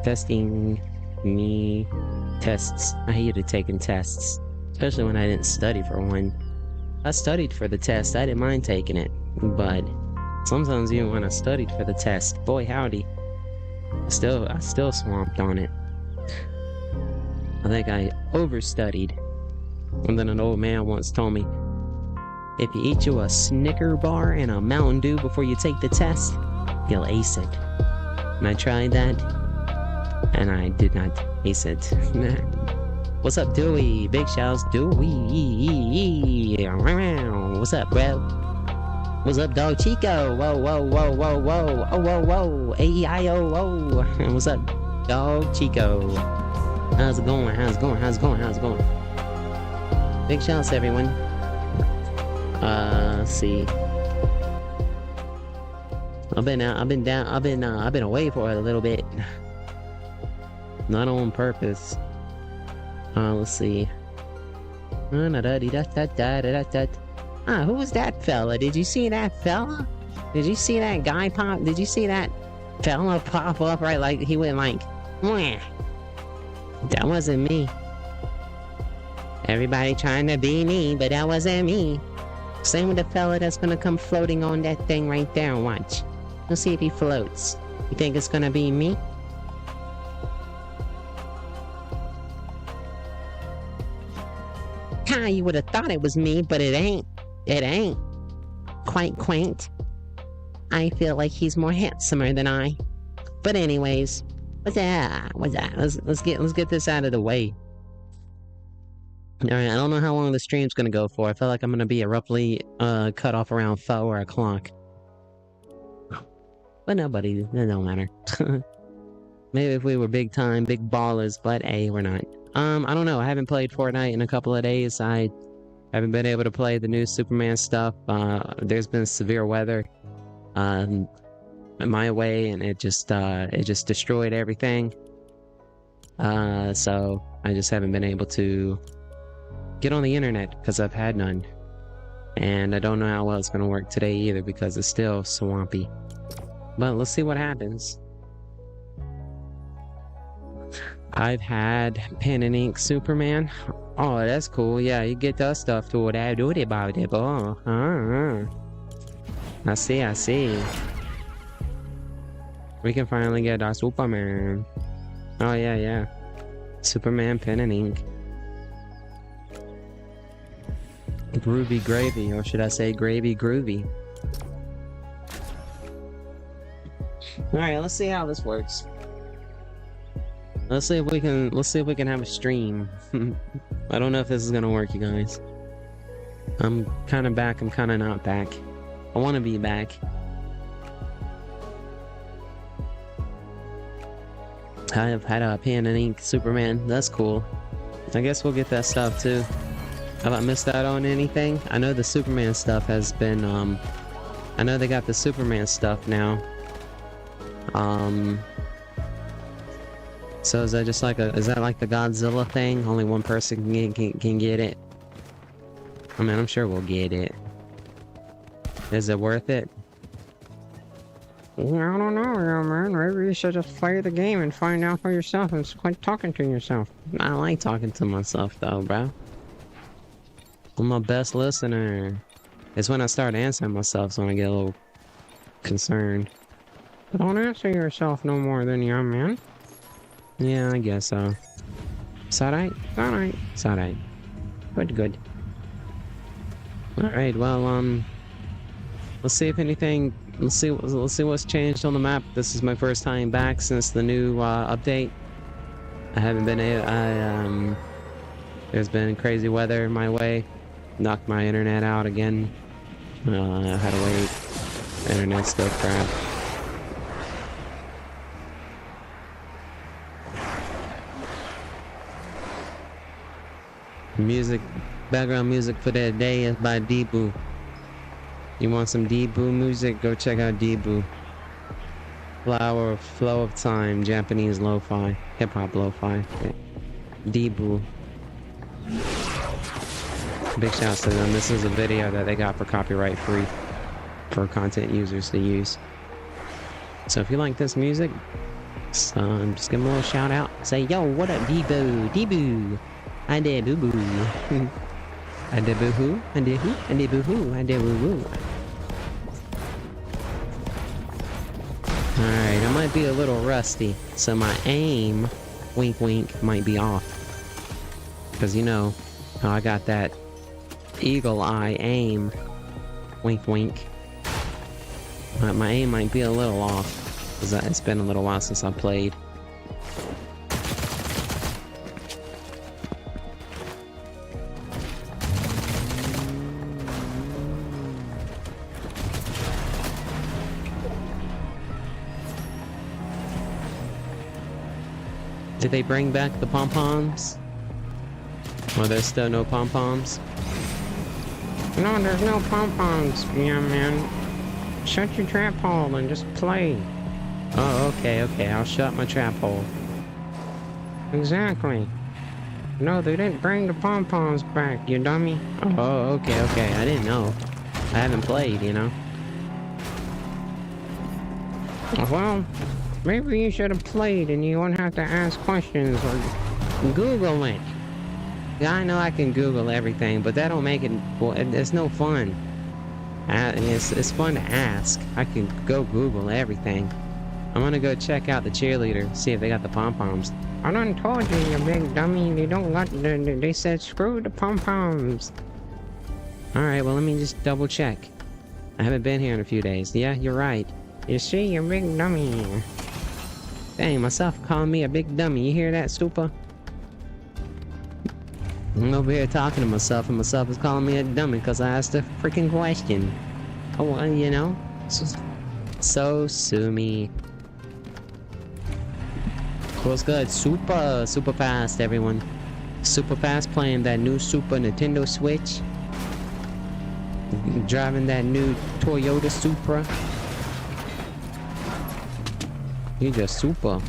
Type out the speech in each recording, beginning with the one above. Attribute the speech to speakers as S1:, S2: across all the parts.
S1: Testing me. Tests. I hated taking tests. Especially when I didn't study for one. I studied for the test. I didn't mind taking it. But sometimes even when I studied for the test, boy howdy. I still swamped on it. I think I overstudied. And then an old man once told me, if you eat you a Snicker bar and a Mountain Dew before you take the test, you'll ace it. And I tried that, and I did not ace it. What's up, Dewey? Big shouts, Dewey. What's up, bro? What's up, dog Chico? Whoa, whoa, whoa, whoa, whoa. Oh, whoa, whoa. A-E-I-O, whoa. What's up, dog Chico? How's it going? How's it going? How's it going? How's it going? Big shouts, everyone. Let's see. I've been away for a little bit. Not on purpose. Let's see. Who was that fella? Did you see that fella? Did you see that guy pop? Did you see that fella pop up right like he went like, mwah. That wasn't me. Everybody trying to be me, but that wasn't me. Same with the fella that's gonna come floating on that thing right there. Watch. Let's see if he floats. You think it's gonna be me? Ha! You would have thought it was me, but it ain't. It ain't. Quite quaint. I feel like he's more handsomer than I. But anyways, what's that? What's that? Let's get this out of the way. Alright, I don't know how long the stream's gonna go for. I feel like I'm gonna be abruptly cut off around 4 o'clock. But nobody, it don't matter. Maybe if we were big time, big ballers, but hey, we're not. I don't know, I haven't played Fortnite in a couple of days. I haven't been able to play the new Superman stuff. There's been severe weather my way, and it just destroyed everything. So I just haven't been able to get on the internet because I've had none. And I don't know how well it's gonna work today either because it's still swampy. But let's see what happens. I've had pen and ink Superman. Oh, that's cool. Yeah, you get that stuff to what I do about it. Oh, I see. We can finally get our Superman. Oh, yeah. Superman pen and ink. Groovy gravy, or should I say gravy groovy? Alright, let's see how this works. Let's see if we can have a stream. I don't know if this is gonna work, you guys. I'm kinda back, I'm kinda not back. I wanna be back. I have had a pen and ink Superman. That's cool. I guess we'll get that stuff too. Have I missed out on anything? I know the Superman stuff has been, I know they got the Superman stuff now. So is that just like is that like the Godzilla thing? Only one person can get it? I mean, I'm sure we'll get it. Is it worth it? I don't know, man. Maybe you should just play the game and find out for yourself and quit talking to yourself. I like talking to myself though, bro. I'm my best listener. It's when I start answering myself, so I get a little concerned. Don't answer yourself no more than you, man. Yeah, I guess so. It's alright. It's alright. Good. Alright, well, let's see if anything, let's see what's changed on the map. This is my first time back since the new, update. I haven't been there's been crazy weather my way. Knocked my internet out again. I had to wait. Internet's still crap. Background music for that day is by Deeboo. You want some Deeboo music? Go check out Deeboo. Flow of Time, Japanese lo-fi, hip-hop lo-fi. Deeboo. Big shouts to them. This is a video that they got for copyright free for content users to use. So if you like this music, So I'm just giving a little shout out. Say, yo, what up, Debo? Debo! I did boo boo. I did boo hoo. I did who? I did boo hoo. I did woo woo. Alright, I might be a little rusty, so my aim, wink wink, might be off. Because you know how I got that eagle eye aim, wink wink. My aim might be a little off. Because it's been a little while since I played. Did they bring back the pom-poms? Or there's still no pom-poms? No, there's no pom-poms, yeah, man. Shut your trap hole and just play. Oh, okay, I'll shut my trap hole. Exactly. No, they didn't bring the pom-poms back, you dummy. Oh, okay, I didn't know. I haven't played, you know. Well, maybe you should have played and you won't have to ask questions or Google it. Yeah, I know I can Google everything, but that don't make it, well, it's no fun. It's fun to ask. I can go Google everything. I'm gonna go check out the cheerleader, see if they got the pom-poms. I done told you, you big dummy, they don't got they said screw the pom-poms. Alright, well let me just double check. I haven't been here in a few days. Yeah, you're right. You see, you big dummy. Dang, myself calling me a big dummy. You hear that, Super? I'm over here talking to myself, and myself is calling me a dummy because I asked a freaking question. Oh, well, you know? So sue me. What's good? Super fast, everyone. Super fast playing that new Super Nintendo Switch. Driving that new Toyota Supra. You just super.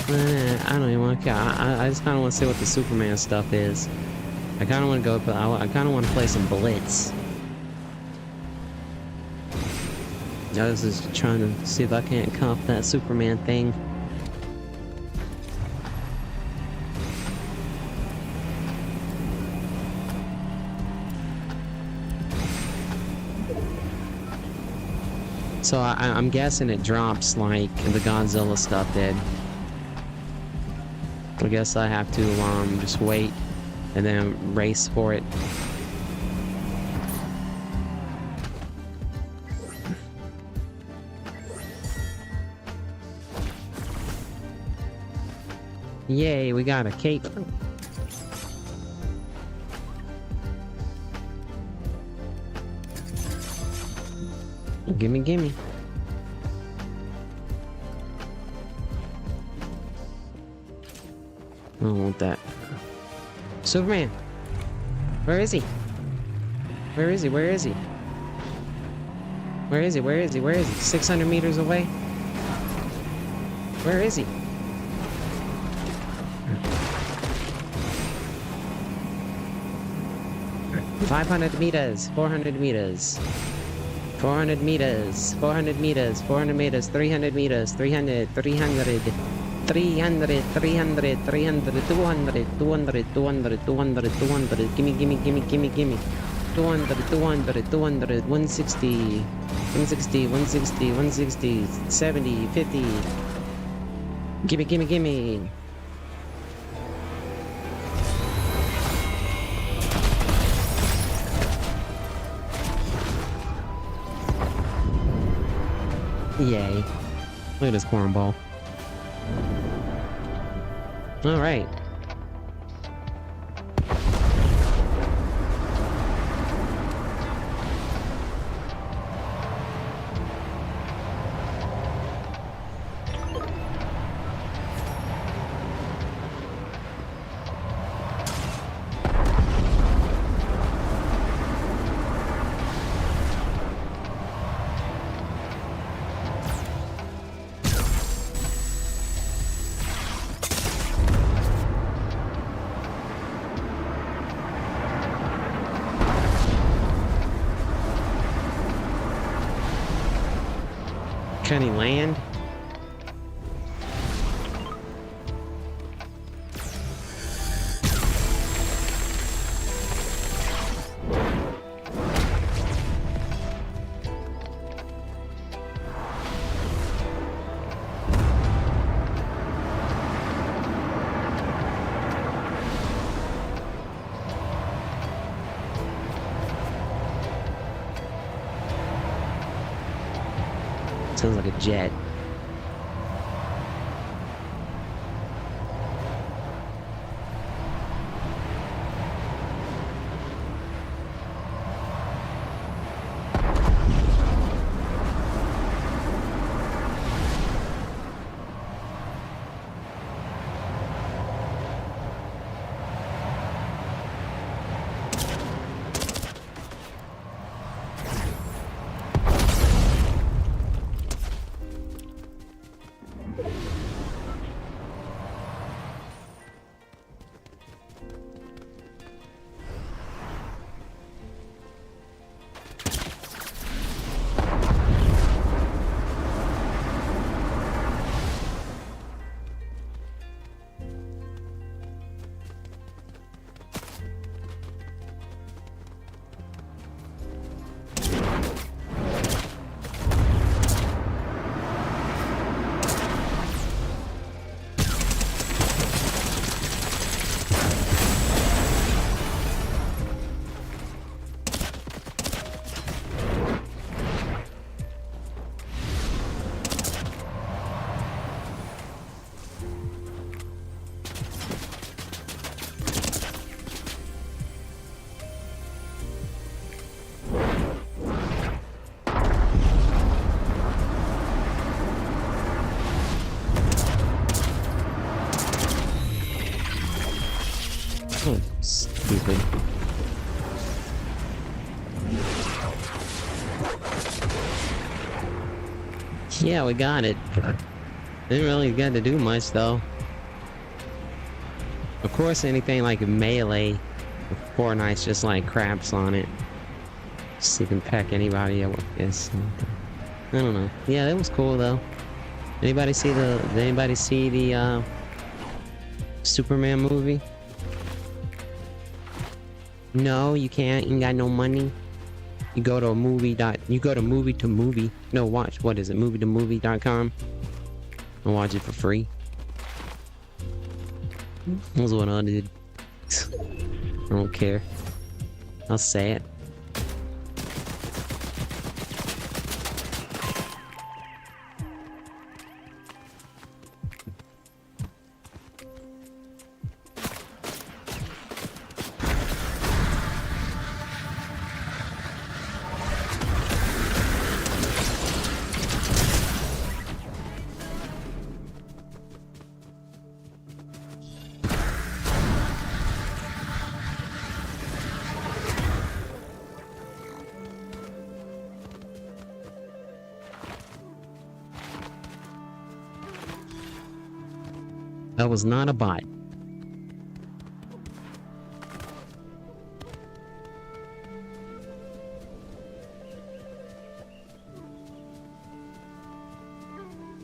S1: I don't even want to care. I just kind of want to see what the Superman stuff is. I kind of want to go, but I kind of want to play some Blitz. I was just trying to see if I can't comp that Superman thing. So I'm guessing it drops like the Godzilla stuff did. I guess I have to just wait and then race for it. Yay, we got a cape. Gimme. I don't want that. Superman! Where is he? Where is he? 600 meters away? Where is he? $500 meters, 400 meters. 400 meters, 400 meters, 400 meters, 300 meters, 300, 300, 300, 300, 300, 200, 200, 200, 200, 200, gimme, 200, 200, 200, 160, 160, 160, 160, 70, 50, gimme. Yay. Look at this cornball. Alright. Can he land? Sounds like a jet. Oh, stupid. Yeah, we got it. Didn't really get to do much though. Of course, anything like melee, Fortnite's just like craps on it. Just you can peck anybody up with this. I don't know. Yeah, that was cool though. Did anybody see the Superman movie? No, you can't. You ain't got no money. You go to a movie to movie. No, watch. What is it? movie2movie.com. And watch it for free. That's what I did. I don't care. I'll say it. That was not a bot.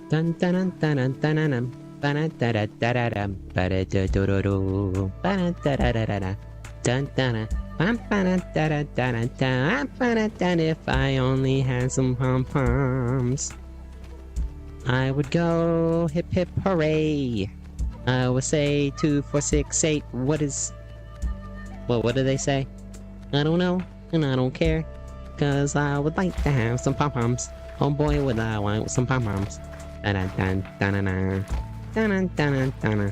S1: Dun dun dun dun dun dun dun. Ba-da-da-da-da-da-dum. Ba-da-da-do-do-do. Ba-da-da-da-da-da. Dun dun dun. If I only had some pom-poms, I would go hip hip hooray. I would say 2, 4, 6, 8. What do they say? I don't know, and I don't care, cause I would like to have some pom-poms. Oh boy, would I want some pom-poms. Da-da-da-da-da-da. Da-da-da-da-da.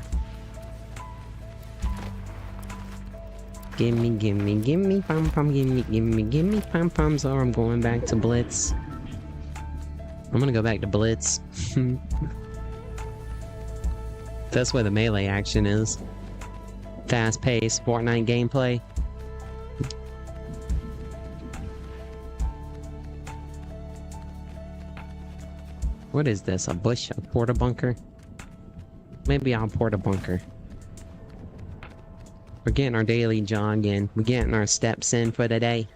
S1: Gimme pom-pom, gimme pom-poms, or I'm going back to Blitz. I'm gonna go back to Blitz. That's where the melee action is. Fast-paced Fortnite gameplay. What is this? A bush? A porta bunker? Maybe I'll porta bunker. We're getting our daily jog in. We're getting our steps in for the day.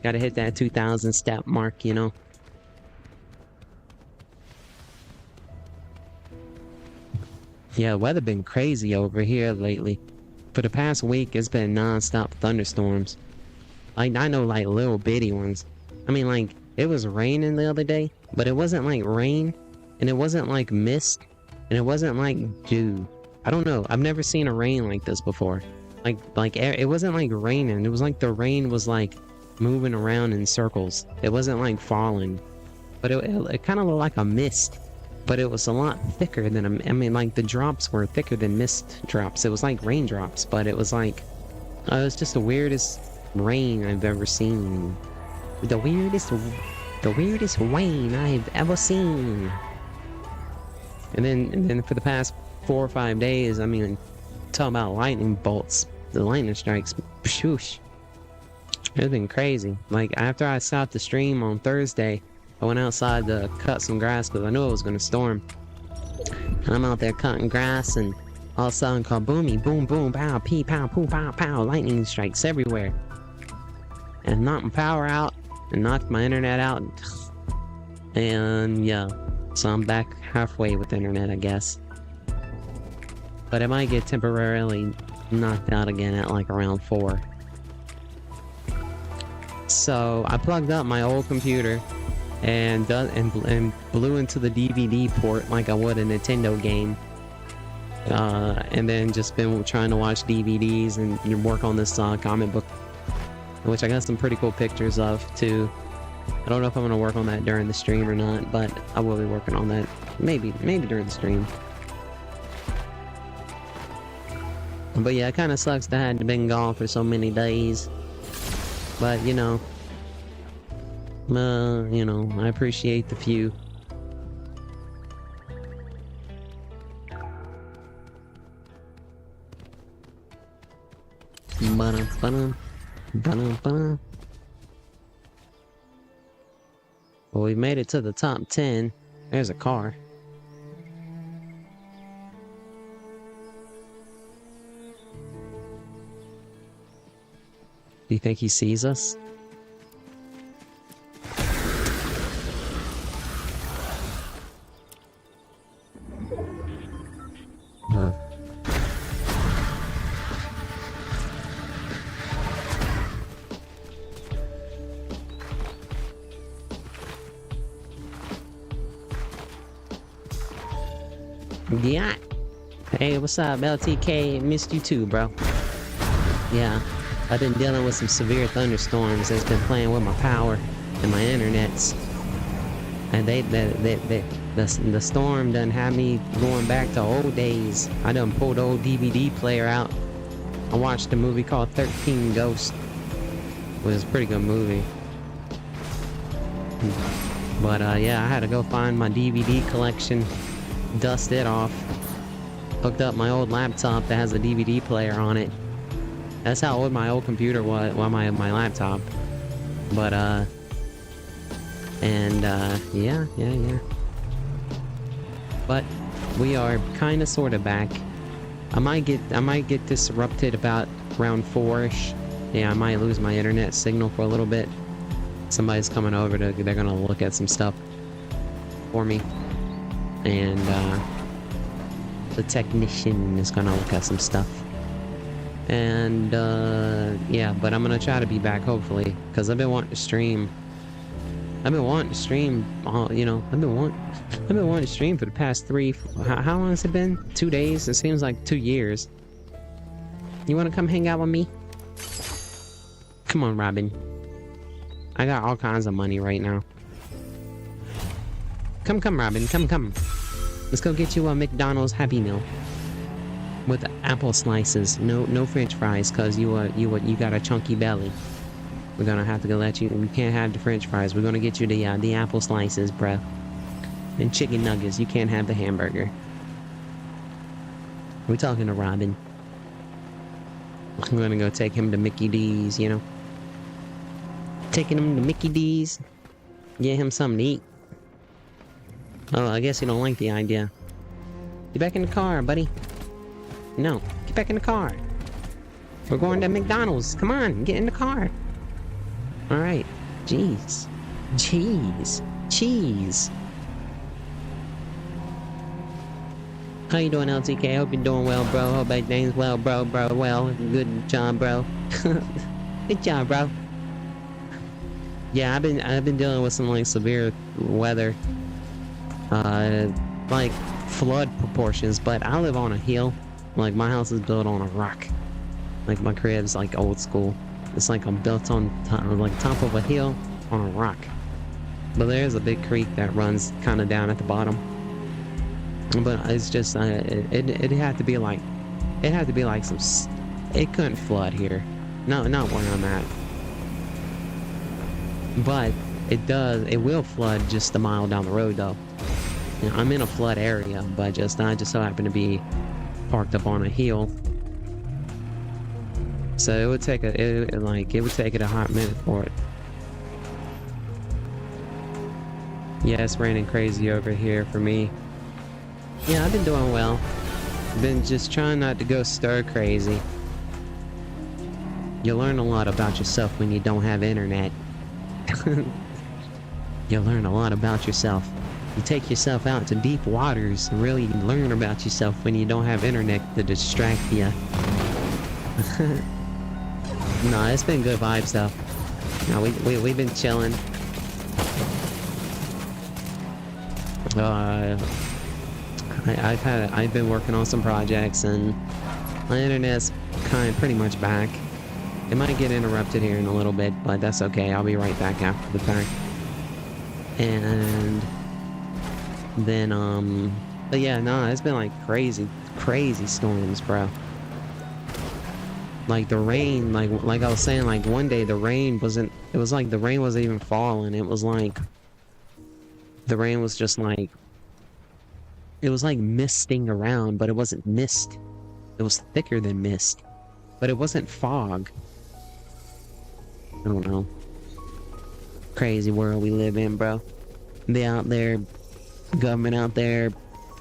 S1: Gotta hit that 2,000 step mark, you know. Yeah, weather been crazy over here lately. For the past week, it's been non-stop thunderstorms. Like, I know, like, little bitty ones. I mean, like, it was raining the other day, but it wasn't like rain, and it wasn't like mist, and it wasn't like dew. I don't know. I've never seen a rain like this before. Like it wasn't like raining. It was like the rain was like moving around in circles. It wasn't like falling, but it kind of looked like a mist, but it was a lot thicker than I mean, like the drops were thicker than mist drops. It was like raindrops, but it was like it was just the weirdest rain I've ever seen. The weirdest rain I've ever seen. And then for the past 4 or 5 days, I mean, talk about lightning bolts, the lightning strikes, shoosh. It's been crazy. Like, after I stopped the stream on Thursday, I went outside to cut some grass because I knew it was going to storm. And I'm out there cutting grass, and all of a sudden, kaboomy, boom, boom, pow, pee, pow, poo, pow, pow, lightning strikes everywhere. And knocked my power out, and knocked my internet out. And yeah, so I'm back halfway with internet, I guess. But it might get temporarily knocked out again at like around 4. So I plugged up my old computer and blew into the DVD port like I would a Nintendo game. And then just been trying to watch DVDs and work on this comic book, which I got some pretty cool pictures of too. I don't know if I'm gonna work on that during the stream or not, but I will be working on that maybe during the stream. But yeah, it kind of sucks that I had been gone for so many days. But you know, I appreciate the few. Well, we made it to the top 10. There's a car. Do you think he sees us? Yeah. Hey, what's up, LTK? Missed you too, bro. Yeah. I've been dealing with some severe thunderstorms that's been playing with my power and my internets. And the storm done had me going back to old days. I done pulled the old DVD player out. I watched a movie called 13 Ghosts. It was a pretty good movie. But yeah, I had to go find my DVD collection, dust it off, hooked up my old laptop that has a DVD player on it. That's how old my old computer was, well, my laptop. But, yeah. But, we are kinda sorta back. I might get disrupted about around 4-ish. Yeah, I might lose my internet signal for a little bit. Somebody's coming over they're gonna look at some stuff for me. And, the technician is gonna look at some stuff. And, yeah, but I'm gonna try to be back, hopefully, because I've been wanting to stream. I've been wanting to stream, you know, I've been wanting to stream for the past how long has it been? 2 days? It seems like 2 years. You wanna come hang out with me? Come on, Robin. I got all kinds of money right now. Come, Robin, come. Let's go get you a McDonald's Happy Meal. With apple slices, no French fries, cause you got a chunky belly. We're gonna have to let you. We can't have the French fries. We're gonna get you the apple slices, bruh. And chicken nuggets. You can't have the hamburger. We're talking to Robin. I'm gonna go take him to Mickey D's. You know, taking him to Mickey D's. Get him something to eat. Oh, I guess you don't like the idea. Get back in the car, buddy. No, get back in the car. We're going to McDonald's. Come on, get in the car. Alright. Jeez. How you doing, LTK? Hope you're doing well, bro. Hope everything's well, bro. Well, good job, bro. Good job, bro. Yeah, I've been dealing with some like severe weather, like flood proportions. But I live on a hill. Like my house is built on a rock. Like my crib's like old school. It's like I'm built on top of a hill on a rock. But there's a big creek that runs kind of down at the bottom. But it's just it had to be like some. It couldn't flood here. No, not where I'm at. But it will flood just a mile down the road though. You know, I'm in a flood area, but I just so happen to be parked up on a hill. So it would take it a hot minute for it. Yeah, it's raining crazy over here for me. Yeah, I've been doing well. Been just trying not to go stir crazy. You learn a lot about yourself when you don't have internet. You learn a lot about yourself. You take yourself out to deep waters and really learn about yourself when you don't have internet to distract you. No, it's been good vibes though. No, we've been chilling. I've been working on some projects and my internet's pretty much back. It might get interrupted here in a little bit, but that's okay. I'll be right back after the fact. And then but yeah, no, it's been like crazy storms, bro. Like the rain, like I was saying, like one day the rain wasn't. It was like the rain wasn't even falling. It was like the rain was just like. It was like misting around, but it wasn't mist. It was thicker than mist, but it wasn't fog. I don't know. Crazy world we live in, bro. They out there, government out there,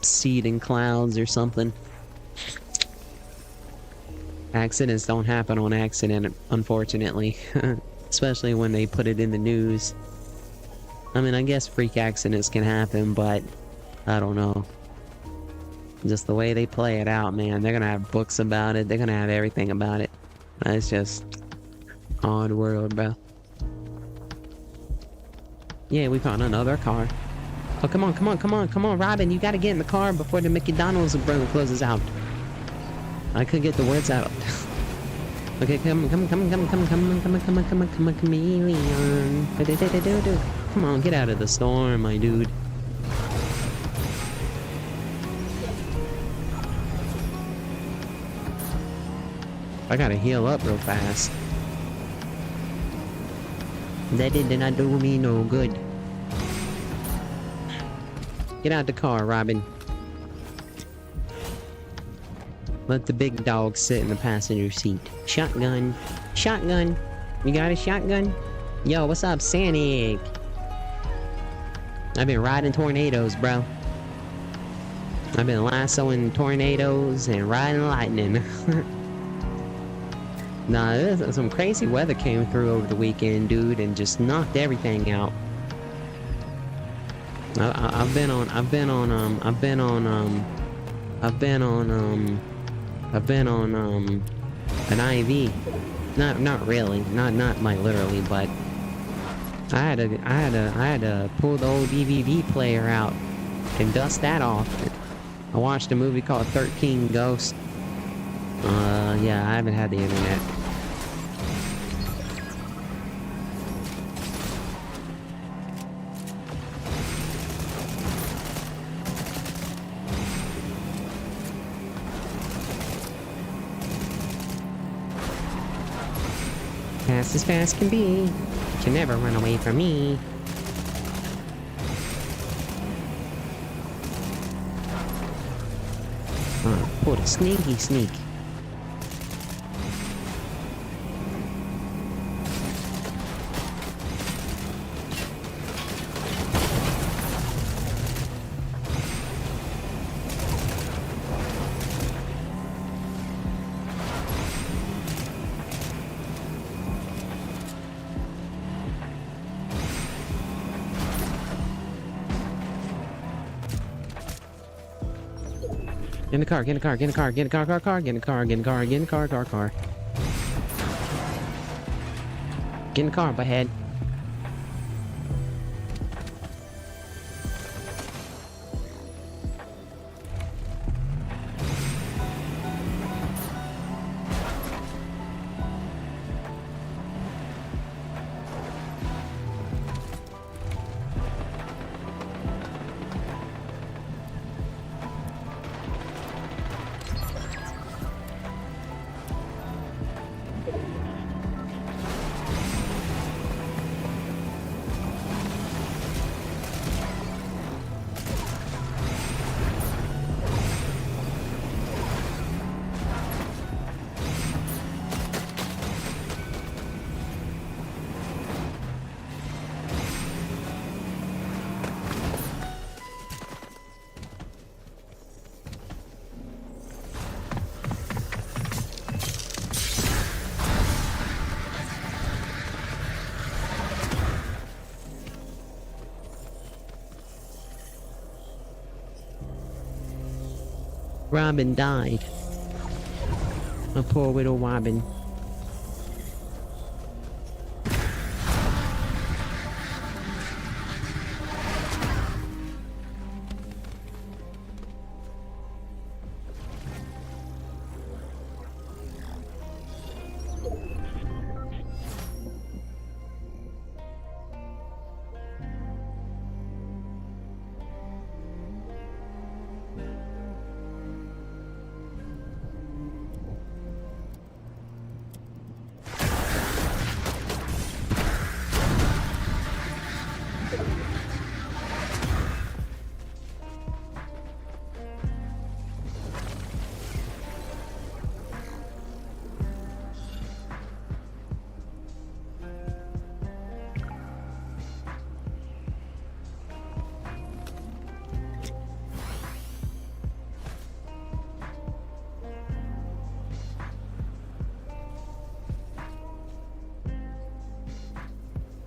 S1: seeding clouds or something. Accidents don't happen on accident, unfortunately. Especially when they put it in the news. I mean, I guess freak accidents can happen, but I don't know. Just the way they play it out, man. They're gonna have books about it. They're gonna have everything about it. It's just odd world, bro. Yeah, we found another car. Oh, come on, Robin. You gotta get in the car before the McDonald's closes out. I couldn't get the words out. Okay, come on, chameleon. Come on, get out of the storm, my dude. I gotta heal up real fast. That did not do me no good. Get out the car, Robin. Let the big dog sit in the passenger seat. Shotgun. Shotgun. You got a shotgun? Yo, what's up, Sonic? I've been riding tornadoes, bro. I've been lassoing tornadoes and riding lightning. Nah, some crazy weather came through over the weekend, dude, and just knocked everything out. I've been on an IV. Not really, not like literally, but I had to pull the old DVD player out and dust that off. I watched a movie called 13 Ghosts. Yeah, I haven't had the internet. Fast as fast can be. Can never run away from me. Pull the sneaky sneak. Get in the car, get in the car, get in the car, get in the car, get in the car, get in the car, get in the car. Get in the car, butthead. Robin died. A poor little Robin.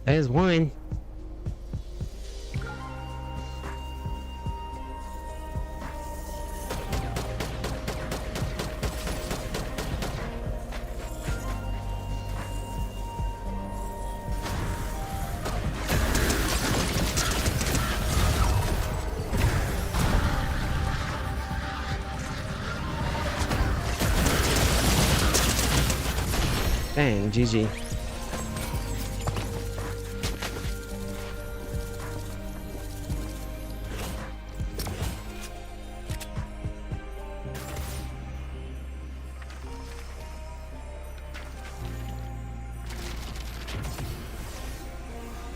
S1: There's one. Dang, GG.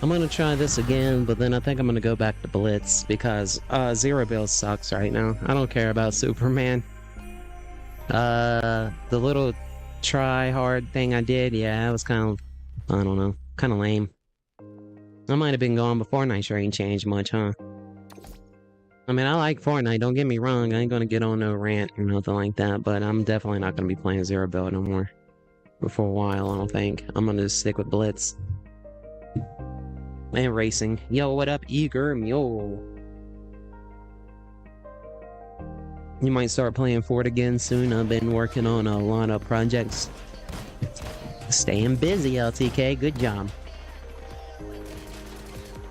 S1: I'm gonna try this again, but then I think I'm gonna go back to Blitz because Zero Bill sucks right now. I don't care about Superman. The little try hard thing I did, yeah, it was kind of, I don't know, kind of lame. I might have been gone before Fortnite sure ain't changed much, huh? I mean, I like Fortnite, don't get me wrong, I ain't gonna get on no rant or nothing like that, but I'm definitely not gonna be playing Zero Bill no more. For a while, I don't think. I'm gonna just stick with Blitz. And racing. Yo, what up, Eager Mule? You might start playing Fort again soon. I've been working on a lot of projects. Staying busy, LTK. Good job.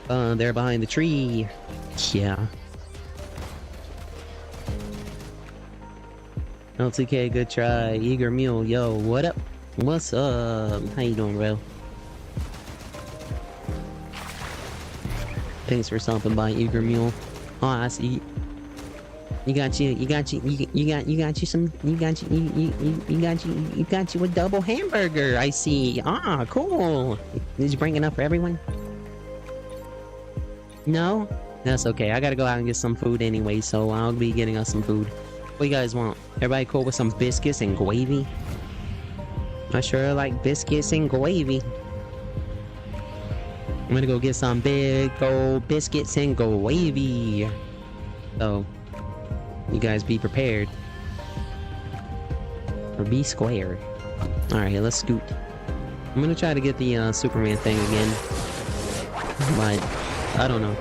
S1: They're behind the tree. Yeah. LTK, good try. Eager Mule, yo, what up? What's up? How you doing, bro? Thanks for stopping by, Eager Mule. Oh, I see. You got you a double hamburger. I see. Ah, cool. Did you bring enough for everyone? No? That's okay. I gotta go out and get some food anyway, so I'll be getting us some food. What you guys want? Everybody cool with some biscuits and gravy? I sure like biscuits and gravy. I'm gonna go get some big old biscuits and gravy. So, you guys be prepared. Or be square. Alright, let's scoot. I'm gonna try to get the Superman thing again. But, I don't know.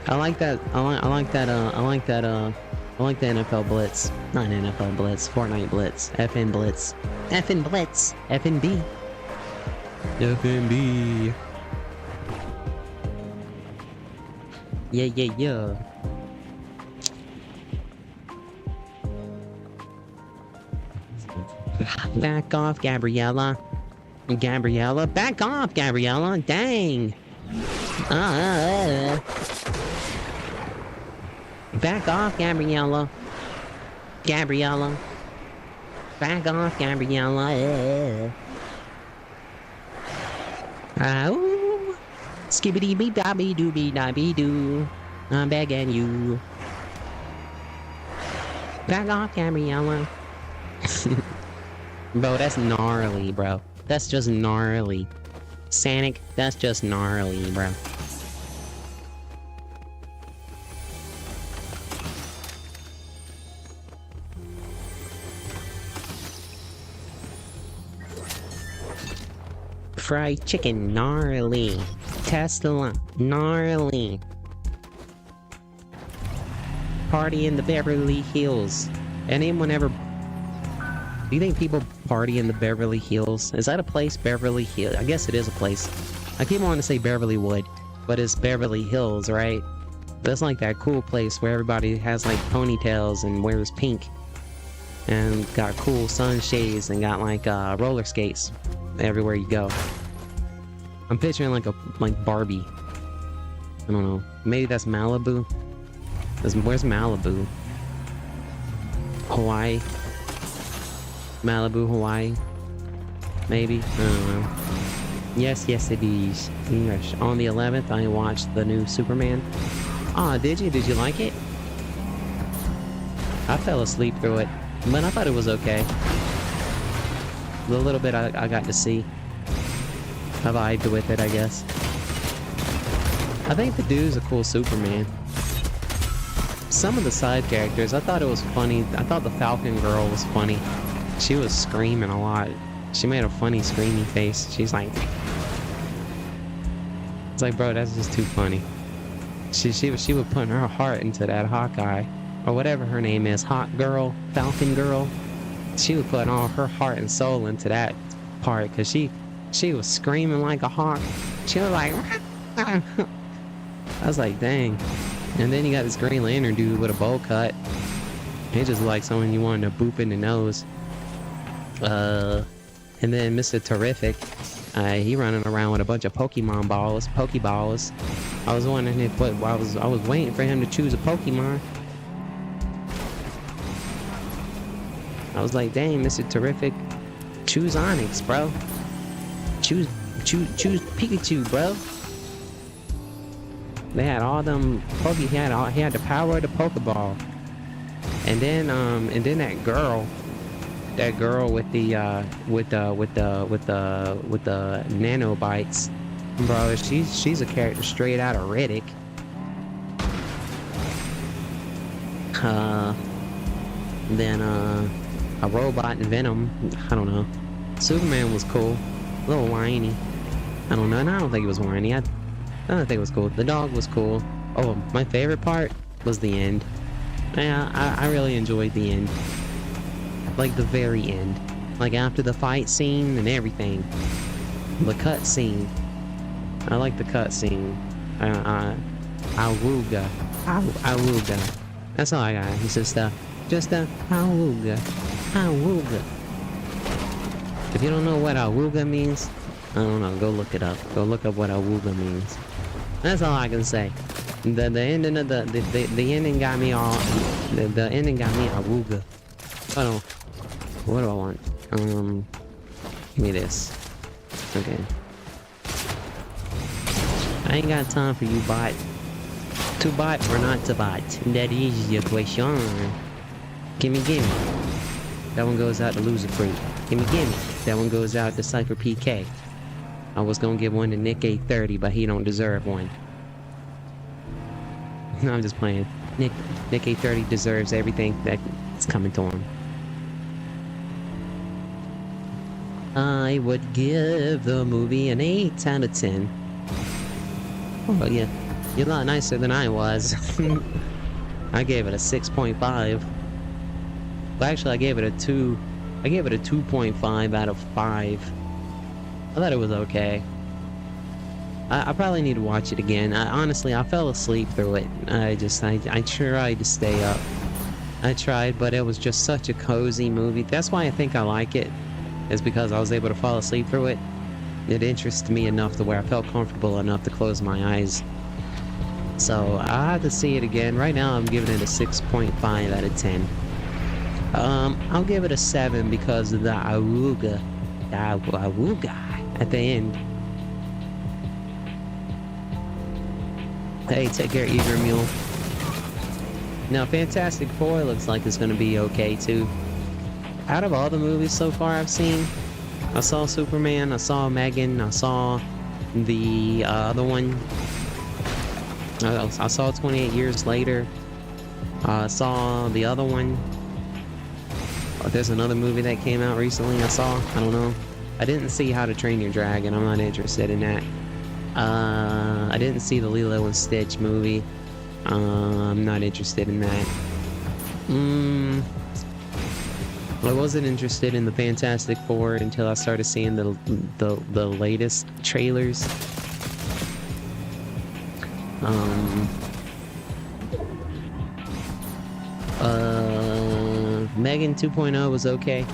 S1: I like that. I like that. I like that. I like the NFL Blitz. Not an NFL Blitz. Fortnite Blitz. FN Blitz. FN Blitz. FNB. FNB. Yeah, yeah, yeah. Back off, Gabriella. Gabriella, back off, Gabriella. Dang. Back off, Gabriella. Gabriella. Back off, Gabriella. Ow. Skibbity bee dobby dooby dobby doo. I'm begging you. Back off, Gabriella. Bro, that's gnarly, bro. That's just gnarly. Sanic, that's just gnarly, bro. Fried chicken, gnarly. Tesla, gnarly. Party in the Beverly Hills. Anyone ever... Do you think people party in the Beverly Hills? Is that a place, Beverly Hills? I guess it is a place. I keep wanting to say Beverly Wood, but it's Beverly Hills, right? That's like that cool place where everybody has like ponytails and wears pink. And got cool sunshades and got like roller skates everywhere you go. I'm picturing like Barbie. I don't know. Maybe that's Malibu? Where's Malibu? Hawaii? Malibu, Hawaii? Maybe? I don't know. Yes, yes it is. English. On the 11th, I watched the new Superman. Ah, did you? Did you like it? I fell asleep through it, but I thought it was okay. The little bit I got to see. I vibed with it, I guess. I think the dude's a cool Superman. Some of the side characters, I thought it was funny. I thought the Falcon girl was funny. She was screaming a lot. She made a funny screaming face. She's like... It's like, bro, that's just too funny. She was putting her heart into that Hawkeye. Or whatever her name is. Hawk girl. Falcon girl. She was putting all her heart and soul into that part. Because she was screaming like a hawk. She was like... I was like, dang. And then you got this Green Lantern dude with a bowl cut. He just like someone you wanted to boop in the nose. And then Mr. Terrific, he running around with a bunch of Pokemon balls, Pokeballs. I was wondering if I was waiting for him to choose a Pokemon. I was like, dang, Mr. Terrific, choose Onyx, bro. Choose Pikachu, bro. They had all them he had the power of the Pokeball. And then that girl with the nanobites, bro, she's a character straight out of Riddick. Then a robot in Venom. I don't know. Superman was cool, a little whiny. I don't know, and I don't think it was whiny. I don't think it was cool. The dog was cool. Oh, my favorite part was the end. Yeah, I really enjoyed the end. Like the very end. Like after the fight scene and everything. The cut scene. I like the cut scene. Awooga. Awooga. That's all I got. It's just a awooga. Awooga. If you don't know what awooga means, I don't know, go look it up. Go look up what awooga means. That's all I can say. The ending of the ending got me all the ending got me awooga. Hold on. What do I want? Give me this. Okay. I ain't got time for you, bot. To bot or not to bot? That is your question. Gimme. That one goes out to Loserfruit. Gimme. That one goes out to SypherPK. I was gonna give one to Nick 830, but he don't deserve one. No, I'm just playing. Nick 830 deserves everything that's coming to him. I would give the movie an 8 out of 10. Oh yeah, You're a lot nicer than I was. I gave it a 6.5. Well, actually, I gave it a 2. I gave it a 2.5 out of 5. I thought it was okay. I probably need to watch it again. Honestly, I fell asleep through it. I tried to stay up. I tried, but it was just such a cozy movie. That's why I think I like it, is because I was able to fall asleep through it. It interested me enough to where I felt comfortable enough to close my eyes. So, I have to see it again. Right now, I'm giving it a 6.5 out of 10. I'll give it a 7 because of the awooga at the end. Hey, take care, Eager Mule. Now, Fantastic Four looks like it's gonna be okay too. Out of all the movies so far I've seen, I saw Superman, I saw Megan, I saw the other one. I saw 28 Years Later. I saw the other one. There's another movie that came out recently I saw. I don't know. I didn't see How to Train Your Dragon. I'm not interested in that. I didn't see the Lilo and Stitch movie. I'm not interested in that. I wasn't interested in the Fantastic Four until I started seeing the latest trailers. Megan 2.0 was okay.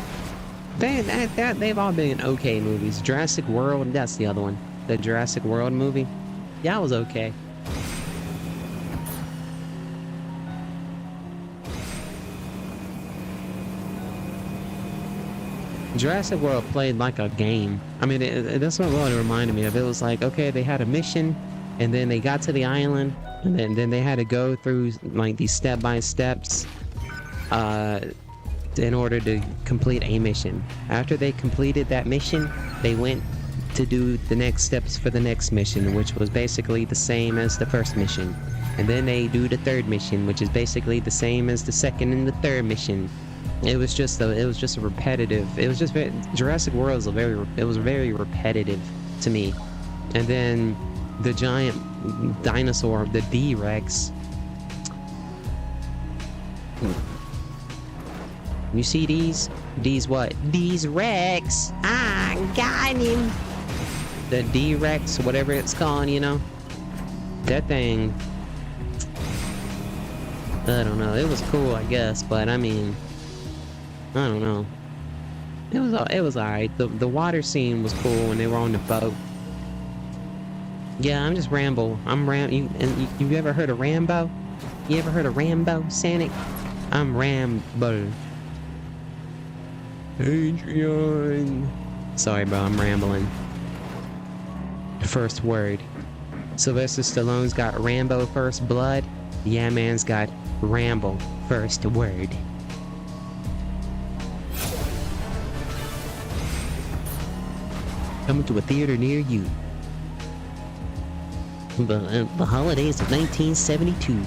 S1: They've all been okay movies. Jurassic World, that's the other one. The Jurassic World movie. Yeah, it was okay. Jurassic World played like a game. I mean, that's what it reminded me of. It was like, okay, they had a mission, and then they got to the island, and then they had to go through like these step-by-steps in order to complete a mission. After they completed that mission, they went to do the next steps for the next mission, which was basically the same as the first mission. And then they do the third mission, which is basically the same as the second and the third mission. It was just a repetitive. It was just Jurassic World was very repetitive to me. And then the giant dinosaur, the D-Rex. You see these? These what? These Rex. Ah, got him. The D-Rex, whatever it's called, you know? That thing. I don't know. It was cool, I guess, but I mean, I don't know. It was alright. The water scene was cool when they were on the boat. Yeah, I'm just Rambo. You ever heard of Rambo? You ever heard of Rambo, Sonic? I'm Rambo. Adrian. Sorry, bro. I'm rambling. First word. Sylvester Stallone's got Rambo First Blood. Yeah, man's got Rambo First Word. Coming to a theater near you. The holidays of 1972.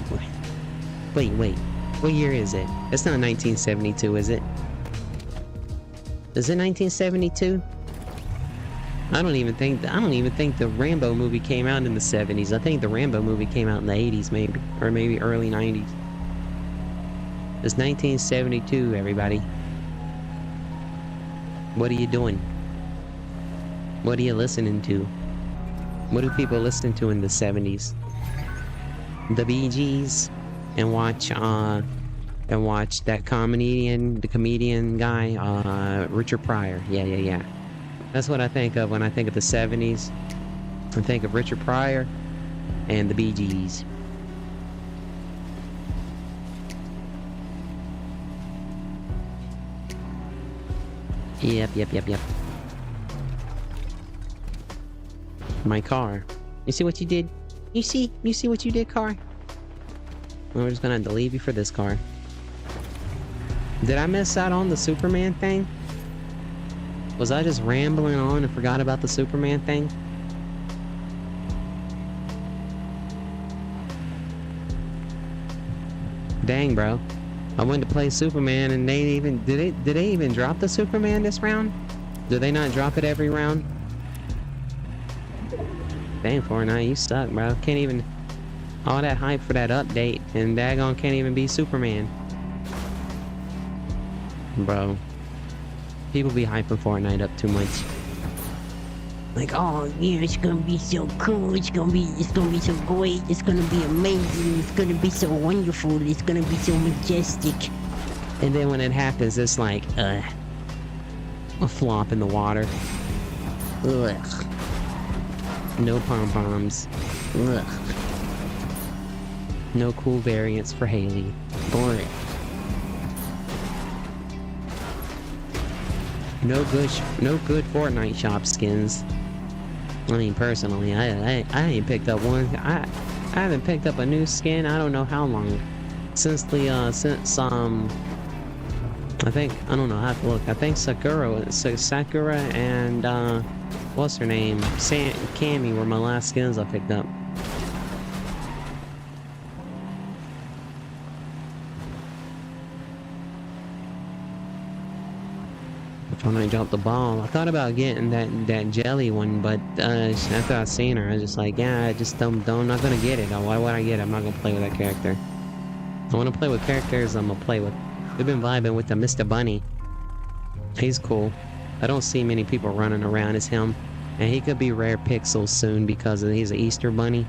S1: Wait. What year is it? It's not 1972, is it? Is it 1972? I don't even think the Rambo movie came out in the 70s. I think the Rambo movie came out in the 80s, maybe, or maybe early 90s. It's 1972, everybody. What are you doing? What are you listening to? What do people listen to in the 70s? The Bee Gees, and watch that the comedian guy, Richard Pryor. Yeah. That's what I think of when I think of the 70s. I think of Richard Pryor and the Bee Gees. Yep. My car. You see what you did? You see what you did, car? Well, we're just gonna have to leave you for this car. Did I miss out on the Superman thing? Was I just rambling on and forgot about the Superman thing? Dang, bro. I went to play Superman and did they even drop the Superman this round? Do they not drop it every round? Dang, Fortnite, you suck, bro. Can't All that hype for that update, and daggone can't even be Superman. Bro. People be hyping Fortnite up too much. Like, oh yeah, it's gonna be so cool, it's gonna be so great, it's gonna be amazing, it's gonna be so wonderful, it's gonna be so majestic. And then when it happens, it's like, a flop in the water. Ugh. No pom-poms. Ugh. No cool variants for Haley. Boring. No good Fortnite shop skins. I mean, personally, I ain't picked up one. I haven't picked up a new skin. I don't know how long. Since I think, I don't know, I have to look. I think Sakura and what's her name? Cammy were my last skins I picked up. When I dropped the ball, I thought about getting that jelly one, but after I seen her, I was just like, yeah, I just I'm not gonna get it. Why would I get it? I'm not gonna play with that character. I want to play with characters I'm gonna play with. We've been vibing with the Mr. Bunny. He's cool. I don't see many people running around as him, and he could be rare pixels soon because he's an Easter bunny.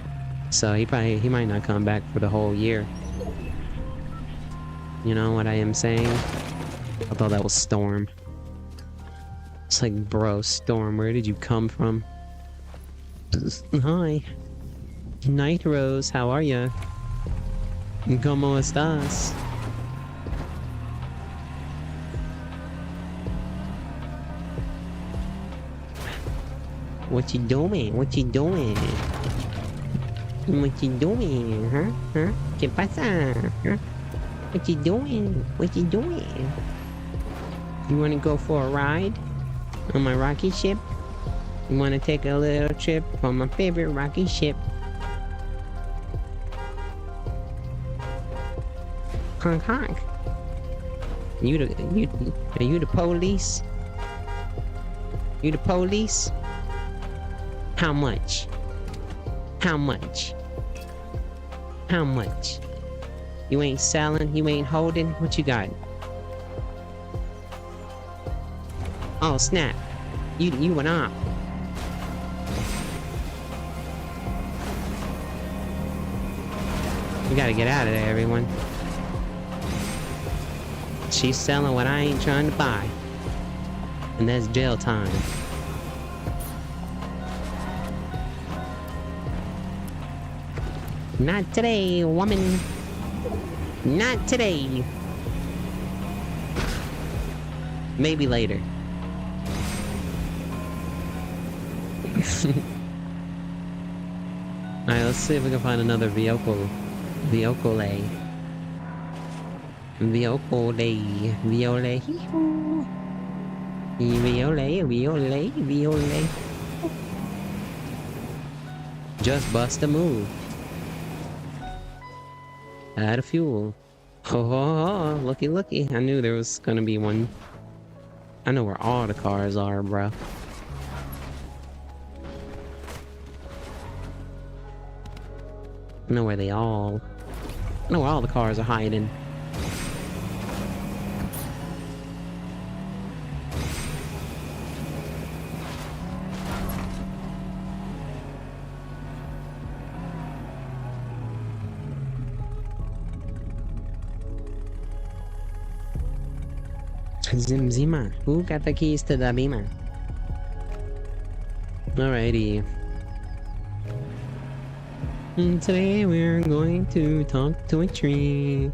S1: So he might not come back for the whole year. You know what I am saying? I thought that was Storm. It's like, bro, Storm, where did you come from? Hi. Night Rose, how are ya? ¿Cómo estás? What you doing? What you doing? What you doing? Huh? Huh? ¿Qué pasa? Huh? What you doing? What you doing? You wanna go for a ride? On my rocket ship? You wanna take a little trip on my favorite rocket ship? Honk honk. Are you the police? You the police? How much? How much? How much? You ain't selling? You ain't holding? What you got? Oh snap! You went off. We gotta get out of there, everyone. She's selling what I ain't trying to buy, and that's jail time. Not today, woman. Not today. Maybe later. Alright, let's see if we can find another vehicle. Vehicle. Just bust a move. Out of fuel. Oh, looky. I knew there was gonna be one. I know where all the cars are, bruh. I know where all the cars are hiding. Zima. Who got the keys to the beamer? Alrighty. And today we're going to talk to a tree.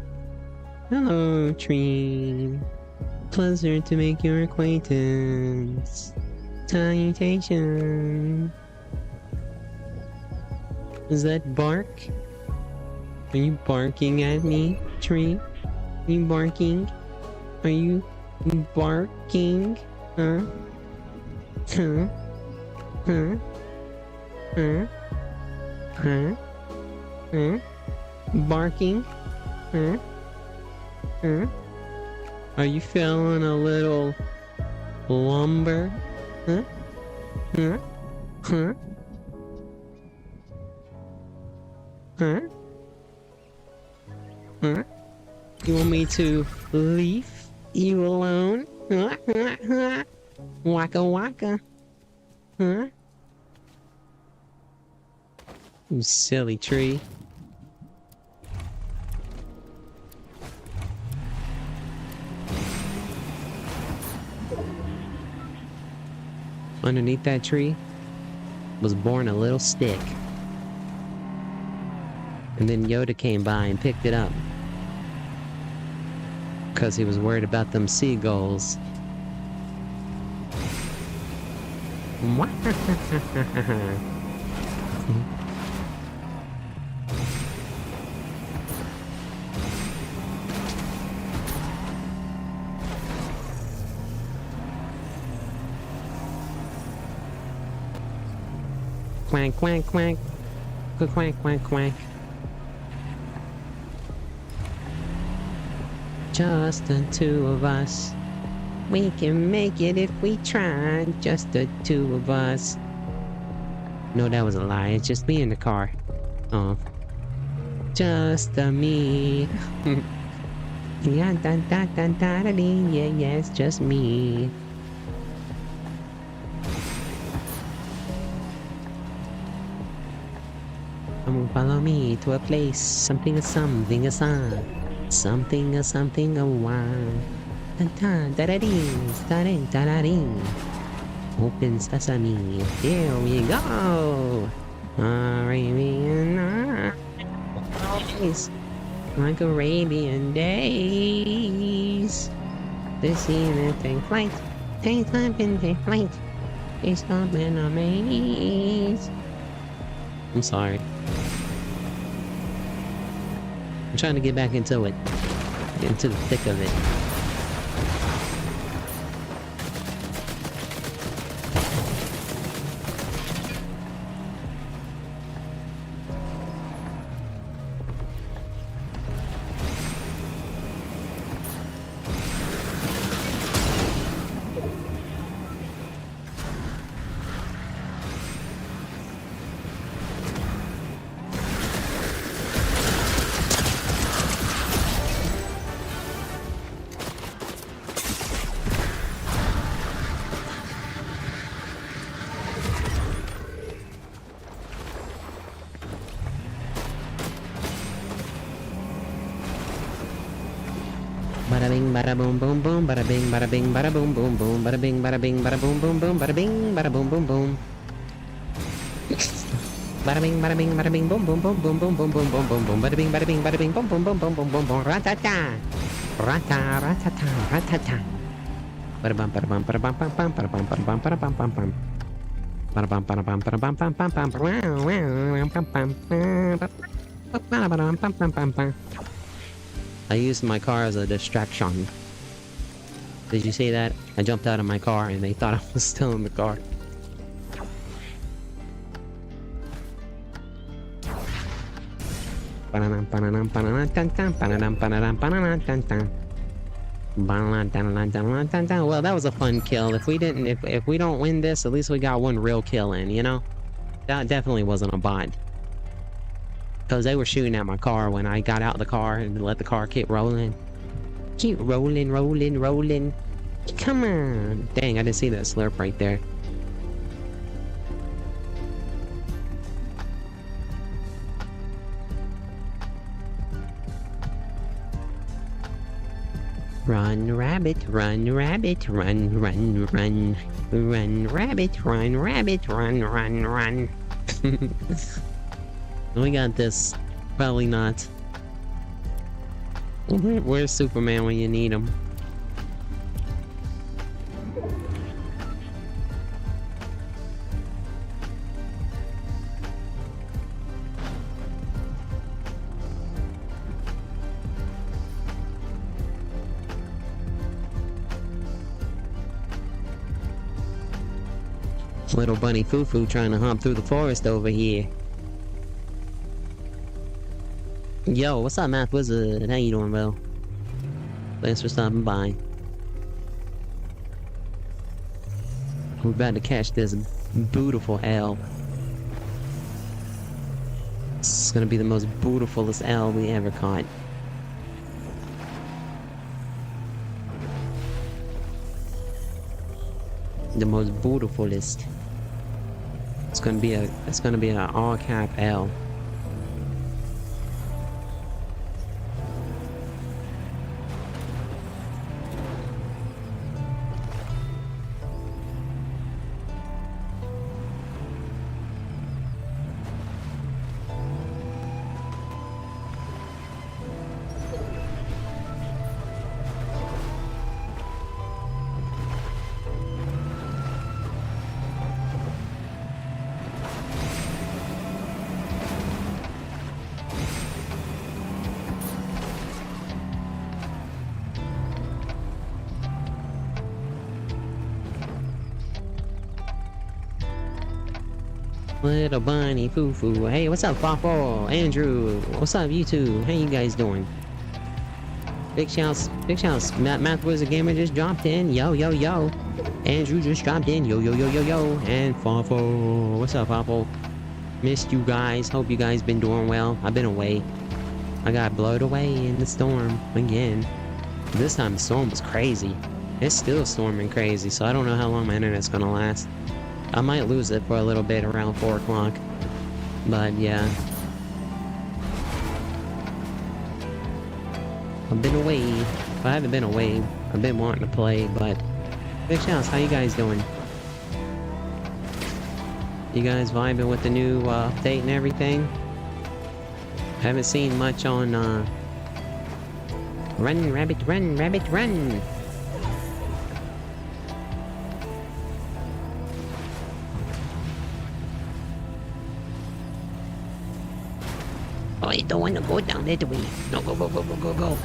S1: Hello, tree. Pleasure to make your acquaintance. Salutation. Is that bark? Are you barking at me, tree? Are you barking? Are you barking? Huh? Huh? Huh? Huh? Huh? Huh? Barking? Huh? Huh? Are you feeling a little lumber? Huh? Huh? Huh? Huh? Huh? You want me to leave you alone? Huh? Huh? Huh? Waka waka. Huh? You silly tree. Underneath that tree was born a little stick. And then Yoda came by and picked it up. Because he was worried about them seagulls. Quack, quack, quack. Quack, quack, quack, quack. Just the two of us. We can make it if we try. Just the two of us. No, that was a lie. It's just me in the car. Oh. Just me. Yeah, da da da da da dee. Yeah, it's just me. Come on, follow me to a place. Something, a something, a song. Something, a something, a while. Da da da da dee. Da da da da dee. Open sesame. Here we go. Arabian Nights. Like Arabian days. This evening take flight. Take time and take flight. It's not been a maze. I'm sorry. I'm trying to get back into it. Into the thick of it. Bada bing, bada boom, boom, boom, bada bing, bada boom, boom, boom, bada bing, bada boom, boom, boom, bada bing, bada boom, boom, boom. Bada bing, boom, boom, boom, boom, boom, boom, boom, boom, boom, boom, bada bing, boom, boom, boom, boom, boom, boom, boom, ratata, ratata, ratata. Bada bum, bada bum, bada bum, bum, bum, bada bum, bada bum, bada bum, bum, bum. Bada bum, bada bum, bada bum, bum, bum, bum, wow, wow, bum, bum, bum, bum, bum, bum, bum. I used my car as a distraction. Did you see that? I jumped out of my car and they thought I was still in the car. Well, that was a fun kill. If we don't win this, at least we got one real kill in, you know? That definitely wasn't a bot. Because they were shooting at my car when I got out of the car and let the car keep rolling. Keep rolling, rolling, rolling. Come on. Dang, I didn't see that slurp right there. Run, rabbit, run, rabbit, run, run, run. Run, rabbit, run, rabbit, run, run, run. We got this. Probably not. Where's Superman when you need him? Little bunny Foo-Foo trying to hump through the forest over here. Yo, what's up, Math Wizard? How you doing, bro? Thanks for stopping by. We're about to catch this beautiful L. It's gonna be the most beautifulest L we ever caught. The most beautifulest. It's gonna be an all cap L. Little bunny foo foo. Hey, what's up, Fawful? Andrew, what's up, you two? How you guys doing? Big shouts. Math Wizard Gamer just dropped in. Yo, yo, yo. Andrew just dropped in. Yo, yo, yo, yo, yo. And Fawful. What's up, Fawful? Missed you guys. Hope you guys been doing well. I've been away. I got blown away in the storm again. This time the storm was crazy. It's still storming crazy, so I don't know how long my internet's gonna last. I might lose it for a little bit around 4 o'clock. But yeah. I've been away. I haven't been away. I've been wanting to play, but... Big shouts, how you guys doing? You guys vibing with the new update and everything? Haven't seen much on Run, rabbit, run, rabbit, run! Oh, I don't want to go down that way. No, go, go, go, go, go, go.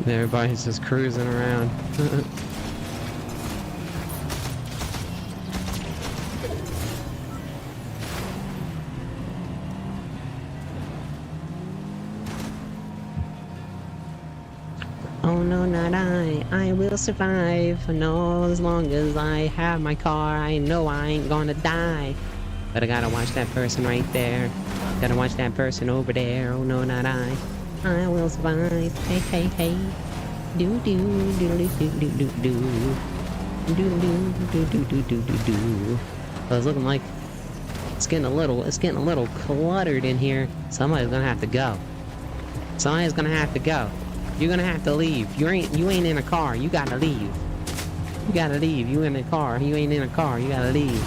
S1: Everybody's just cruising around. Oh no, not I will survive. No, as long as I have my car, I know I ain't gonna die. But I gotta watch that person right there. Gotta watch that person over there. Oh no, not I will survive. Hey, hey, hey. Do do do do do do do do. Do do do do do do do do. So it's looking like it's getting a little cluttered in here. Somebody's gonna have to go. Somebody's gonna have to go. You're gonna have to leave. You ain't in a car. You gotta leave. You gotta leave. You in a car. You ain't in a car. You gotta leave.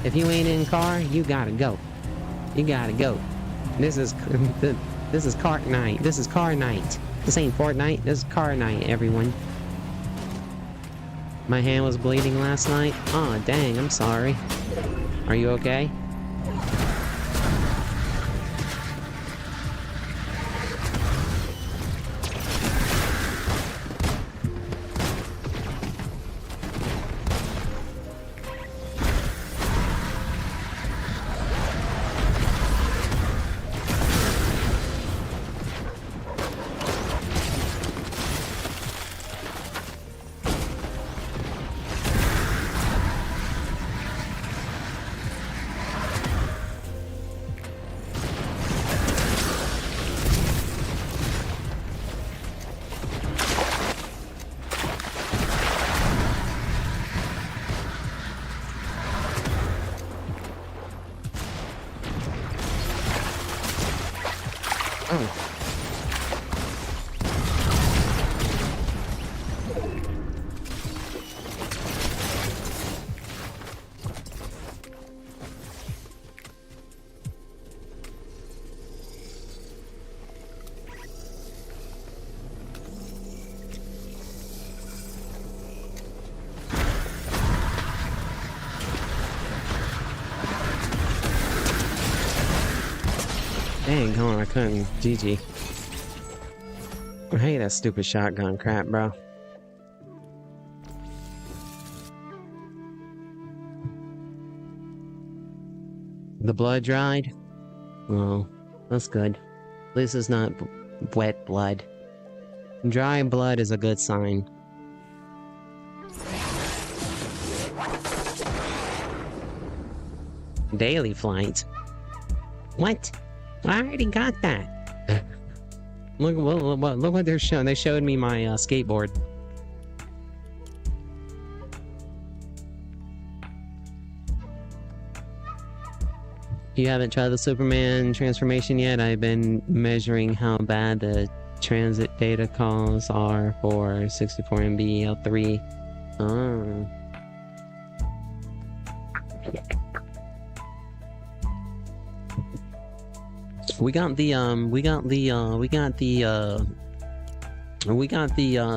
S1: If you ain't in a car, you gotta go. You gotta go. This is cart night. This is car night. This ain't Fortnite. This is car night, everyone. My hand was bleeding last night. Aw, dang. I'm sorry. Are you okay? Dang, hold on, I couldn't. GG. I hate that stupid shotgun crap, bro. The blood dried? Oh, that's good. At least it's not wet blood. Dry blood is a good sign. Daily flight. What? I already got that. Look what they're showing. They showed me my skateboard. You haven't tried the Superman transformation yet? I've been measuring how bad the transit data calls are for 64 MB L3. Oh. We got the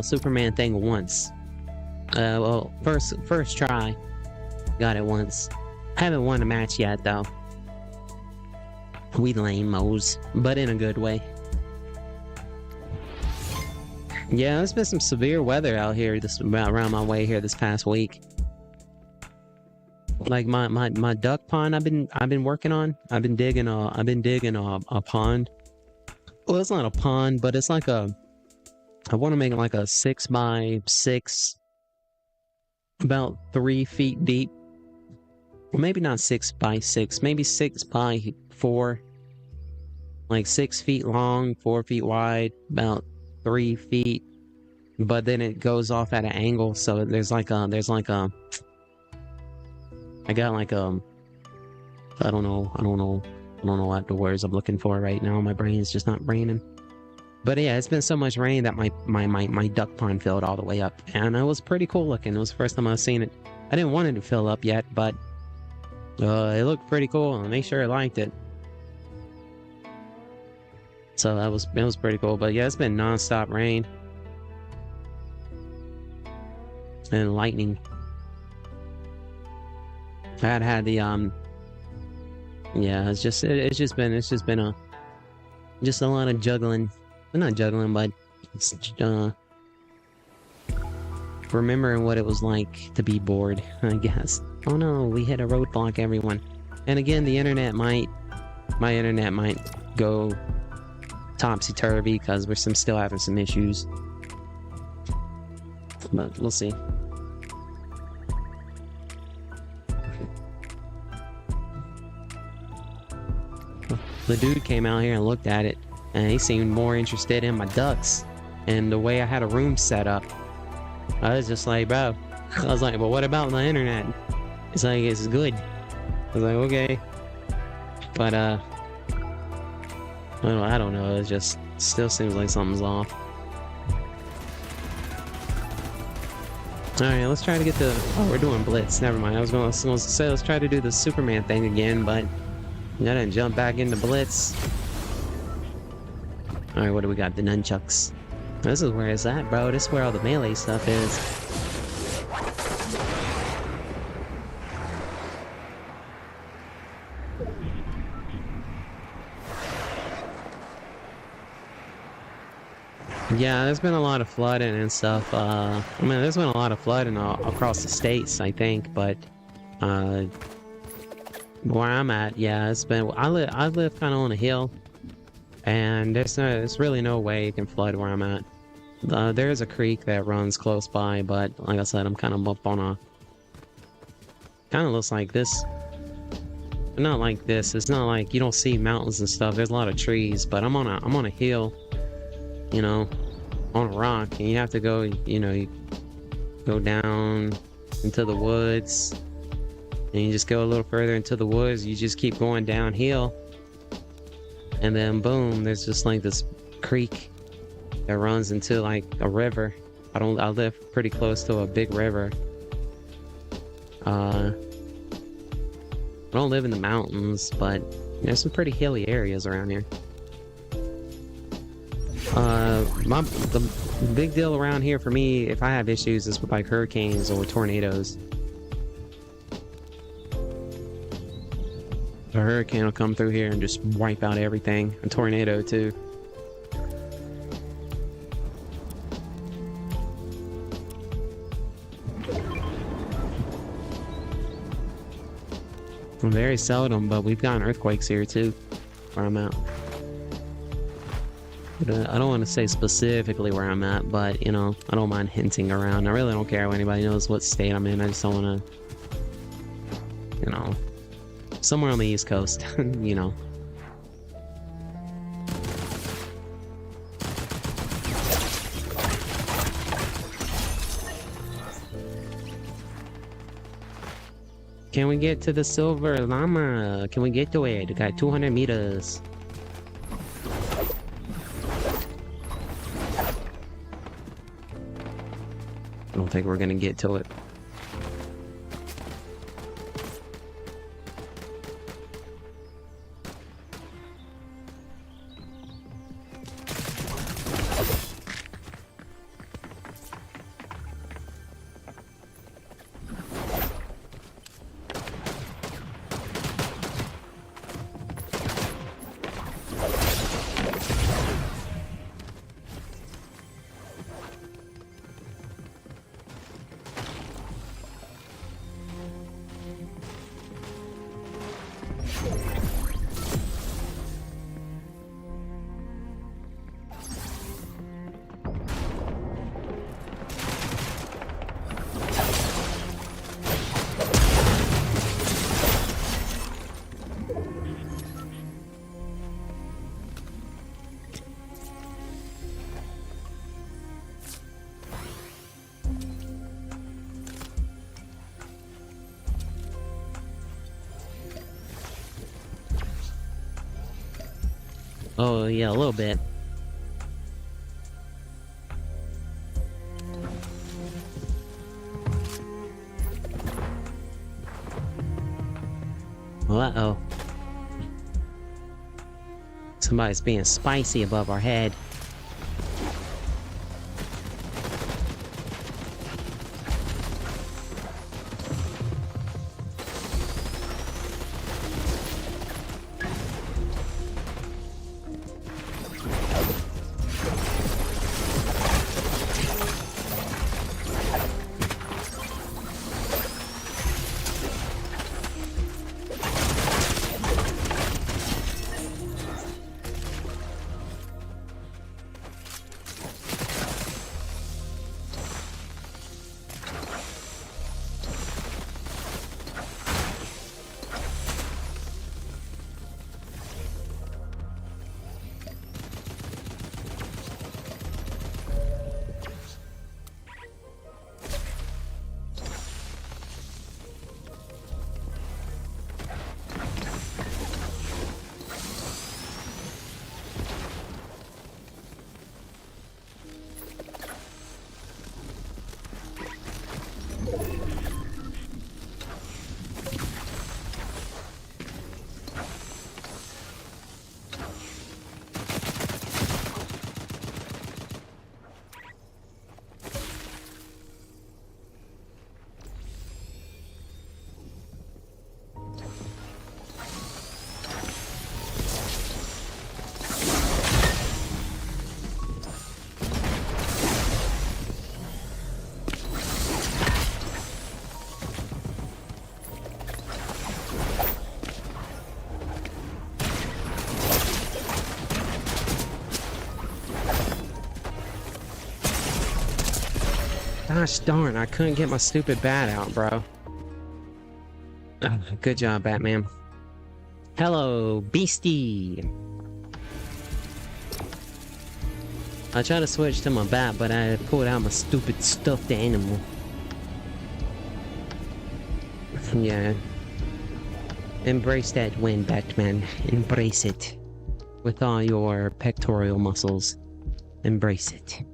S1: Superman thing once. Well, first try. Got it once. Haven't won a match yet though. We lame-os, but in a good way. Yeah, there's been some severe weather out here around my way here this past week. Like my duck pond I've been working on. I've been digging a pond. Well, it's not a pond, but it's like I want to make it like a 6 by 6, about 3 feet deep. Well, maybe not 6 by 6, maybe 6 by 4. Like 6 feet long, 4 feet wide, about 3 feet. But then it goes off at an angle, so there's like a I got like I don't know what the words I'm looking for right now. My brain is just not braining. But yeah, it's been so much rain that my duck pond filled all the way up, and it was pretty cool looking. It was the first time I've seen it. I didn't want it to fill up yet, but it looked pretty cool, and they sure liked it. So it was pretty cool. But yeah, it's been non-stop rain and lightning. I had the yeah, it's just been a lot of juggling. Well, not juggling, but remembering what it was like to be bored, I guess. Oh no, we hit a roadblock, everyone. And again, my internet might go topsy-turvy because we're still having some issues. But we'll see. The dude came out here and looked at it, and he seemed more interested in my ducks and the way I had a room set up. I was just like, bro. I was like, well, what about the internet? It's like, it's good. I was like, okay. But, I don't know. It just still seems like something's off. Alright, let's try to get the... Oh, we're doing Blitz. Never mind. I was going to say, let's try to do the Superman thing again, but... I didn't jump back into Blitz. Alright, what do we got? The nunchucks. This is where it's at, bro. This is where all the melee stuff is. Yeah, there's been a lot of flooding and stuff. I mean, there's been a lot of flooding across the states, I think, but where I'm at, yeah, it's been. I live kind of on a hill, and there's really no way it can flood where I'm at. There's a creek that runs close by, but like I said, I'm kind of up on a. Kind of looks like this. But not like this. It's not like you don't see mountains and stuff. There's a lot of trees, but I'm on a hill, you know, on a rock, and you have to go. You go down into the woods. And you just go a little further into the woods, you just keep going downhill. And then boom, there's just like this creek that runs into like a river. I live pretty close to a big river. I don't live in the mountains, but there's some pretty hilly areas around here. The big deal around here for me, if I have issues, is with like hurricanes or tornadoes. A hurricane will come through here and just wipe out everything. A tornado, too. Very seldom, but we've gotten earthquakes here, too, where I'm at. But, I don't want to say specifically where I'm at, but, you know, I don't mind hinting around. I really don't care if anybody knows what state I'm in. I just don't want to, you know... Somewhere on the East Coast, you know. Can we get to the silver llama? Can we get to it? We got 200 meters. I don't think we're gonna get to it. Oh, yeah, a little bit. Uh-oh. Somebody's being spicy above our head. Gosh darn, I couldn't get my stupid bat out, bro. Good job, Batman. Hello, Beastie! I tried to switch to my bat, but I pulled out my stupid stuffed animal. Yeah. Embrace that win, Batman. Embrace it. With all your pectoral muscles. Embrace it.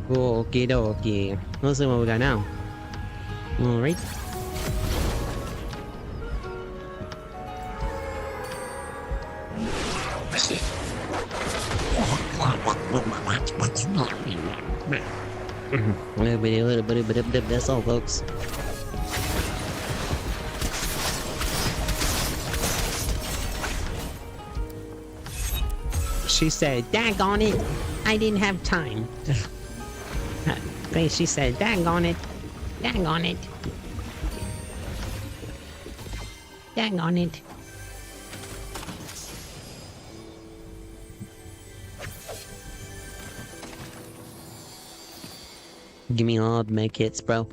S1: Okie dokie. Let's see what we got now. Alright. A little bit, that's all, folks. She said, daggone it, I didn't have time. Hey, she said, dang on it. Dang on it. Dang on it. Give me all the med kits, bro.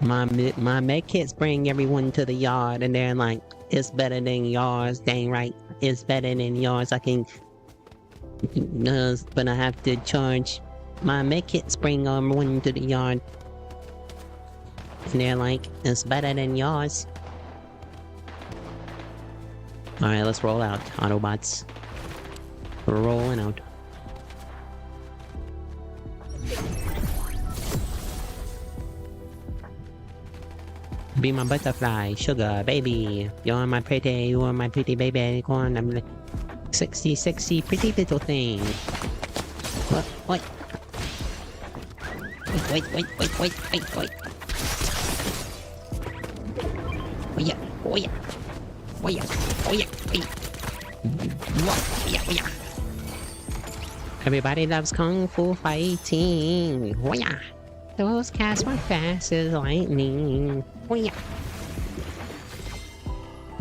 S1: My med kits bring everyone to the yard, and they're like, it's better than yours. Dang right, it's better than yours. I can, but I have to charge. My med kits bring everyone to the yard, and they're like, it's better than yours. All right, let's roll out, Autobots. We're rolling out. Be my butterfly, sugar, baby. You're my pretty baby corn. I'm like sexy, sexy, pretty little thing. What? Wait. Oh yeah. Everybody loves kung fu fighting. Oh yeah. Those cats were fast as lightning. Oh yeah.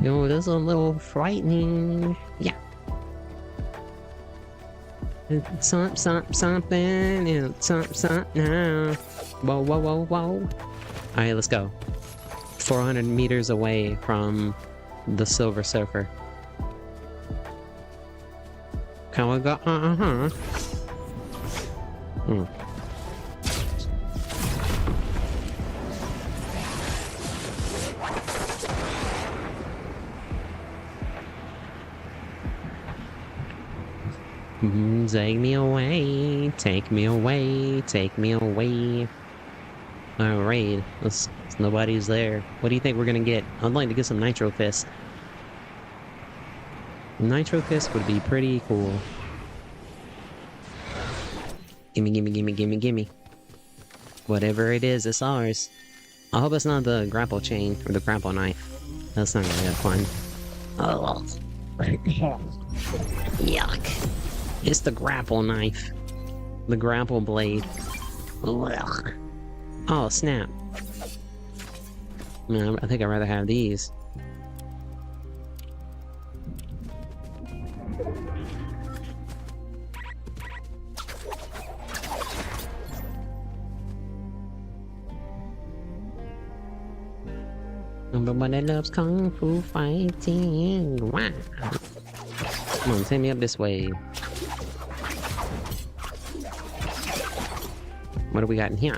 S1: Yo, this is a little frightening. Yeah. Something, and something now. Whoa. Alright, let's go. 400 meters away from the Silver Surfer. Can we go? Take me away. Alright, nobody's there. What do you think we're gonna get? I'd like to get some Nitro Fist. Nitro Fist would be pretty cool. Gimme. Whatever it is, it's ours. I hope it's not the grapple chain or the grapple knife. That's not gonna be fun. Oh. Yuck. It's the grapple knife. The grapple blade. Ugh. Oh, snap. Man, I think I'd rather have these. Everybody loves kung fu fighting. Wow. Come on, take me up this way. What do we got in here?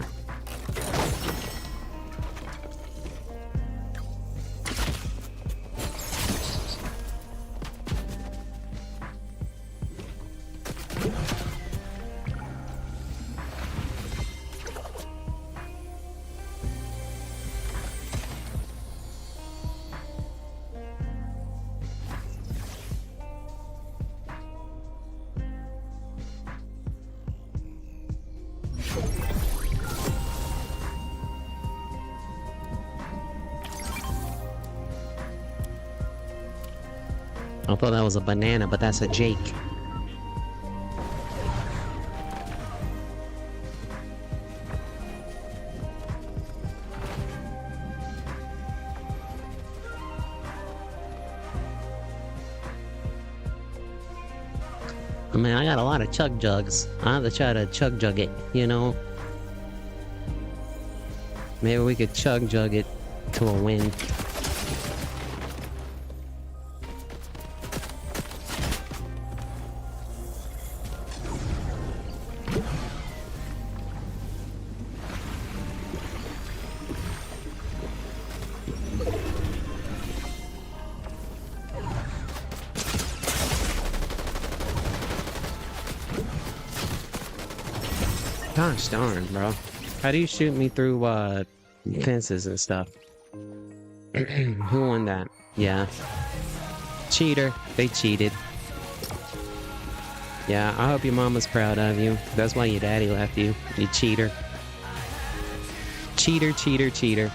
S1: I thought that was a banana, but that's a Jake. I mean, I got a lot of chug jugs. I have to try to chug jug it, you know? Maybe we could chug jug it to a win. Gosh darn, bro. How do you shoot me through, fences and stuff? Who won that? Yeah. Cheater. They cheated. Yeah, I hope your mama's proud of you. That's why your daddy left you. You cheater. Cheater.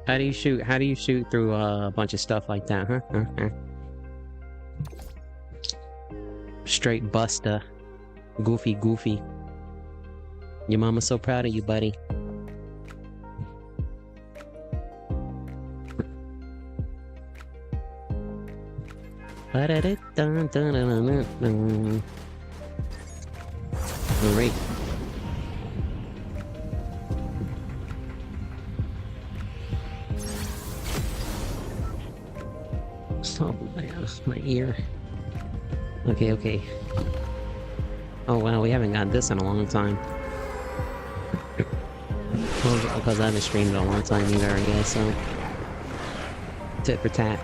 S1: How do you shoot? How do you shoot through a bunch of stuff like that, huh? Straight buster. Goofy. Your mama's so proud of you, buddy. Alright. Oh, my ear. Okay. Oh wow, we haven't got this in a long time. Well, because I haven't streamed in a long time either, I guess, so... Tit for tat.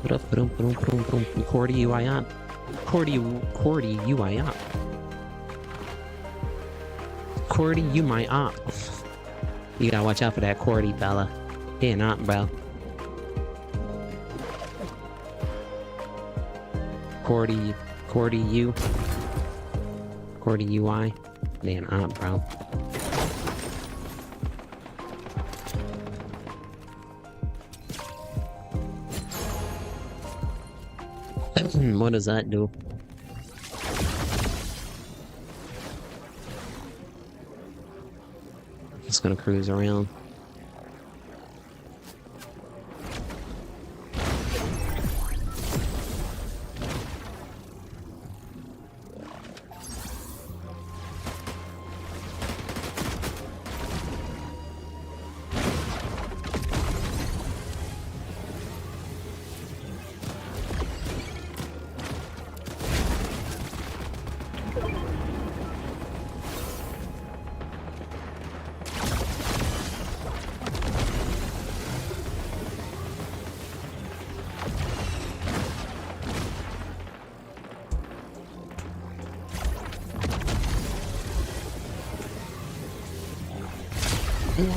S1: What up? Cordy, you I up. Cordy, you I up. Cordy, you my op. You gotta watch out for that Cordy fella. He an op, bro. Cordy you. Cordy UI. They an op, bro. What does that do? Just gonna cruise around.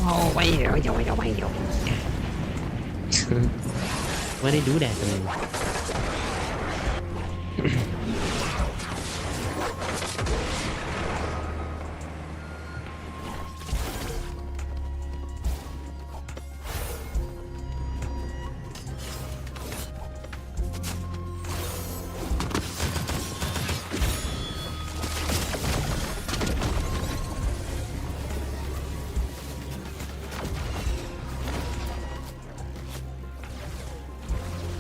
S1: Oh, wait. Why they do that to me?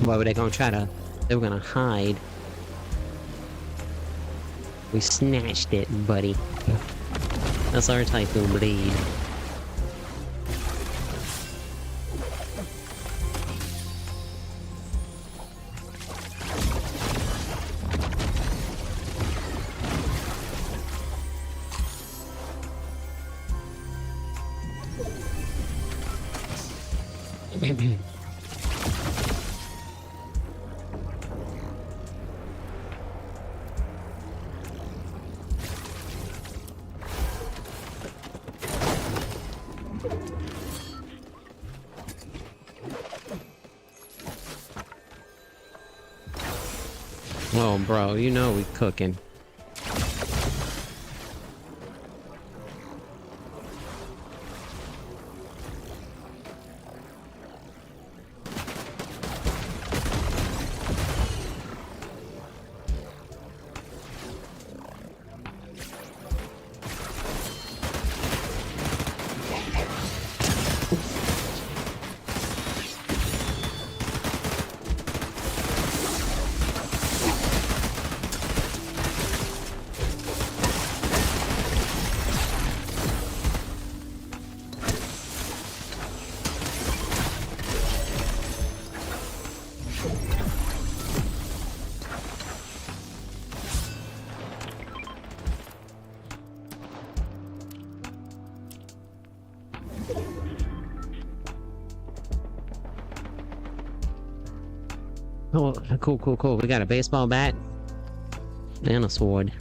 S1: Why were they gonna try to... They were gonna hide. We snatched it, buddy. That's our Typhoon Blade. Oh, bro, you know we cooking. Oh, cool. We got a baseball bat and a sword.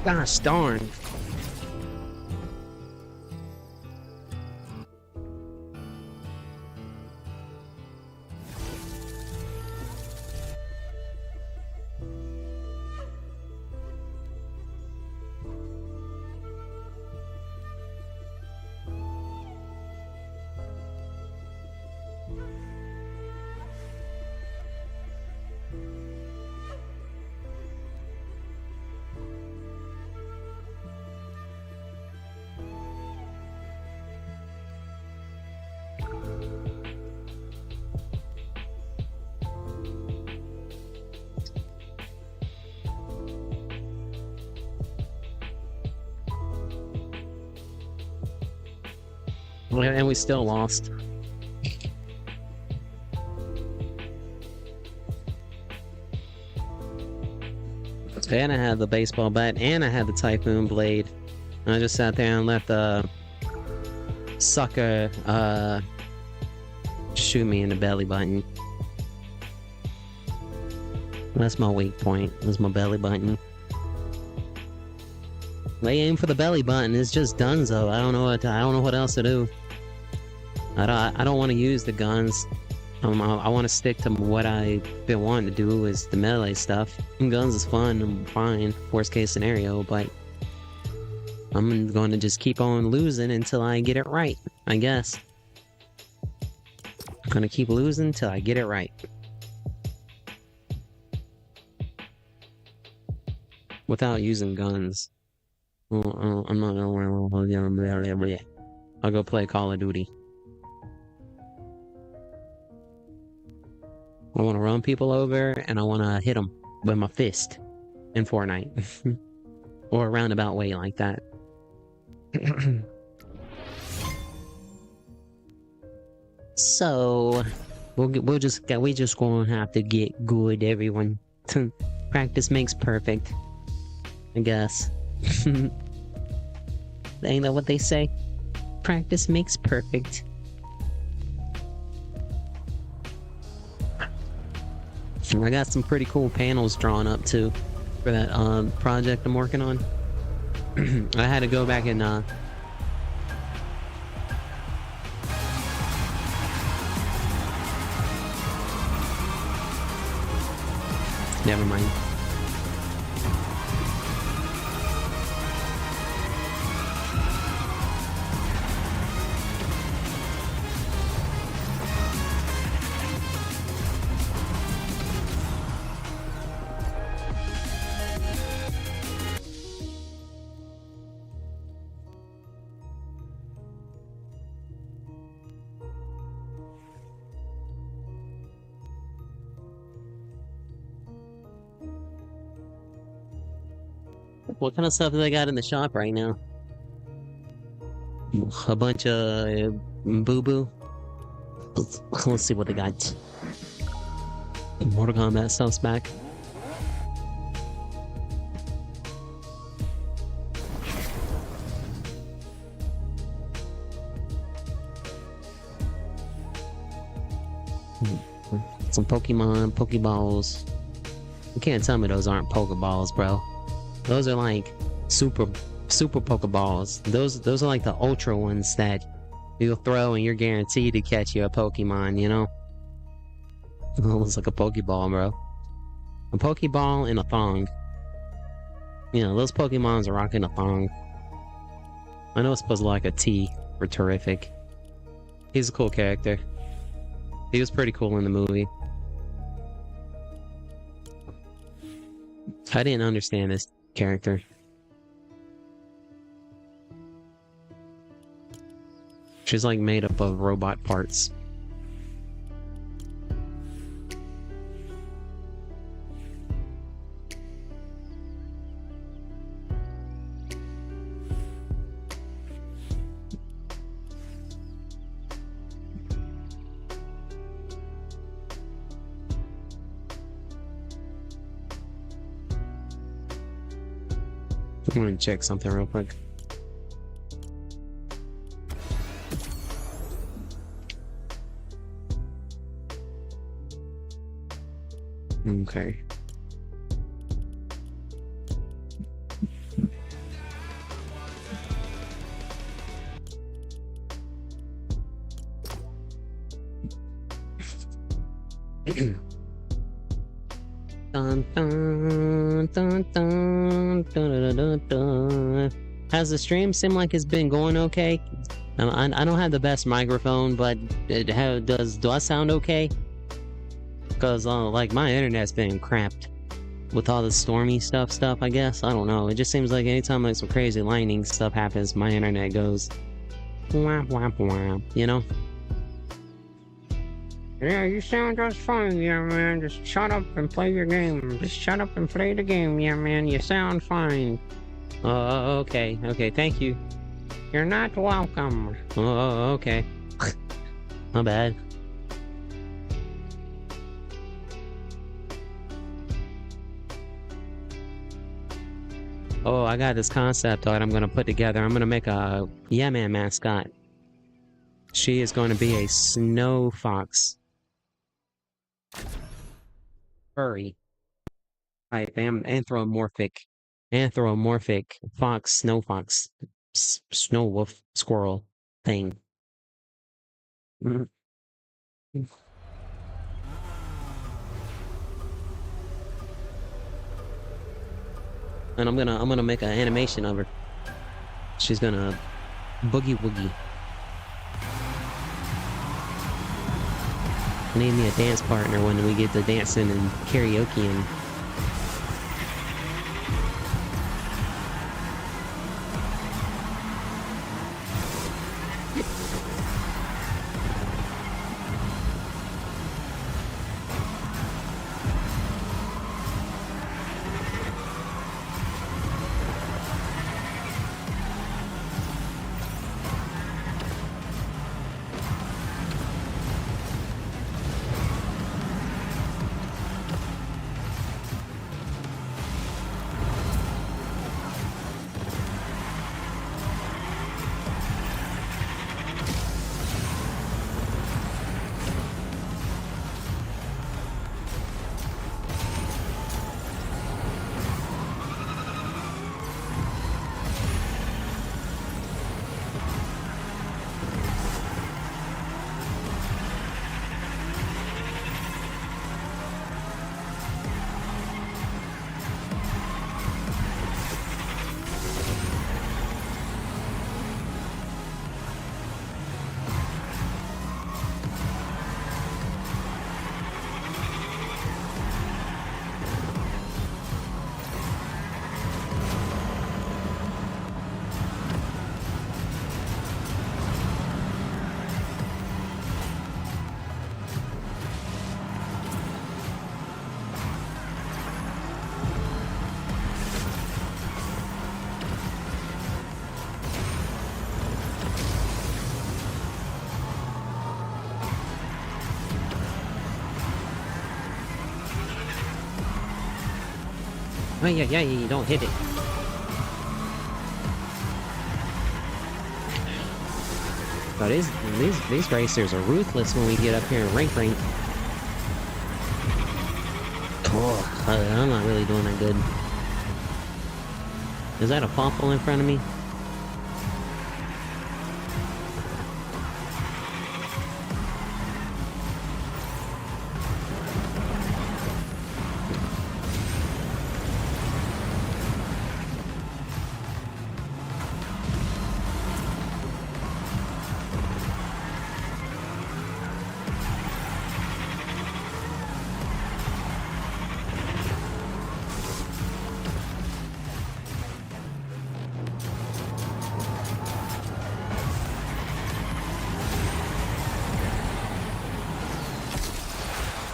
S1: Gosh darn. And we still lost. And I had the baseball bat, and I had the typhoon blade. And I just sat there and let the sucker shoot me in the belly button. That's my weak point. That's my belly button. They aim for the belly button. It's just dunzo. I don't know what else to do. I don't want to use the guns. I want to stick to what I've been wanting to do is the melee stuff. Guns is fun and fine, worst case scenario, but I'm going to just keep on losing until I get it right, I guess. I'm going to keep losing until I get it right. Without using guns. Well, I'm not gonna... I'll go play Call of Duty. I want to run people over, and I want to hit them with my fist in Fortnite. Or a roundabout way like that. So, we just gonna have to get good, everyone. Practice makes perfect, I guess. Ain't that what they say? Practice makes perfect. I got some pretty cool panels drawn up too for that project I'm working on. I had to go back and never mind. What kind of stuff do they got in the shop right now? A bunch of boo-boo. Let's see what they got. Mortal Kombat stuff's back. Some Pokemon, Pokeballs. You can't tell me those aren't Pokeballs, bro. Those are like super Pokeballs. Those are like the ultra ones that you'll throw and you're guaranteed to catch you a Pokemon, you know? It looks like a Pokeball, bro. A Pokeball and a thong. You know, those Pokemons are rocking a thong. I know it's supposed to look like a T for terrific. He's a cool character. He was pretty cool in the movie. I didn't understand this character. She's like made up of robot parts. I'm gonna check something real quick. Okay. Dun, dun, dun, dun, dun, dun, dun, dun. Has the stream seemed like it's been going okay? I don't have the best microphone, but do I sound okay? Because like my internet's been crapped with all the stormy stuff. I guess I don't know. It just seems like anytime like some crazy lightning stuff happens, my internet goes wham wham wham. You know? Yeah, you sound just fine, yeah, man. Just shut up and play your game. Just shut up and play the game, yeah, man. You sound fine. Okay. Okay, thank you. You're not welcome. Okay. My bad. Oh, I got this concept art I'm gonna put together. I'm gonna make a YeahMan mascot. She is going to be a snow fox. Furry. I am anthropomorphic fox, snow fox, snow wolf, squirrel thing. Mhm. And I'm gonna make an animation of her. She's gonna boogie woogie. I need me a dance partner when we get to dancing and karaokeing. Oh yeah, you don't hit it. But these racers are ruthless when we get up here in rank. Oh, I'm not really doing that good. Is that a fumble in front of me?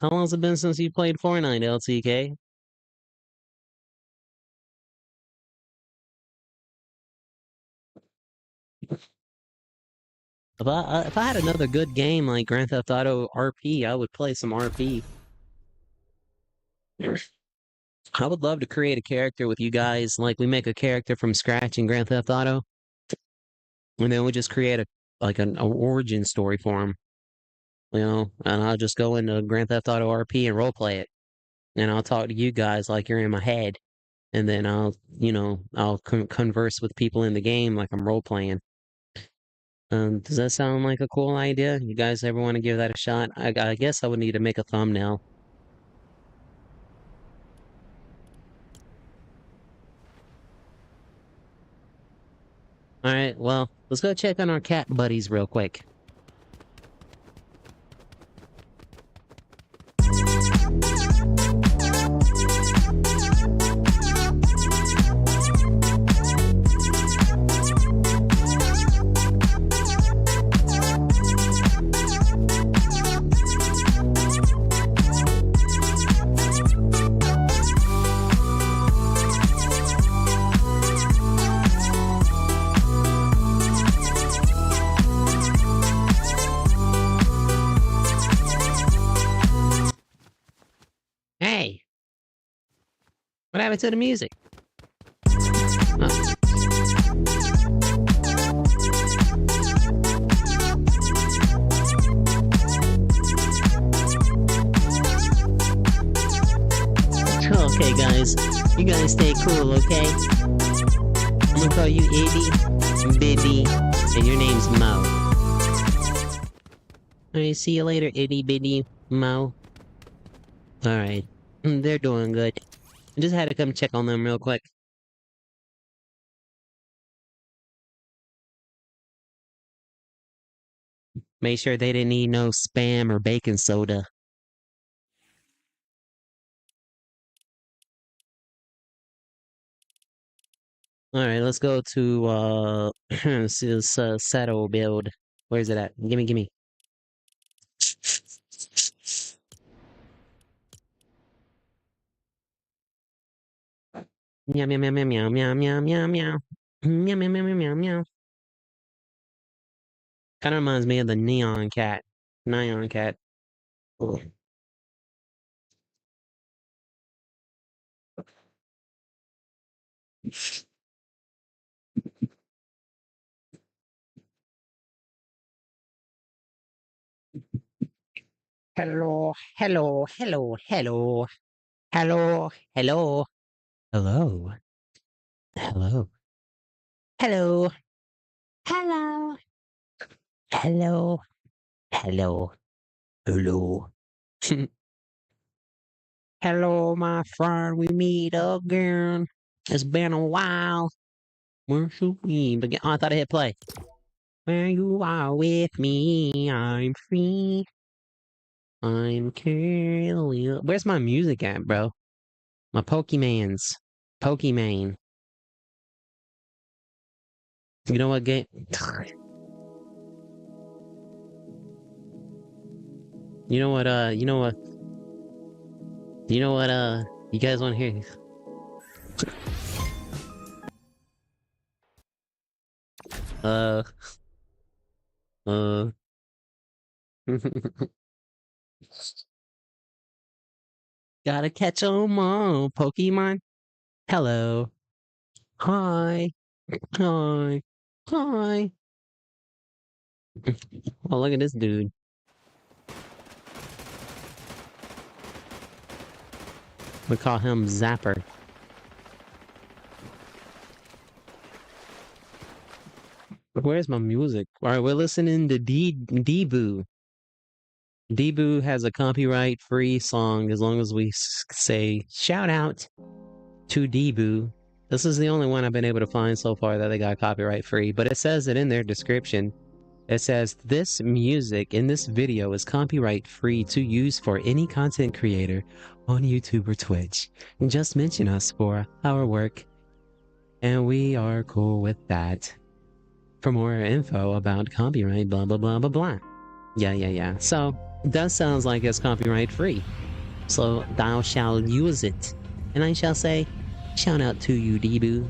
S1: How long has it been since you played Fortnite, LTK? If I had another good game like Grand Theft Auto RP, I would play some RP. I would love to create a character with you guys. Like we make a character from scratch in Grand Theft Auto, and then we just create an origin story for him. And I'll just go into Grand Theft Auto RP and roleplay it, and I'll talk to you guys like you're in my head, and then I'll converse with people in the game like I'm role playing. Does that sound like a cool idea? You guys ever want to give that a shot? I guess I would need to make a thumbnail. All right, well, let's go check on our cat buddies real quick. Hey, what happened to the music? Oh. Okay, guys, you guys stay cool, okay? I'm gonna call you Itty Bitty, and your name's Mo. Alright, see you later, Itty Bitty Mo. Alright, they're doing good. I just had to come check on them real quick. Make sure they didn't need no spam or baking soda. Alright, let's go to, this, Settle build. Where's it at? Gimme. Meow, meow, meow, meow, meow, meow, meow, meow, meow. Meow, meow, meow, meow, meow, meow. Kind of reminds me of the Neon Cat. Neon Cat. Ugh. Hello, hello, hello, hello. Hello, hello. Hello. Hello. Hello. Hello. Hello. Hello. Hello. Hello, my friend. We meet again. It's been a while. Where should we begin? Oh, I thought I hit play. Where you are with me, I'm free. I'm killing. Where's my music at, bro? My Pokemans. Pokemon. You know what game? You know what, you guys want to hear? Uh, uh. Gotta catch 'em all, Pokemon. Hello. Hi. Hi. Hi. Oh, look at this dude. We call him Zapper. Where's my music? Alright, we're listening to Deeboo. Deeboo has a copyright-free song as long as we say shout out to Deeboo. This is the only one I've been able to find so far that they got copyright-free, but it says it in their description. It says, this music in this video is copyright-free to use for any content creator on YouTube or Twitch. Just mention us for our work, and we are cool with that. For more info about copyright, blah, blah, blah, blah, blah. Yeah. So, That sounds like it's copyright free. So thou shalt use it. And I shall say, shout out to you, Debu.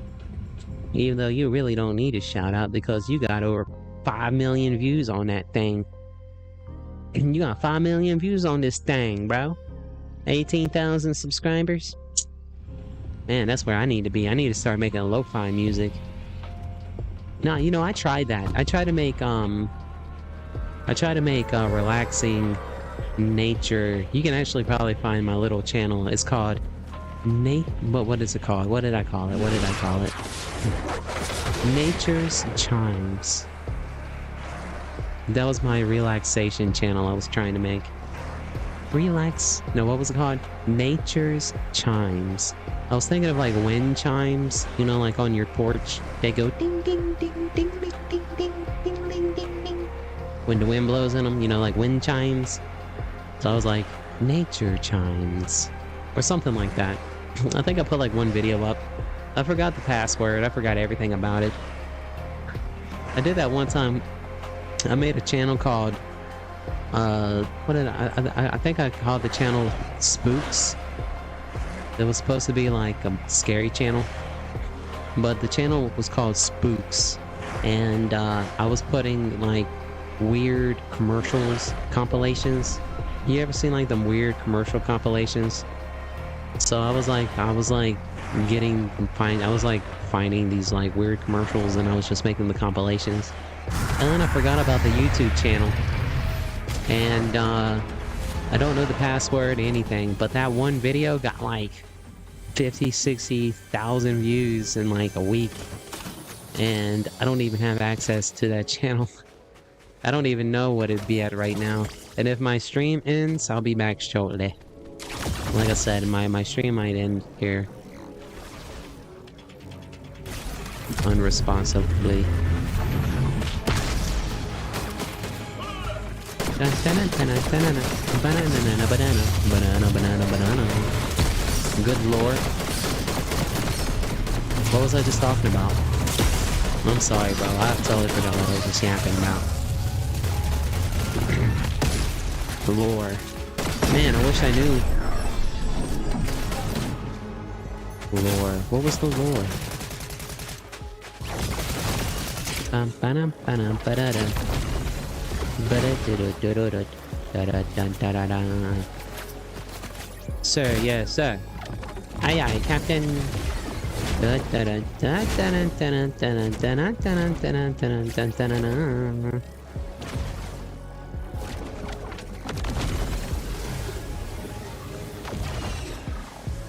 S1: Even though you really don't need a shout out because you got over 5 million views on that thing. And you got 5 million views on this thing, bro. 18,000 subscribers. Man, that's where I need to be. I need to start making lo-fi music. No, you know, I tried that. I try to make relaxing nature. You can actually probably find my little channel. It's called but what is it called? What did I call it? Nature's Chimes. That was my relaxation channel I was trying to make. No, what was it called? Nature's Chimes. I was thinking of like wind chimes, you know, like on your porch. They go ding ding ding ding ding ding ding ding ding ding ding when the wind blows in them, you know, like wind chimes. So I was like, nature chimes. Or something like that. I think I put like one video up. I forgot the password. I forgot everything about it. I did that one time. I made a channel called I think I called the channel Spooks. It was supposed to be like a scary channel, but the channel was called Spooks, and I was putting like weird commercials compilations. You ever seen like them weird commercial compilations? So I was like finding these like weird commercials, and I was just making the compilations. And then I forgot about the YouTube channel, and I don't know the password or anything, but that one video got like 50,000-60,000 views in like a week, and I don't even have access to that channel. I don't even know what it'd be at right now. And if my stream ends, I'll be back shortly. Like I said, my stream might end here unresponsibly. Banana. Good lord. What was I just talking about? I'm sorry, bro. I totally forgot what I was just yapping about. Lore. Man, I wish I knew. Lore. What was the lore? Sir, yes, sir. Aye, aye, Captain.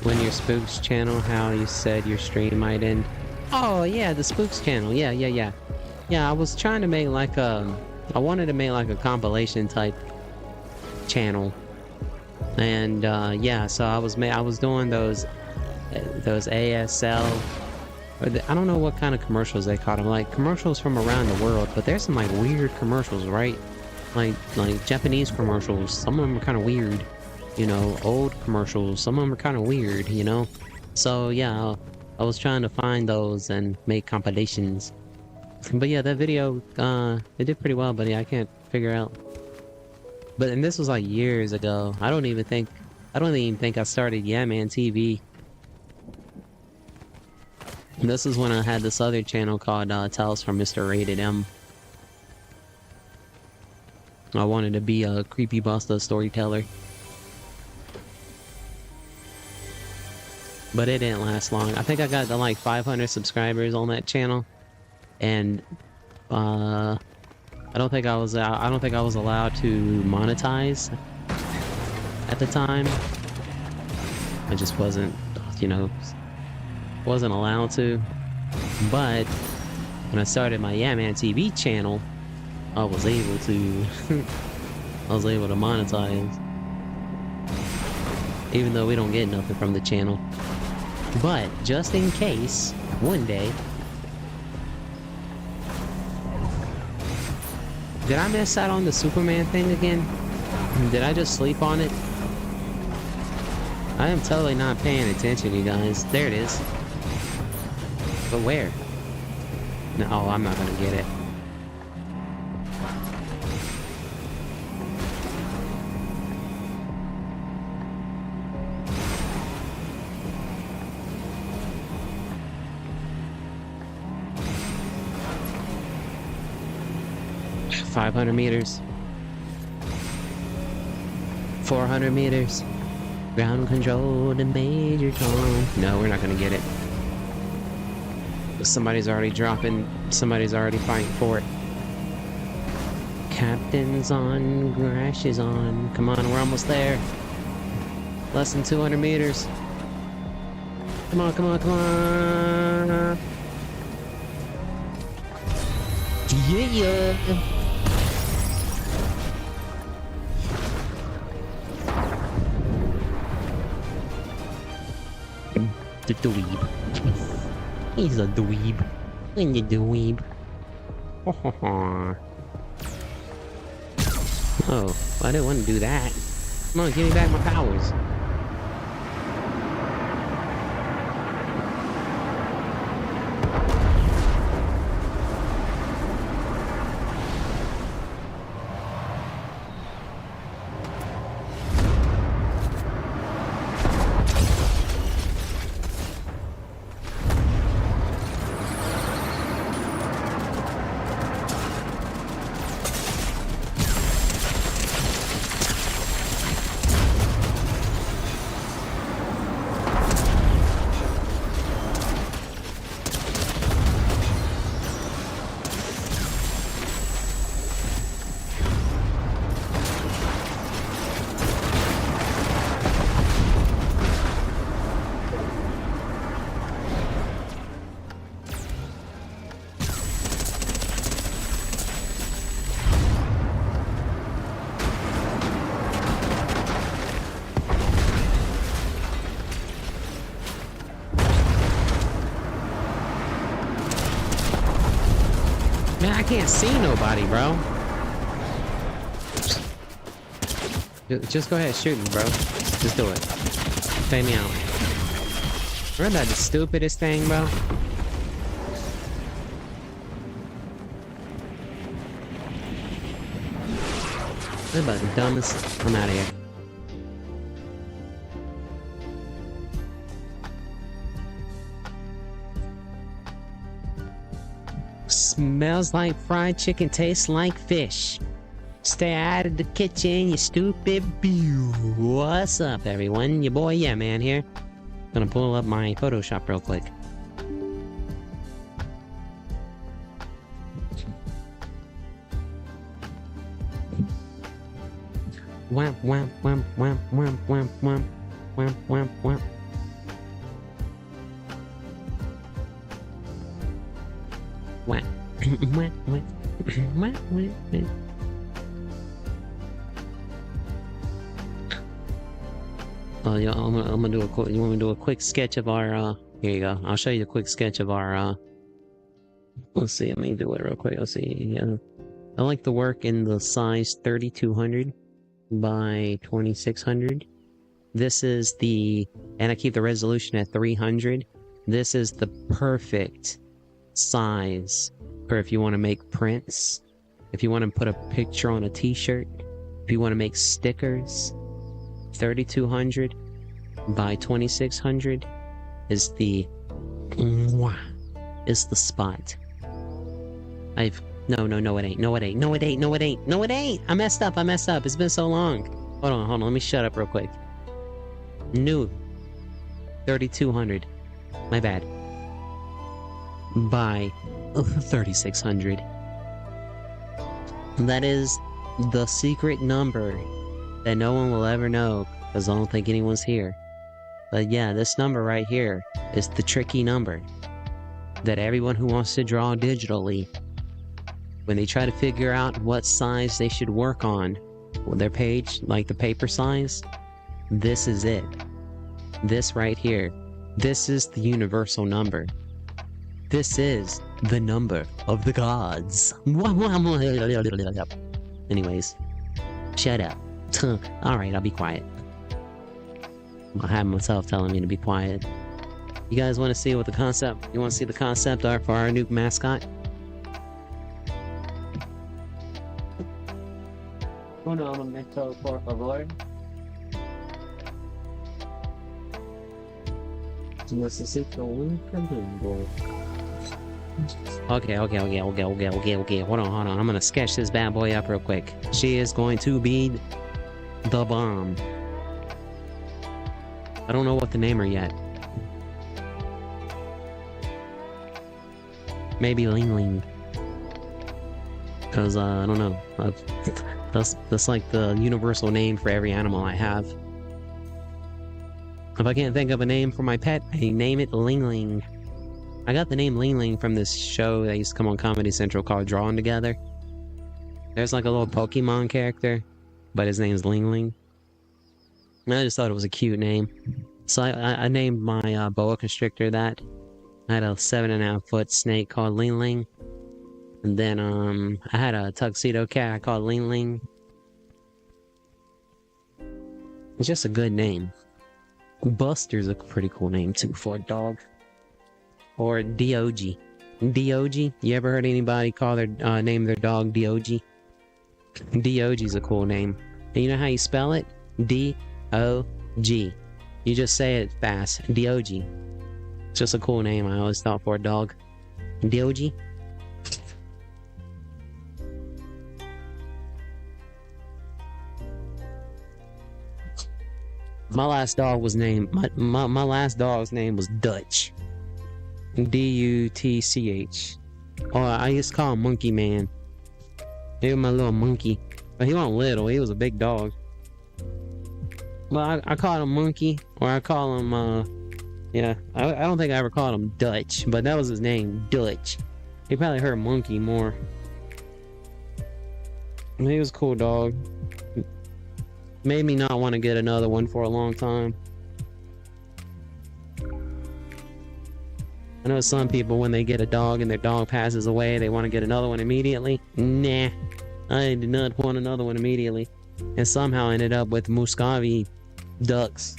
S1: When your Spooks channel, how you said your stream might end. Oh yeah, the Spooks channel. Yeah. Yeah, I was trying to make like I wanted to make like a compilation type channel. And yeah, so I was doing those ASL, or I don't know what kind of commercials they call them, like commercials from around the world. But there's some like weird commercials, right? Like Japanese commercials. Some of them are kind of weird, you know. Old commercials. Some of them are kind of weird, you know. So yeah, I was trying to find those and make compilations. But yeah, that video, it did pretty well, but yeah, I can't figure out. And this was like years ago. I don't even think I started YeahMan TV. This is when I had this other channel called Tales from Mr. Rated M. I wanted to be a creepypasta storyteller. But it didn't last long. I think I got to like 500 subscribers on that channel. And I don't think I was allowed to monetize at the time. I just wasn't, you know, wasn't allowed to. But when I started my YeahMan TV channel, I was able to monetize. Even though we don't get nothing from the channel. But just in case, one day. Did I miss out on the Superman thing again? Did I just sleep on it? I am totally not paying attention, you guys. There it is. But where? No, oh, I'm not gonna get it. 500 meters. 400 meters. Ground control to Major Tom. No, we're not gonna get it. Somebody's already dropping. Somebody's already fighting for it. Captain's on. Grash is on. Come on, we're almost there. Less than 200 meters. Come on, come on, come on. Yeah. The dweeb. He's a dweeb. And the dweeb. Oh, I didn't want to do that. Come on, give me back my powers. Man, I can't see nobody, bro. Just go ahead, shoot me, bro. Just do it. Pay me out. Isn't that the stupidest thing, bro? That's about the dumbest. I'm out of here. Smells like fried chicken, tastes like fish. Stay out of the kitchen, you stupid bew. What's up, everyone? Your boy, yeah, man, here. Gonna pull up my Photoshop real quick. Wham, wham, wham, wham, wham, wham, wham, wham, wham, wham. Wham. Oh, yeah, I'm gonna do a quick. You want me to do a quick sketch of our? Here you go. I'll show you a quick sketch of our. Let's see. Let me do it real quick. Let's see. Yeah, I like the work in the size 3200 by 2600. This is the, and I keep the resolution at 300. This is the perfect size for if you want to make prints, if you want to put a picture on a t-shirt, if you want to make stickers. 3200 by 2600 is the spot. No it ain't. I messed up. It's been so long. Hold on, let me shut up real quick. New 3200, my bad, by 3600. That is the secret number that no one will ever know, because I don't think anyone's here. But yeah, this number right here is the tricky number that everyone who wants to draw digitally, when they try to figure out what size they should work on their page, like the paper size, this is it. This right here. This is the universal number. This is the number of the gods. Anyways, shut up. Alright, I'll be quiet. I have myself telling me to be quiet. You guys want to see what the concept? You want to see the concept art for our new mascot? Uno momento, por favor. Necesito un segundo. Okay. Hold on. I'm gonna sketch this bad boy up real quick. She is going to be the bomb. I don't know what to name her yet. Maybe Ling Ling. Cause I don't know. That's like the universal name for every animal I have. If I can't think of a name for my pet, I name it Ling Ling. I got the name Ling Ling from this show that used to come on Comedy Central called Drawing Together. There's like a little Pokemon character, but his name's Ling Ling. And I just thought it was a cute name. So I named my boa constrictor that. I had a 7.5-foot snake called Ling Ling. And then I had a tuxedo cat called Ling Ling. It's just a good name. Buster's a pretty cool name too for a dog. Or D.O.G. D.O.G. You ever heard anybody call their name their dog D.O.G.? D.O.G.'s a cool name. And you know how you spell it? D-O-G. You just say it fast. D.O.G. It's just a cool name I always thought for a dog. D.O.G. My last dog was named my last dog's name was Dutch. D-U-T-C-H. Or I used to call him Monkey Man. He was my little monkey. But he wasn't little, he was a big dog. Well, I called him Monkey, or I call him yeah, I don't think I ever called him Dutch, but that was his name, Dutch. He probably heard Monkey more. He was a cool dog. Made me not want to get another one for a long time. I know some people, when they get a dog and their dog passes away, they want to get another one immediately. Nah, I did not want another one immediately. And somehow ended up with Muscovy ducks.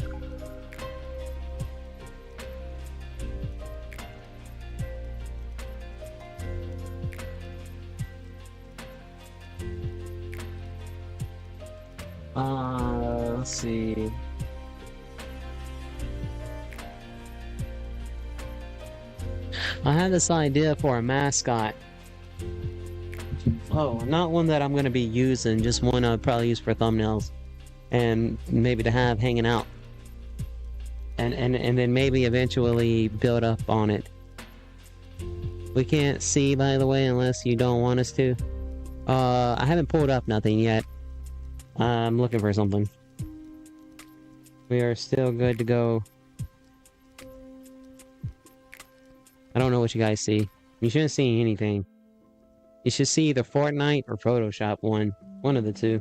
S1: Let's see. I had this idea for a mascot. Oh, not one that I'm gonna be using, just one I'd probably use for thumbnails. And maybe to have hanging out. And then maybe eventually build up on it. We can't see, by the way, unless you don't want us to. I haven't pulled up nothing yet. I'm looking for something. We are still good to go. I don't know what you guys see. You shouldn't see anything. You should see either Fortnite or Photoshop one. One of the two.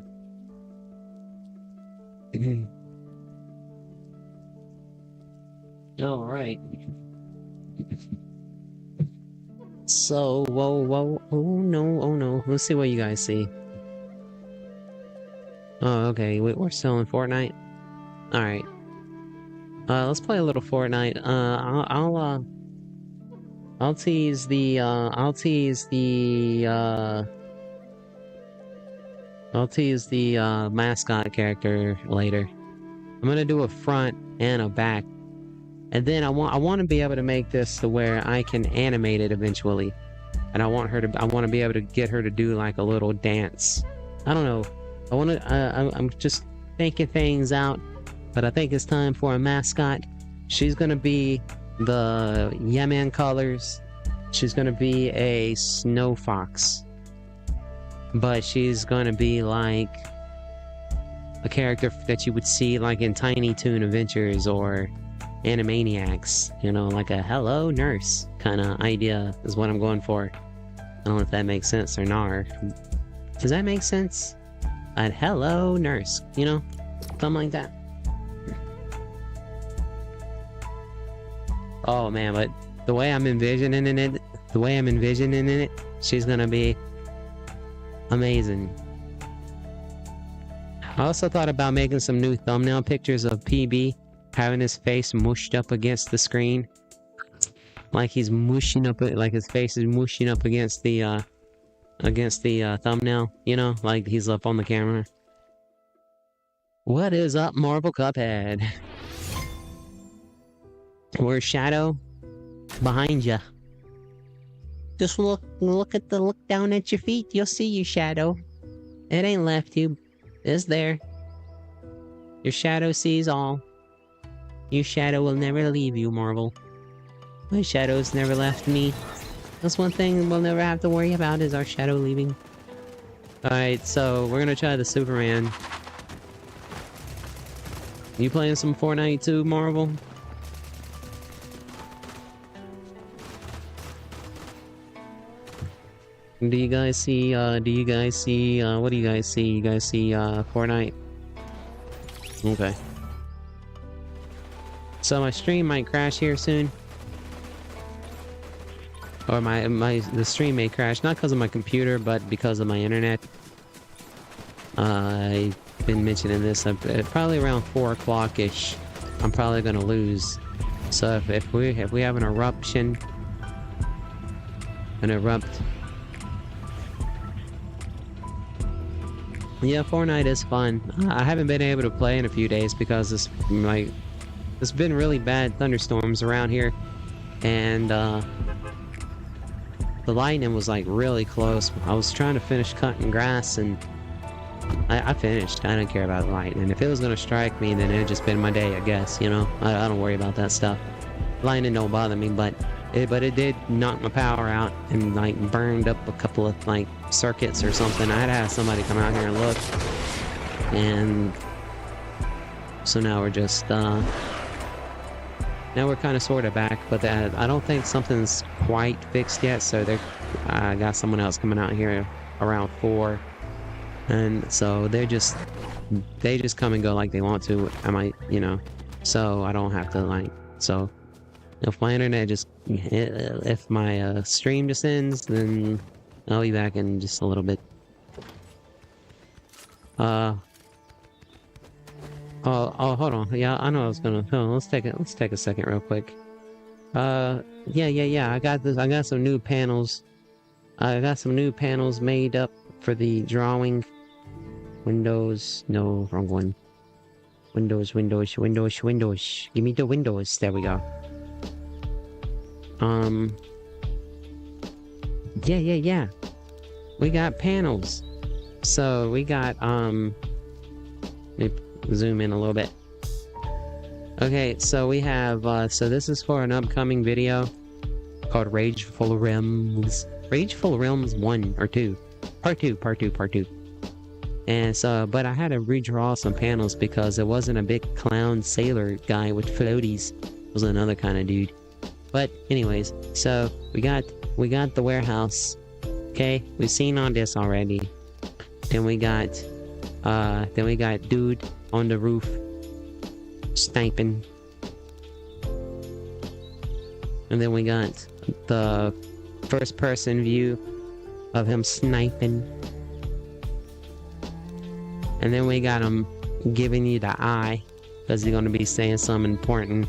S1: Alright. So, whoa. Oh no. Let's see what you guys see. Oh, okay. We're still in Fortnite? Alright. Let's play a little Fortnite. I'll tease the mascot character later. I'm gonna do a front and a back. And then I want to be able to make this to where I can animate it eventually. And I want to be able to get her to do like a little dance. I don't know. I'm just thinking things out, but I think it's time for a mascot. She's gonna be the YeahMan colors. She's gonna be a snow fox, but she's gonna be like a character that you would see like in Tiny Toon Adventures or Animaniacs, you know, like a hello nurse kind of idea is what I'm going for. I don't know if that makes sense or not. Does that make sense? A hello nurse, you know, something like that. Oh man, but the way I'm envisioning it, she's gonna be amazing. I also thought about making some new thumbnail pictures of PB, having his face mushed up against the screen. Like he's mushing up, like his face is mushing up against the thumbnail, you know, like he's up on the camera. What is up, Marvel Cuphead? Where's Shadow? Behind ya. Just look down at your feet. You'll see your shadow. It ain't left you. It's there. Your shadow sees all. Your shadow will never leave you, Marvel. My shadow's never left me. That's one thing we'll never have to worry about is our shadow leaving. Alright, so we're gonna try the Superman. You playing some Fortnite too, Marvel? Do you guys see, what do you guys see? You guys see, Fortnite? Okay. So my stream might crash here soon. Or the stream may crash, not because of my computer, but because of my internet. I've been mentioning this, probably around 4 o'clock-ish, I'm probably gonna lose. So if we have an eruption, yeah, Fortnite is fun. I haven't been able to play in a few days because there's been really bad thunderstorms around here, and the lightning was like really close. I was trying to finish cutting grass and I finished. I don't care about the lightning. If it was gonna strike me, then it'd just been my day, I guess, you know? I don't worry about that stuff. Lightning don't bother me, but it did knock my power out and like burned up a couple of like circuits or something. I had to have somebody come out here and look. And so now we're just now we're kind of sort of back, but I don't think something's quite fixed yet, so I got someone else coming out here around 4. And so they just come and go like they want to. I might, you know, so I don't have to like, so if my internet if my stream just ends, then I'll be back in just a little bit. Oh, hold on. Yeah, I know I was gonna. Hold on, let's take a second real quick. Yeah. I got some new panels. I got some new panels made up for the drawing. Windows. No, wrong one. Windows. Give me the windows. There we go. Yeah. We got panels. So we got, let me zoom in a little bit. Okay, so we have, so this is for an upcoming video called Rageful Realms. Rageful Realms 1 or 2. Part 2. And so, but I had to redraw some panels because it wasn't a big clown sailor guy with floaties. It was another kind of dude. But anyways, so we got the warehouse. Okay, we've seen all this already. Then we got dude on the roof sniping. And then we got the first person view of him sniping. And then we got him giving you the eye because he's gonna be saying something important.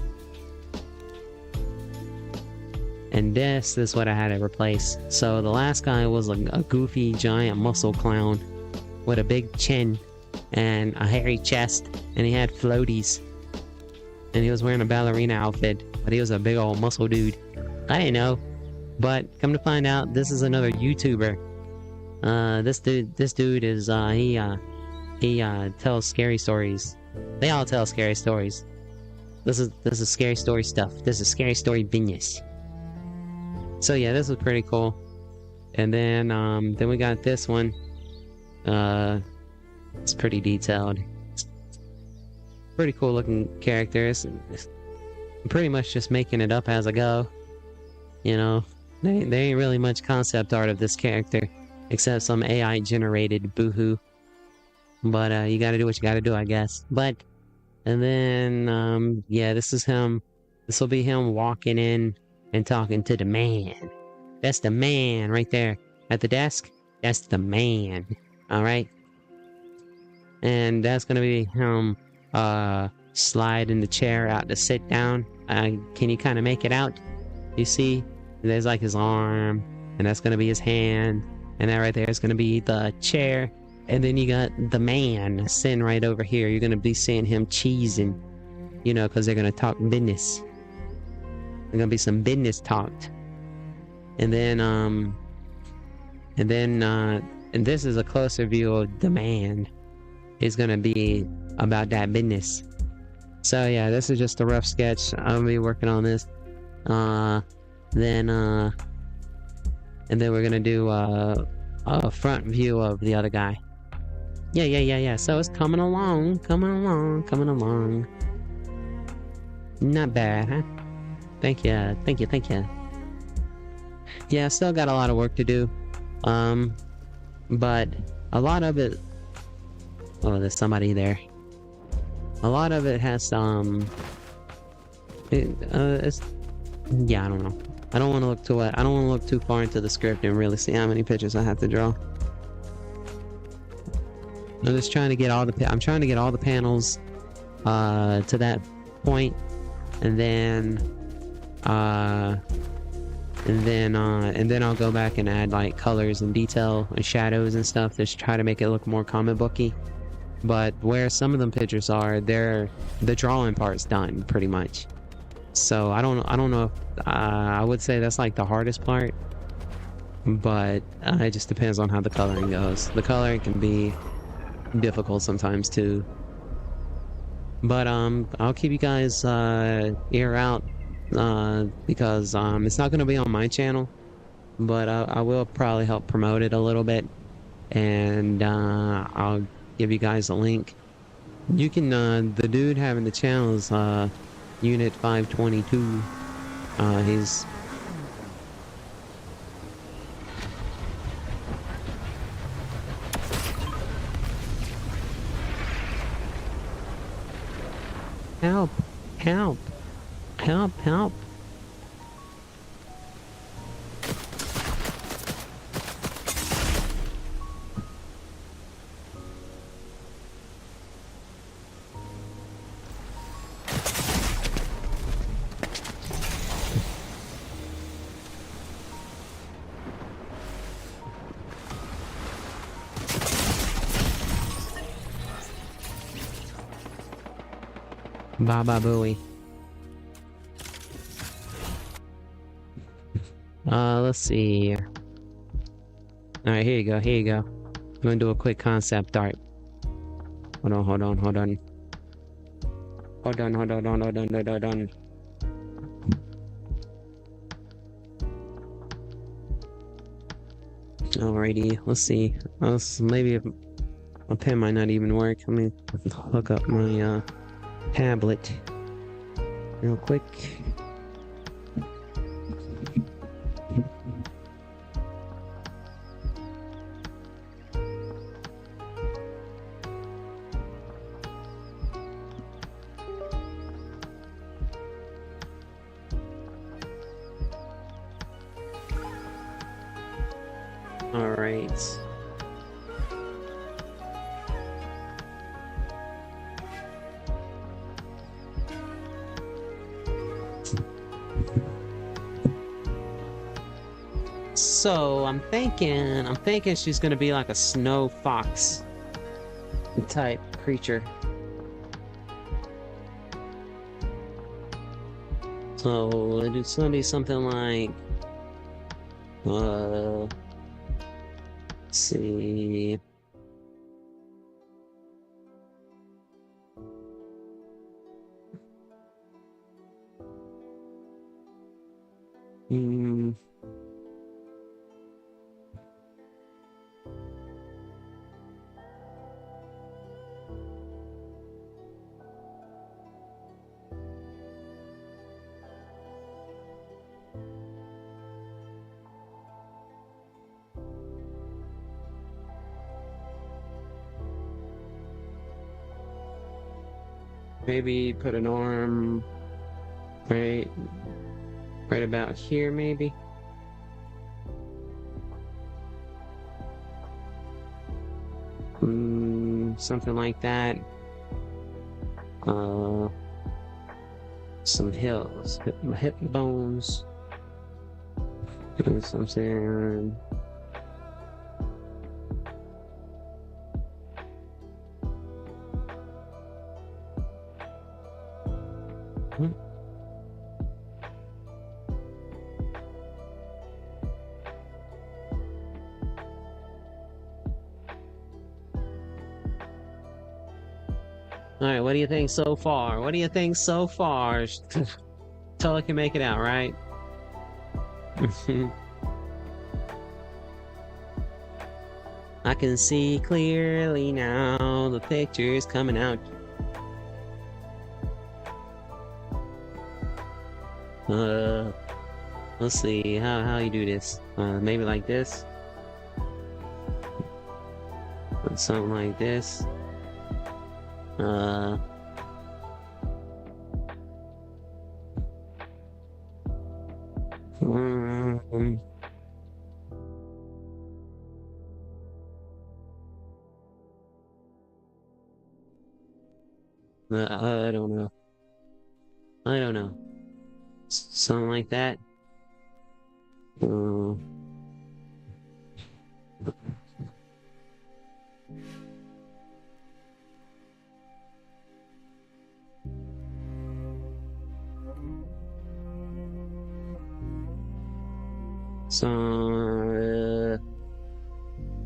S1: And this is what I had to replace. So the last guy was a goofy giant muscle clown with a big chin and a hairy chest, and he had floaties. And he was wearing a ballerina outfit, but he was a big old muscle dude. I didn't know, but come to find out, this is another YouTuber. This dude is he tells scary stories. They all tell scary stories. This is scary story stuff. This is scary story business. So yeah, this was pretty cool. And then we got this one. It's pretty detailed. Pretty cool looking characters. I'm pretty much just making it up as I go. You know, there ain't really much concept art of this character, except some AI generated boohoo. But you gotta do what you gotta do, I guess. But, and then yeah, this is him. This will be him walking in and talking to the man. That's the man right there at the desk. That's the man. Alright? And that's gonna be him sliding the chair out to sit down. Can you kind of make it out? You see? There's like his arm, and that's gonna be his hand, and that right there is gonna be the chair. And then you got the man sitting right over here. You're gonna be seeing him cheesing, you know, because they're gonna talk business. There's gonna be some business talked. And then and this is a closer view of demand. It's gonna be about that business. So yeah, this is just a rough sketch. I'll be working on this. And then we're gonna do a front view of the other guy. Yeah. So it's coming along. Not bad, huh? Thank you. Yeah, I still got a lot of work to do. But a lot of it... Oh, there's somebody there. A lot of it has, it's... Yeah, I don't know. I don't want to look too far into the script and really see how many pictures I have to draw. I'm just trying to get all the panels, to that point, and then I'll go back and add like colors and detail and shadows and stuff to try to make it look more comic booky. But where some of them pictures are, the drawing part's done pretty much. So I don't know if I would say that's like the hardest part, but it just depends on how the coloring goes. The coloring can be difficult sometimes too. But I'll keep you guys ear out because it's not gonna be on my channel, but I will probably help promote it a little bit, and I'll give you guys a link. You can the dude having the channel is Unit 522. He's help. Baba Booey. Let's see. Alright, here you go. I'm gonna do a quick concept art. Hold on. Alrighty, let's see. Maybe a pen might not even work. Let me hook up my tablet real quick. All right. So I'm thinking she's gonna be like a snow fox type creature. So it's gonna be something like, let's see. Maybe put an arm right about here, maybe. Something like that. Some hip bones. Something. Alright, what do you think so far? What do you think so far? Totally can make it out, right? I can see clearly now, the picture's coming out. Let's see how you do this. Maybe like this. Something like this. I don't know. I don't know. Something like that.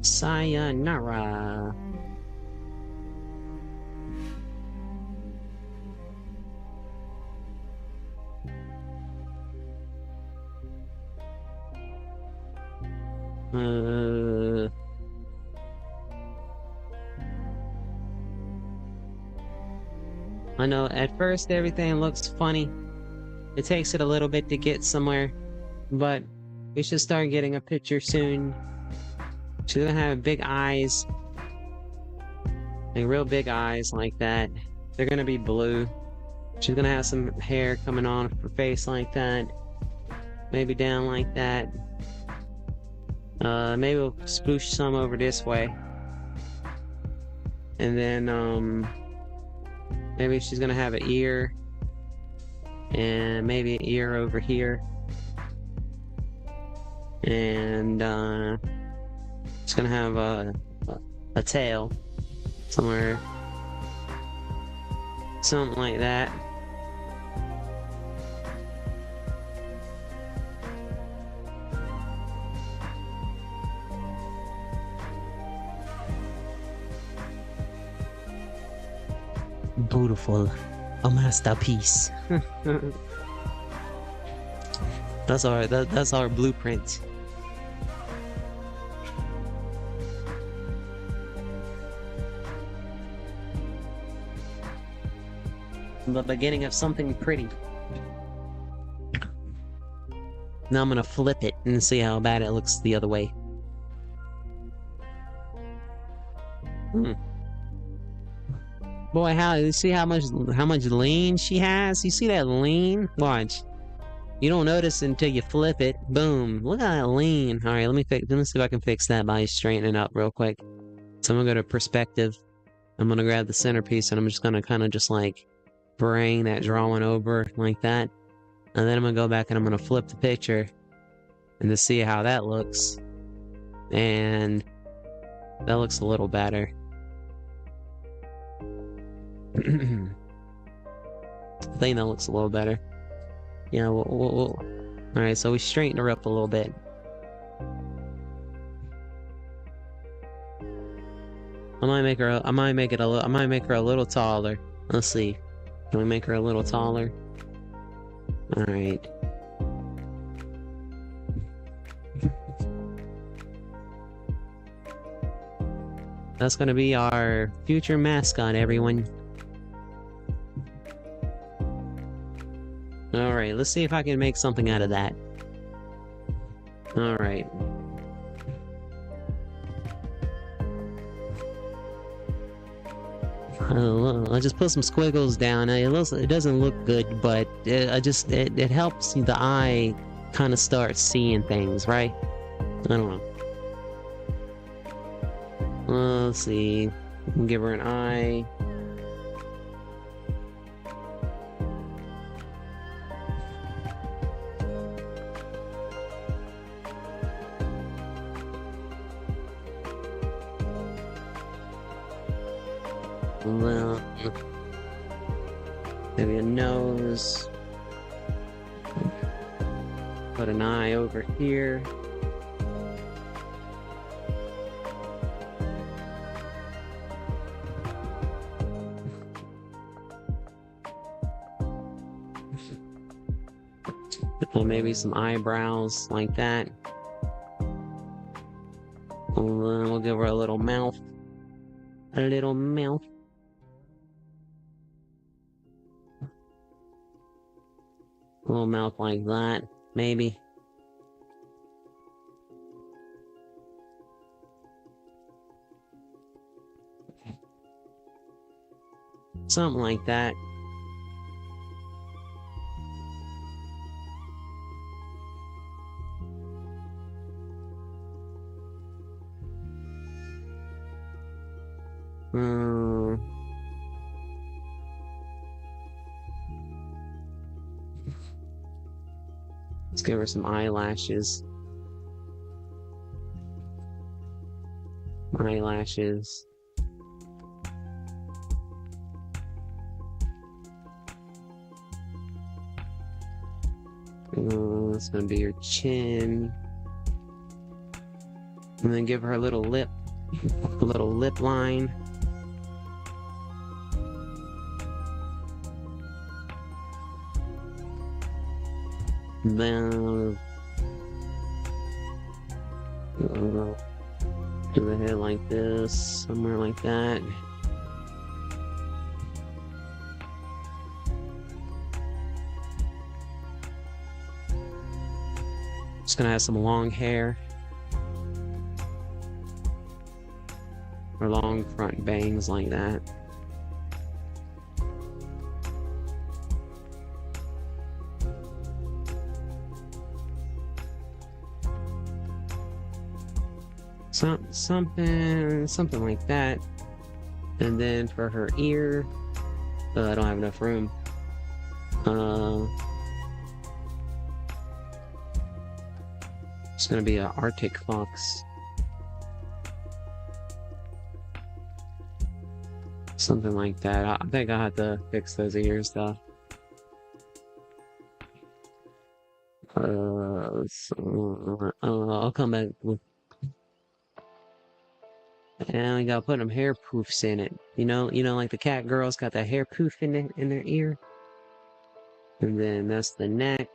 S1: Sayonara. I know at first everything looks funny. It takes it a little bit to get somewhere, but we should start getting a picture soon. She's gonna have big eyes. Like real big eyes like that. They're gonna be blue. She's gonna have some hair coming on her face like that. Maybe down like that. Maybe we'll sploosh some over this way. And then, maybe she's gonna have an ear. And maybe an ear over here. And, she's gonna have a tail. Somewhere. Something like that. Beautiful. A masterpiece. That's our blueprint. The beginning of something pretty. Now I'm gonna flip it and see how bad it looks the other way. Boy, you see how much lean she has? You see that lean? Watch. You don't notice until you flip it. Boom. Look at that lean. Alright, let me see if I can fix that by straightening up real quick. So I'm gonna go to perspective. I'm gonna grab the centerpiece and I'm just gonna kinda just like bring that drawing over like that. And then I'm gonna go back and I'm gonna flip the picture and to see how that looks. And that looks a little better. I think that looks a little better. Yeah, we'll... Alright, so we straightened her up a little bit. I might make her a little taller. Let's see. Can we make her a little taller? Alright. That's gonna be our future mascot, everyone. Alright, let's see if I can make something out of that. Alright. I just put some squiggles down. It doesn't look good, but it helps the eye kind of start seeing things, right? I don't know. Let's see. We'll give her an eye. Well, maybe a nose. Put an eye over here. Or maybe some eyebrows like that. And then we'll give her a little mouth. A little mouth. A little mouth like that, maybe. Something like that. Let's give her some eyelashes. Eyelashes. It's gonna be your chin. And then give her a little lip line. And then do the head like this, somewhere like that. Just gonna have some long hair. Or long front bangs like that. Something like that. And then for her ear, I don't have enough room. It's gonna be an Arctic fox. Something like that. I think I'll have to fix those ears though. I'll come back with. And we gotta put them hair poofs in it. You know, like the cat girls got that hair poof in their ear. And then that's the neck.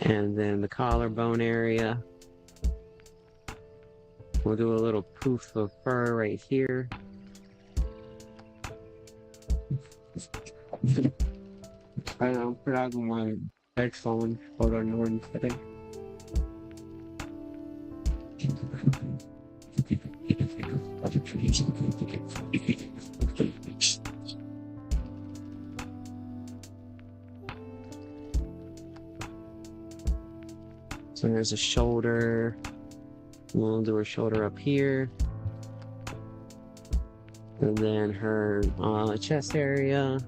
S1: And then the collarbone area. We'll do a little poof of fur right here. I'll put out my headphone. Hold on one second. So there's a shoulder. We'll do her shoulder up here. And then her chest area.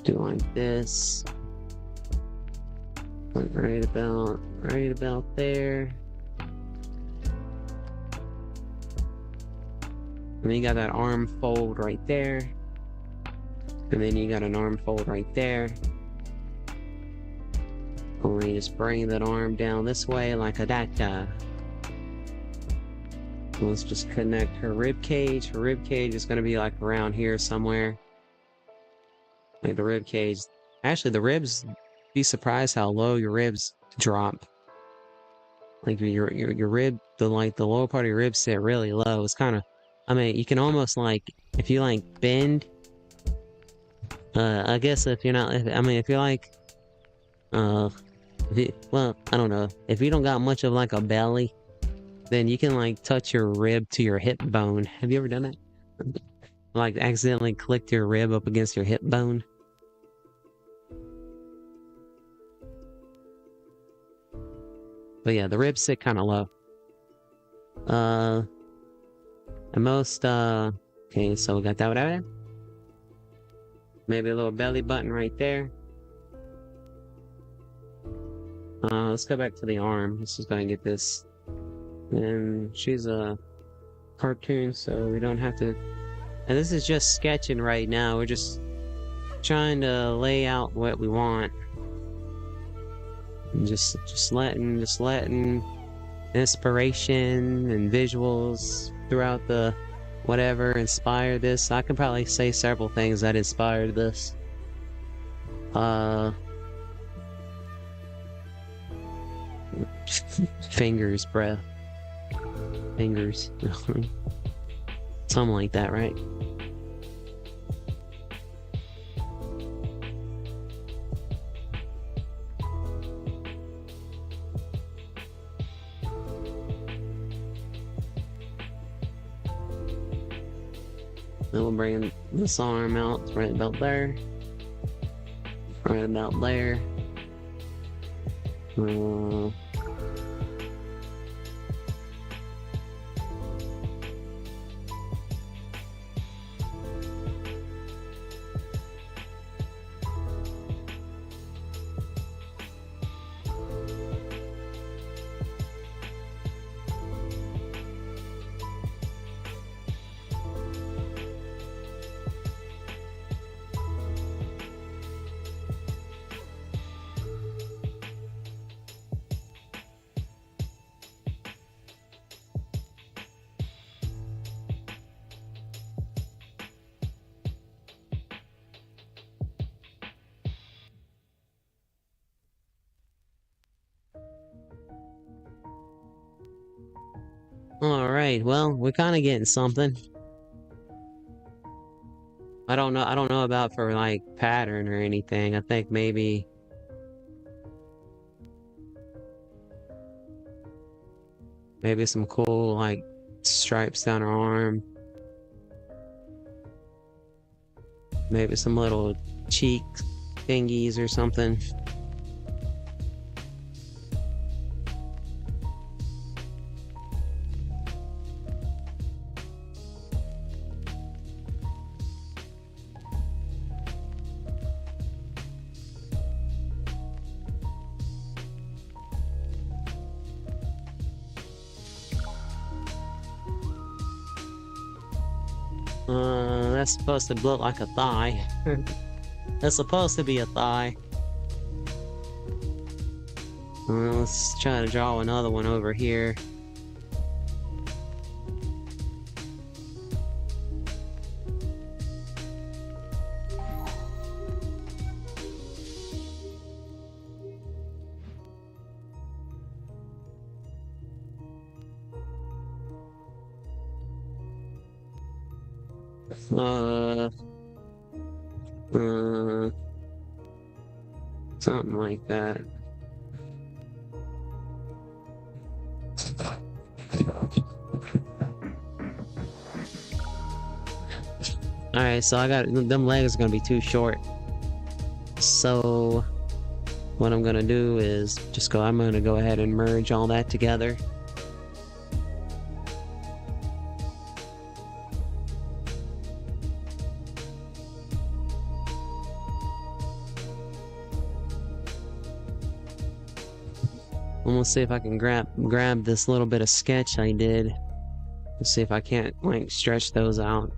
S1: Do like this. Right about there. And then you got that arm fold right there. And then you got an arm fold right there. And you just bring that arm down this way like a that. Let's just connect her rib cage. Her rib cage is gonna be like around here somewhere. Like the rib cage. Actually, the ribs, be surprised how low your ribs drop. Like your rib, the lower part of your ribs sit really low. It's kind of, I mean, you can almost like, if you like bend, I guess if you're not, if you're like, well, I don't know. If you don't got much of like a belly, then you can like touch your rib to your hip bone. Have you ever done that? Like accidentally clicked your rib up against your hip bone? But yeah, the ribs sit kind of low. And most, okay, so we got that whatever. Maybe a little belly button right there. Let's go back to the arm. Let's just go and get this. And she's a cartoon, so we don't have to. And this is just sketching right now. We're just trying to lay out what we want. And just letting inspiration and visuals throughout the whatever inspired this. I can probably say several things that inspired this. Uh, fingers, bruh. Fingers. Something like that, right? Then we'll bring this arm out right about there. Right about there. Alright, well, we're kind of getting something. I don't know about for, like, pattern or anything. I think maybe some cool, like, stripes down her arm. Maybe some little cheek thingies or something. That's supposed to look like a thigh. That's supposed to be a thigh. Let's try to draw another one over here. Something like that. Alright, so I got them legs are gonna be too short. So what I'm gonna do is I'm gonna go ahead and merge all that together. I'm gonna see if I can grab this little bit of sketch I did. Let's see if I can't, like, stretch those out.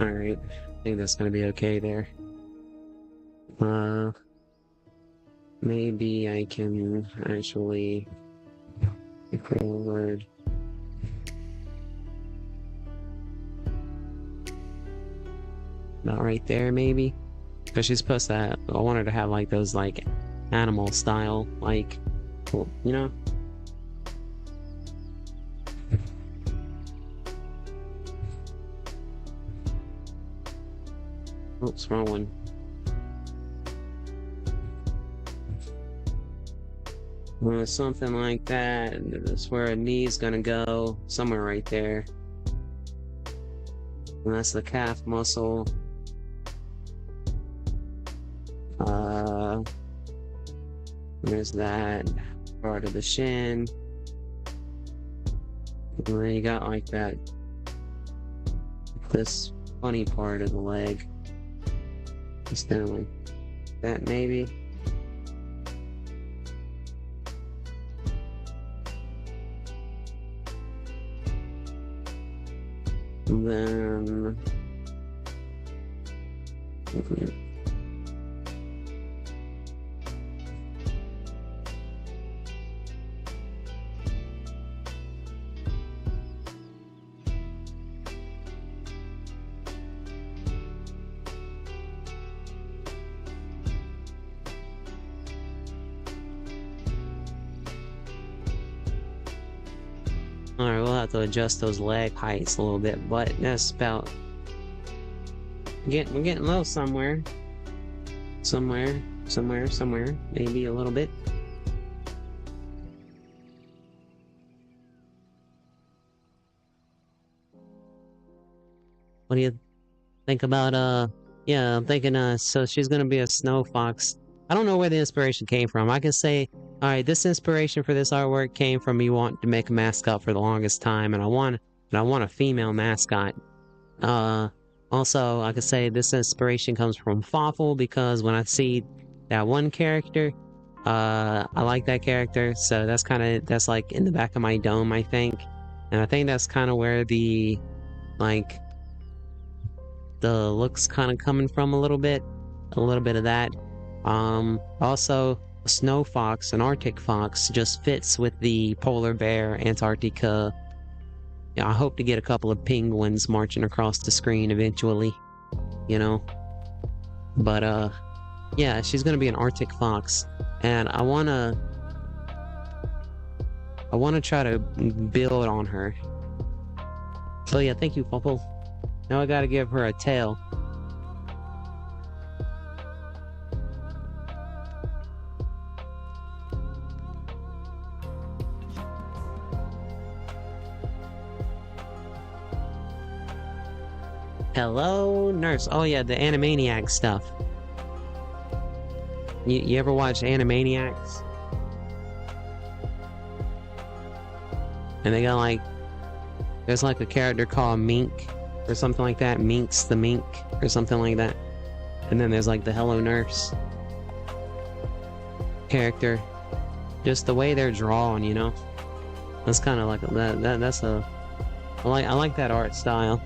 S1: Alright, I think that's gonna be okay there. Maybe I can actually forward. About right there, maybe? Because she's supposed to I want her to have, like, those, like, animal style, like, cool, you know? Oops, wrong one. Something like that. That's where a knee's gonna go. Somewhere right there. And that's the calf muscle. There's that part of the shin. And then you got, like, this funny part of the leg. Just down like that, maybe. And then Alright, we'll have to adjust those leg heights a little bit, but that's about... we're getting low somewhere. Somewhere. Maybe a little bit. What do you think about, yeah, I'm thinking, so she's gonna be a snow fox. I don't know where the inspiration came from. I can say, alright, this inspiration for this artwork came from me wanting to make a mascot for the longest time, and I want a female mascot. Also, I could say this inspiration comes from Fawful, because when I see that one character, I like that character, so that's like in the back of my dome, I think. And I think that's kind of where the, like, the looks kind of coming from a little bit of that. Also, a snow fox, an Arctic fox, just fits with the polar bear, Antarctica. Yeah, I hope to get a couple of penguins marching across the screen eventually, you know. But yeah, she's gonna be an Arctic fox, and I wanna try to build on her. So yeah, thank you, Fawful. Now I gotta give her a tail. Hello, nurse. Oh yeah, the Animaniacs stuff. You ever watch Animaniacs? And they got like, there's like a character called Mink, or something like that. Minx the Mink, or something like that. And then there's like the Hello Nurse character. Just the way they're drawn, you know? That's kind of like, that's a... I like that art style.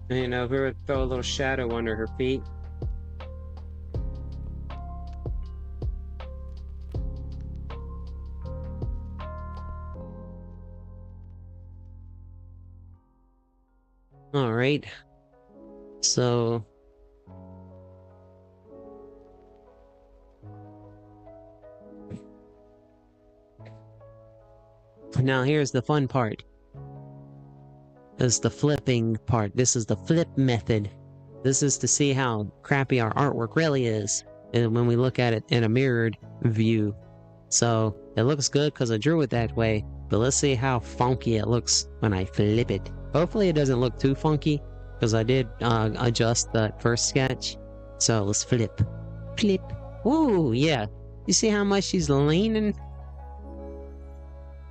S1: You know, if we would throw a little shadow under her feet. Alright. So... now here's the fun part. This is the flipping part. This is the flip method. This is to see how crappy our artwork really is, and when we look at it in a mirrored view. So it looks good because I drew it that way, but let's see how funky it looks when I flip it. Hopefully it doesn't look too funky, because I did adjust that first sketch. So let's flip. Flip. Ooh, yeah. You see how much she's leaning?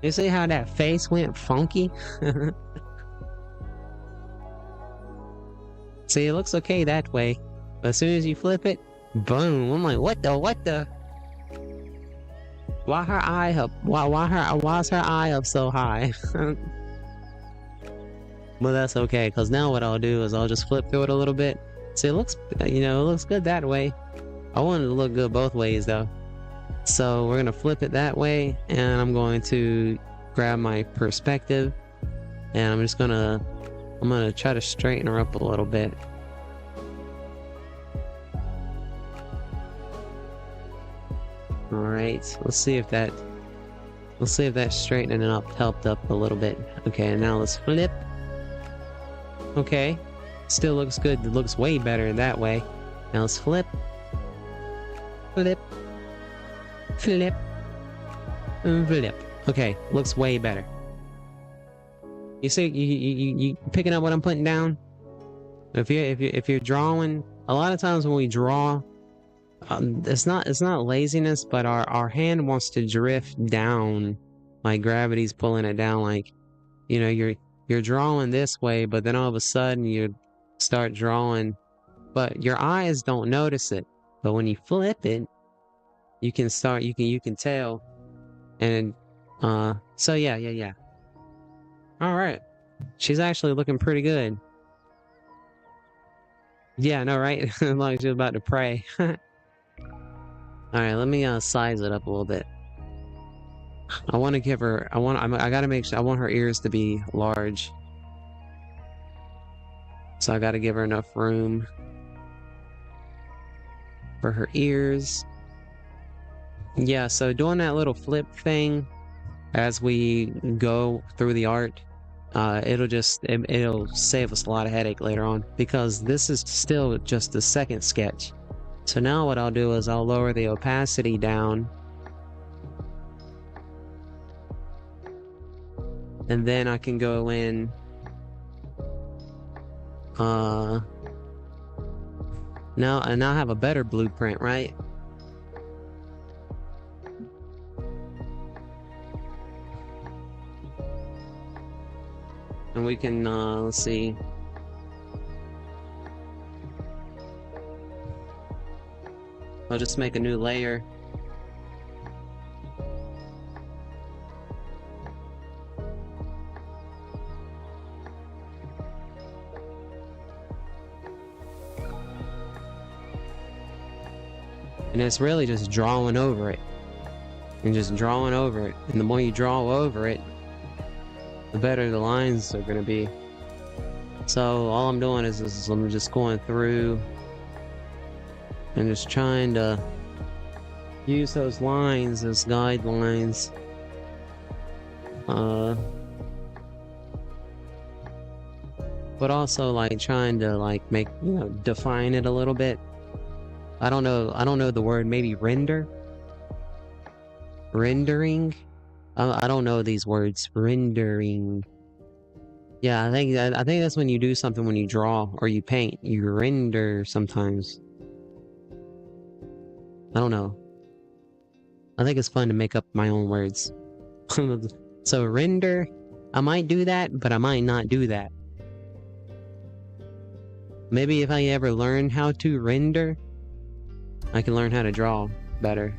S1: You see how that face went funky? See, it looks okay that way, but as soon as you flip it, boom! I'm like, what the? Why her eye up? Why's her eye up so high? But that's okay, cause now what I'll do is I'll just flip through it a little bit. See, it looks, you know, it looks good that way. I want it to look good both ways though. So we're gonna flip it that way, and I'm going to grab my perspective, and I'm gonna try to straighten her up a little bit. Alright, let's see if that straightening it up helped up a little bit. Okay, now let's flip. Okay, still looks good. It looks way better that way. Now let's flip. Flip. Flip. And flip. Okay, looks way better. You see, you picking up what I'm putting down? If you're drawing, a lot of times when we draw, it's not laziness, but our hand wants to drift down, like gravity's pulling it down. Like, you know, you're drawing this way, but then all of a sudden you start drawing, but your eyes don't notice it. But when you flip it, you can tell, and so yeah. Alright. She's actually looking pretty good. Yeah, I know, right? As long as she was about to pray. Alright, let me size it up a little bit. I want to give her. I gotta make sure. I want her ears to be large. So I gotta give her enough room for her ears. Yeah, so doing that little flip thing as we go through the art, it'll save us a lot of headache later on, because this is still just the second sketch. So now what I'll do is I'll lower the opacity down, and then I can go in now I have a better blueprint, right? And we can let's see. I'll just make a new layer. And it's really just drawing over it. And just drawing over it. And the more you draw over it, the better the lines are going to be. So all I'm doing is I'm just going through and just trying to use those lines as guidelines. But also like trying to like make, define it a little bit. I don't know the word, maybe render? Rendering? I don't know these words. Rendering. Yeah, I think that's when you do something, when you draw or you paint. You render sometimes. I don't know. I think it's fun to make up my own words. So render, I might do that, but I might not do that. Maybe if I ever learn how to render, I can learn how to draw better.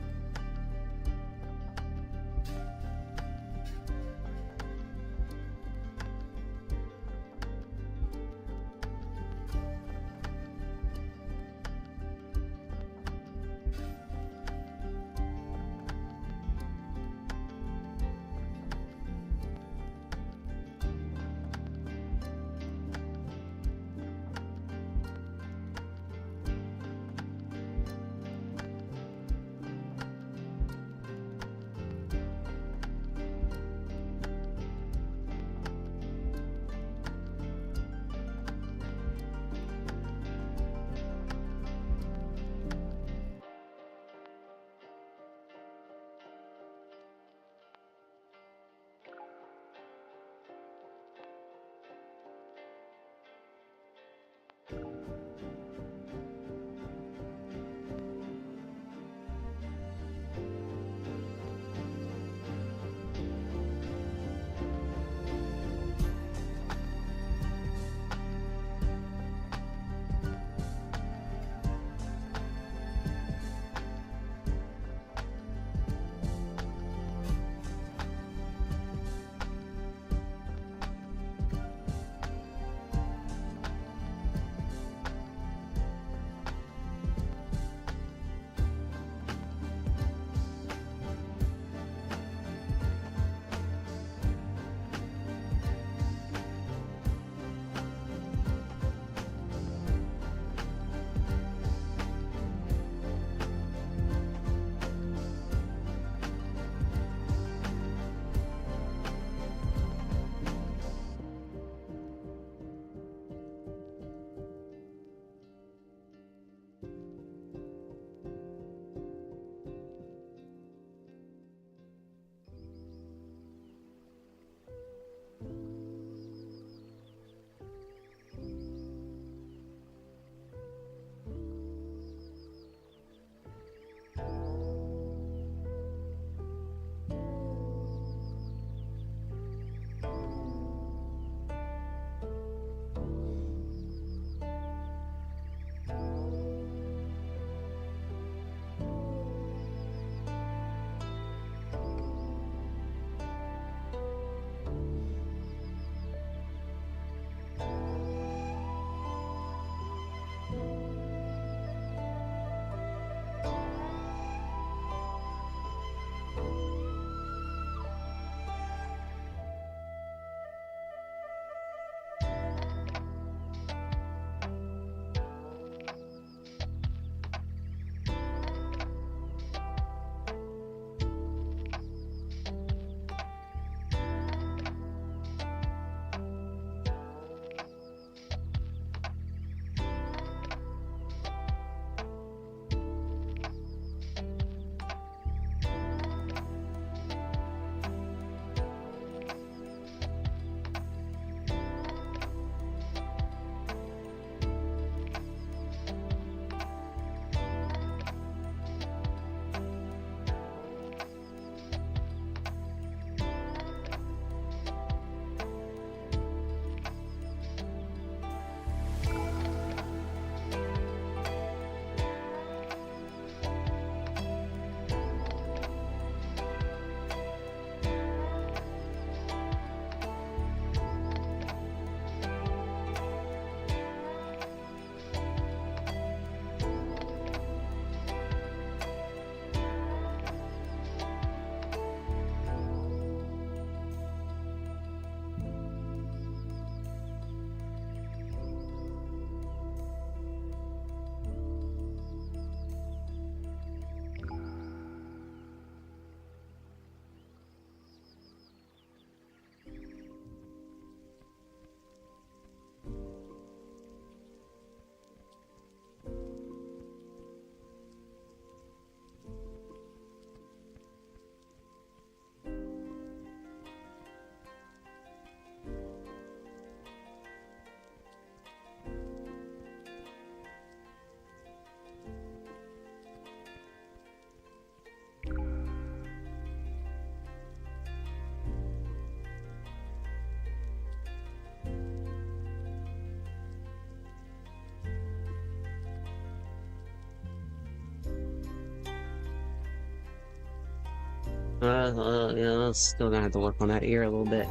S1: Yeah, still gonna have to work on that ear a little bit.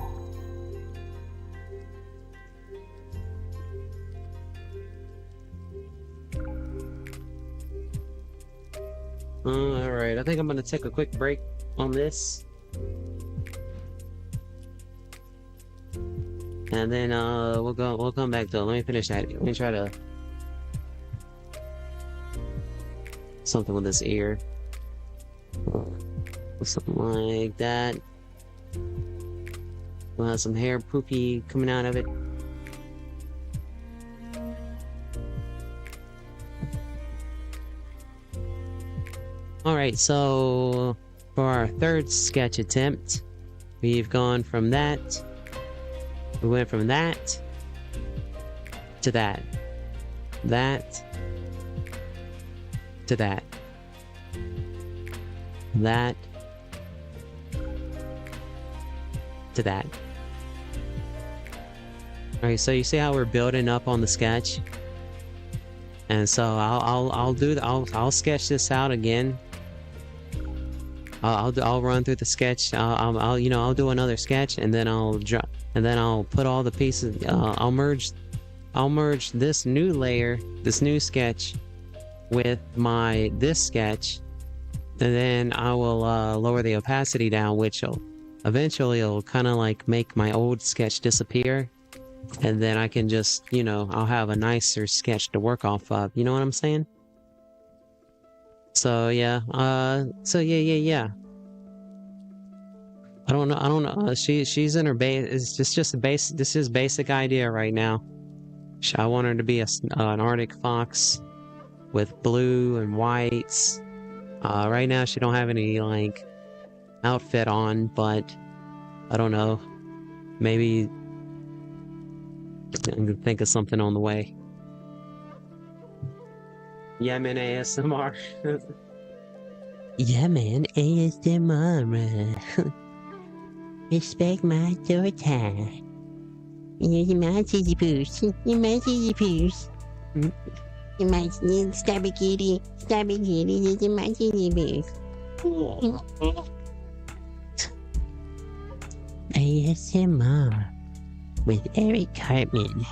S1: Alright, I think I'm gonna take a quick break on this. And then we'll come back to it. Let me finish that. Let me try to something with this ear. Something like that. We'll have some hair poopy coming out of it. Alright, so for our third sketch attempt, we've gone from that. We went from that to that. That to that. That to that. Alright, so you see how we're building up on the sketch? And so I'll sketch this out again. I'll run through the sketch. I'll do another sketch, and then I'll put all the pieces. I'll merge this new layer, this new sketch, with this sketch, and then I will lower the opacity down, which eventually it'll kind of like make my old sketch disappear, and then I can just, I'll have a nicer sketch to work off of. You know what I'm saying? So yeah, yeah. I don't know. She's in her base. It's just a base. This is basic idea right now. I want her to be an Arctic fox with blue and whites. Right now she don't have any like outfit on, but I don't know. Maybe I can think of something on the way. Yeah, man, ASMR. Yeah, man, ASMR. Respect my daughter. You're my titty poos. You're my titty poos. You're my stubby kitty, you're my titty poos. ASMR with Eric Cartman.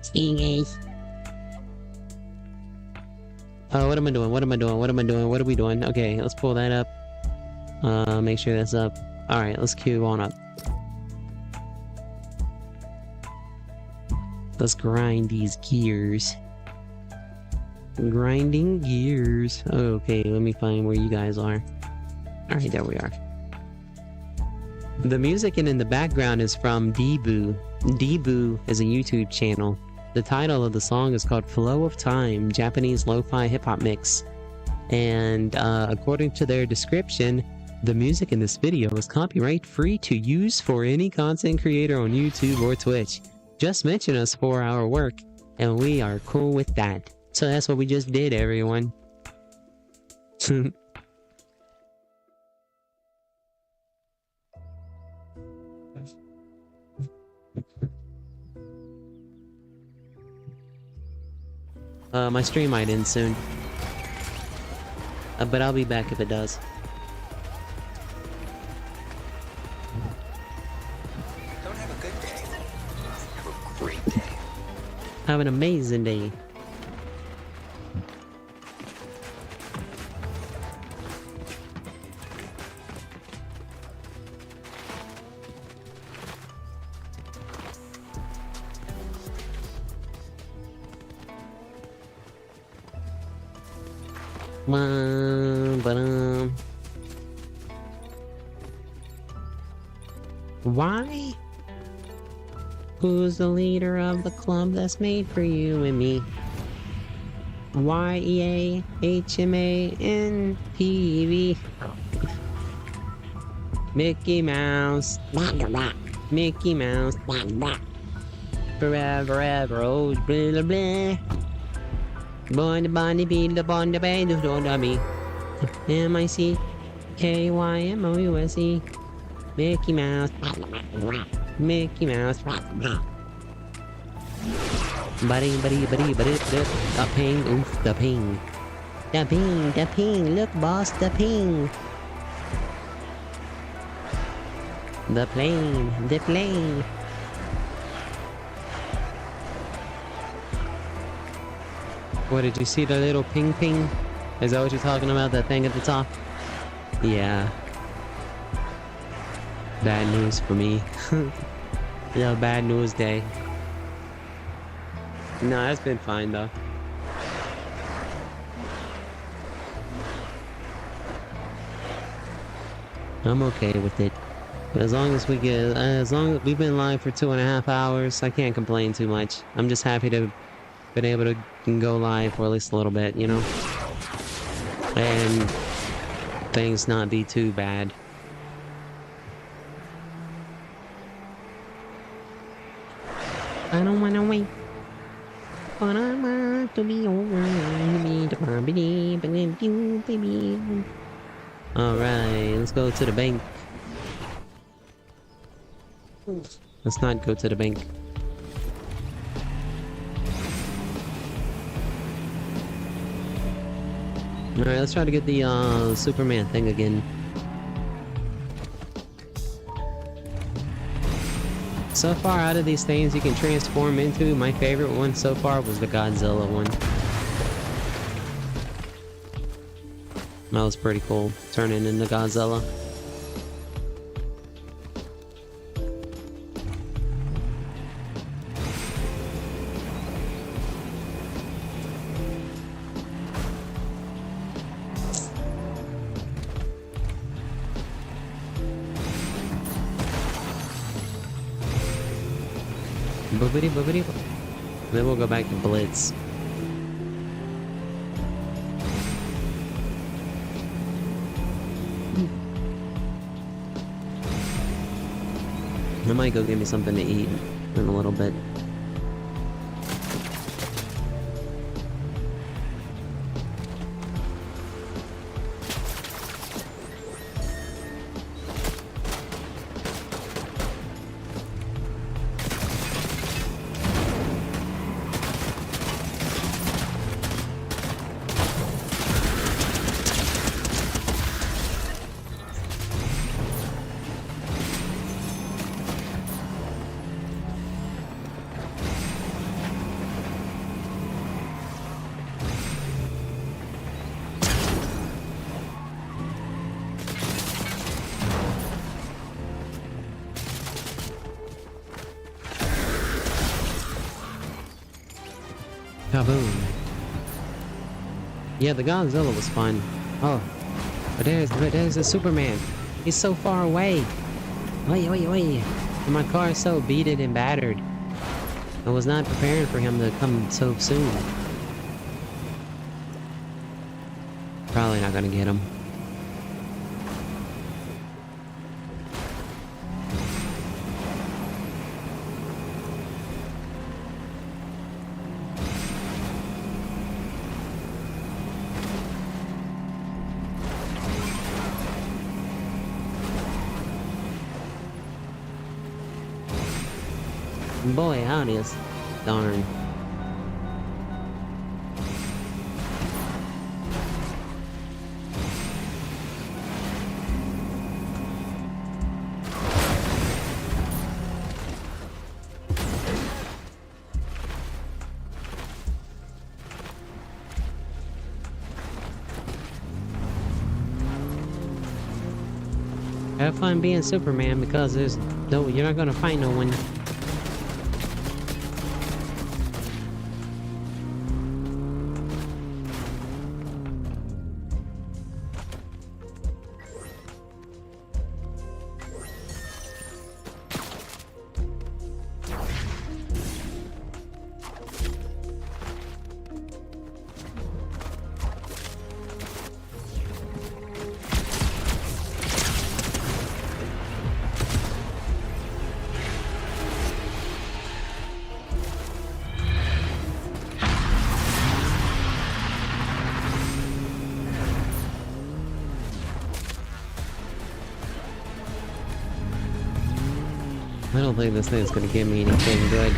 S1: See you guys. Oh, what am I doing? What are we doing? Okay, let's pull that up. Make sure that's up. Alright, let's queue on up. Let's grind these gears. Grinding gears. Okay, let me find where you guys are. Alright, there we are. The music in the background is from Deeboo. Deeboo is a YouTube channel. The title of the song is called Flow of Time, Japanese lo-fi hip-hop mix. And according to their description, the music in this video is copyright free to use for any content creator on YouTube or Twitch. Just mention us for our work, and we are cool with that. So that's what we just did, everyone. My stream might end soon. But I'll be back if it does.
S2: Don't have a good day. Have a great day.
S1: Have an amazing day. Why? Who's the leader of the club that's made for you and me? YeahManiacs. Mickey Mouse. Mickey Mouse. Forever, ever, oh, blah, blah, blah. Bondy, bondy, be the bondy, bay, do, me. MICKYMOUSE. Mickey Mouse. Mickey Mouse. Buddy. The ping, oof, the ping. The ping, look boss, the ping. The plane. The plane. What, did you see the little ping ping? Is that what you're talking about? That thing at the top? Yeah. Bad news for me. Yeah, bad news day. No, it's been fine though. I'm okay with it. As long as we've been live for 2.5 hours, I can't complain too much. I'm just happy to been able to go live for at least a little bit, you know? And things not be too bad. I don't wanna wait. But I want to be over. Alright, let's go to the bank. Let's not go to the bank. Alright, let's try to get the Superman thing again. So far out of these things you can transform into, my favorite one so far was the Godzilla one. That was pretty cool, turning into Godzilla. Boobity boobity. Then we'll go back to Blitz. I might go get me something to eat in a little bit. Kaboom. Yeah, the Godzilla was fun. Oh, but there's the Superman. He's so far away. Oi, oi, oi. And my car is so beaten and battered. I was not prepared for him to come so soon. Probably not gonna get him. Boy, howdy is darn. Have fun being Superman because you're not gonna find no one. I don't think this thing's gonna give me anything good.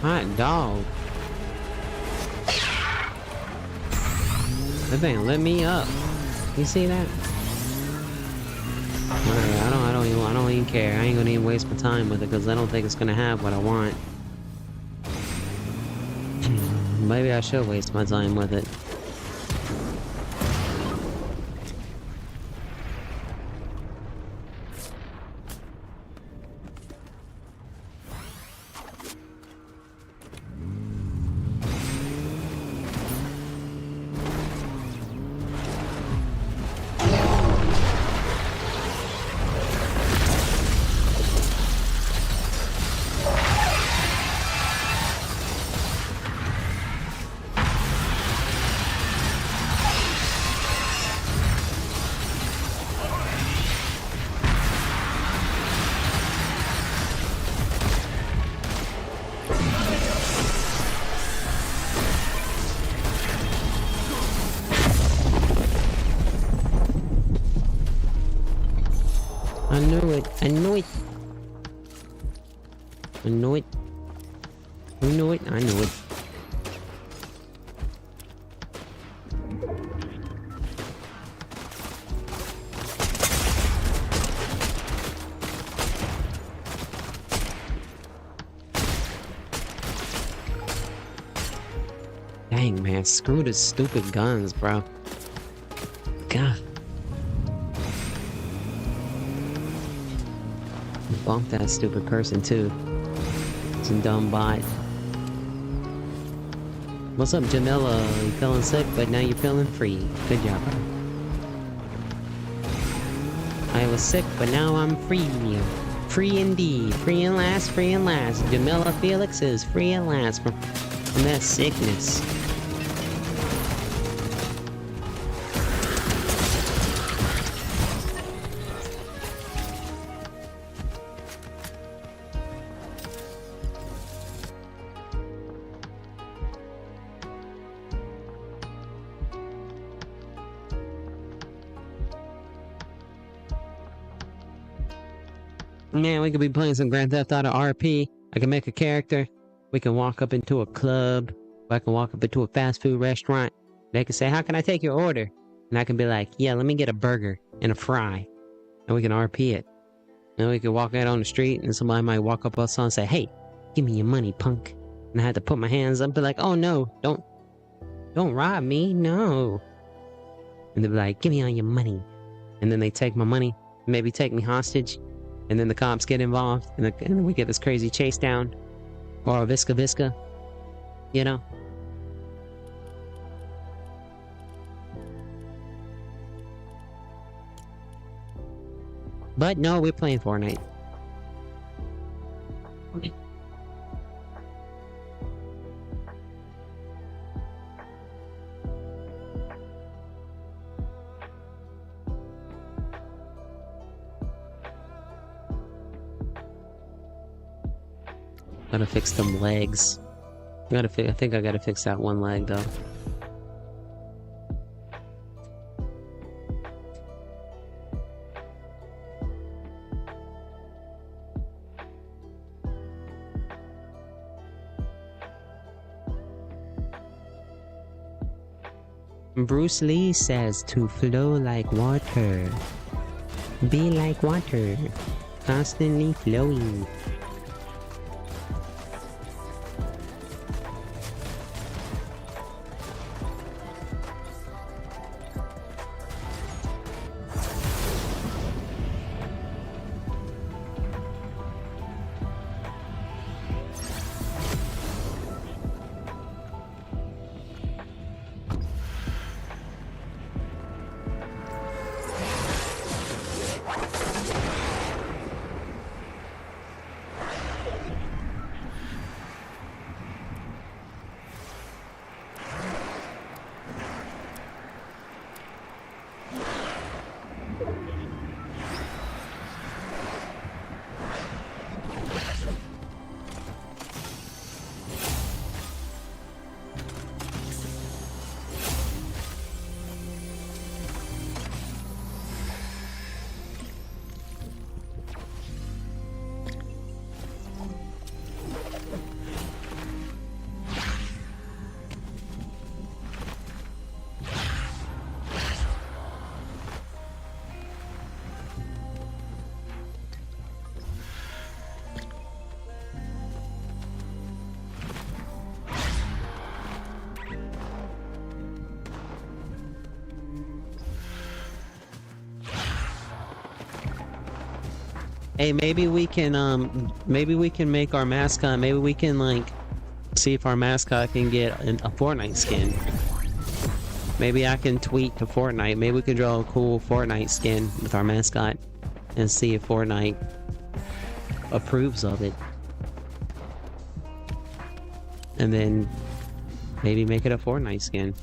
S1: Hot dog. That thing lit me up. You see that? Alright, I don't even care. I ain't gonna even waste my time with it because I don't think it's gonna have what I want. Maybe I should waste my time with it. I knew it. I knew it. I knew it. I knew it. I knew it. Dang, man. Screw the stupid guns, bro. God. Bump that stupid person too. Some dumb bot. What's up, Jamila? You feeling sick, but now you're feeling free. Good job, bro. I was sick, but now I'm free. Free indeed. Free and last, free and last. Jamila Felix is free and last from that sickness. Man, we could be playing some Grand Theft Auto RP. I can make a character. We can walk up into a club. Or I can walk up into a fast food restaurant. They can say, how can I take your order? And I can be like, yeah, let me get a burger and a fry. And we can RP it. And we can walk out on the street and somebody might walk up outside and say, hey, give me your money, punk. And I had to put my hands up and be like, oh no, don't rob me, no. And they'll be like, give me all your money. And then they take my money, maybe take me hostage. And then the cops get involved, and then we get this crazy chase down. Or a Visca Visca. You know? But no, we're playing Fortnite. Gotta fix them legs. I think I gotta fix that one leg though. Bruce Lee says to flow like water. Be like water. Constantly flowing. Hey, maybe we can make our mascot. Maybe we can like see if our mascot can get a Fortnite skin. Maybe I can tweet to Fortnite. Maybe we can draw a cool Fortnite skin with our mascot and see if Fortnite approves of it. And then maybe make it a Fortnite skin.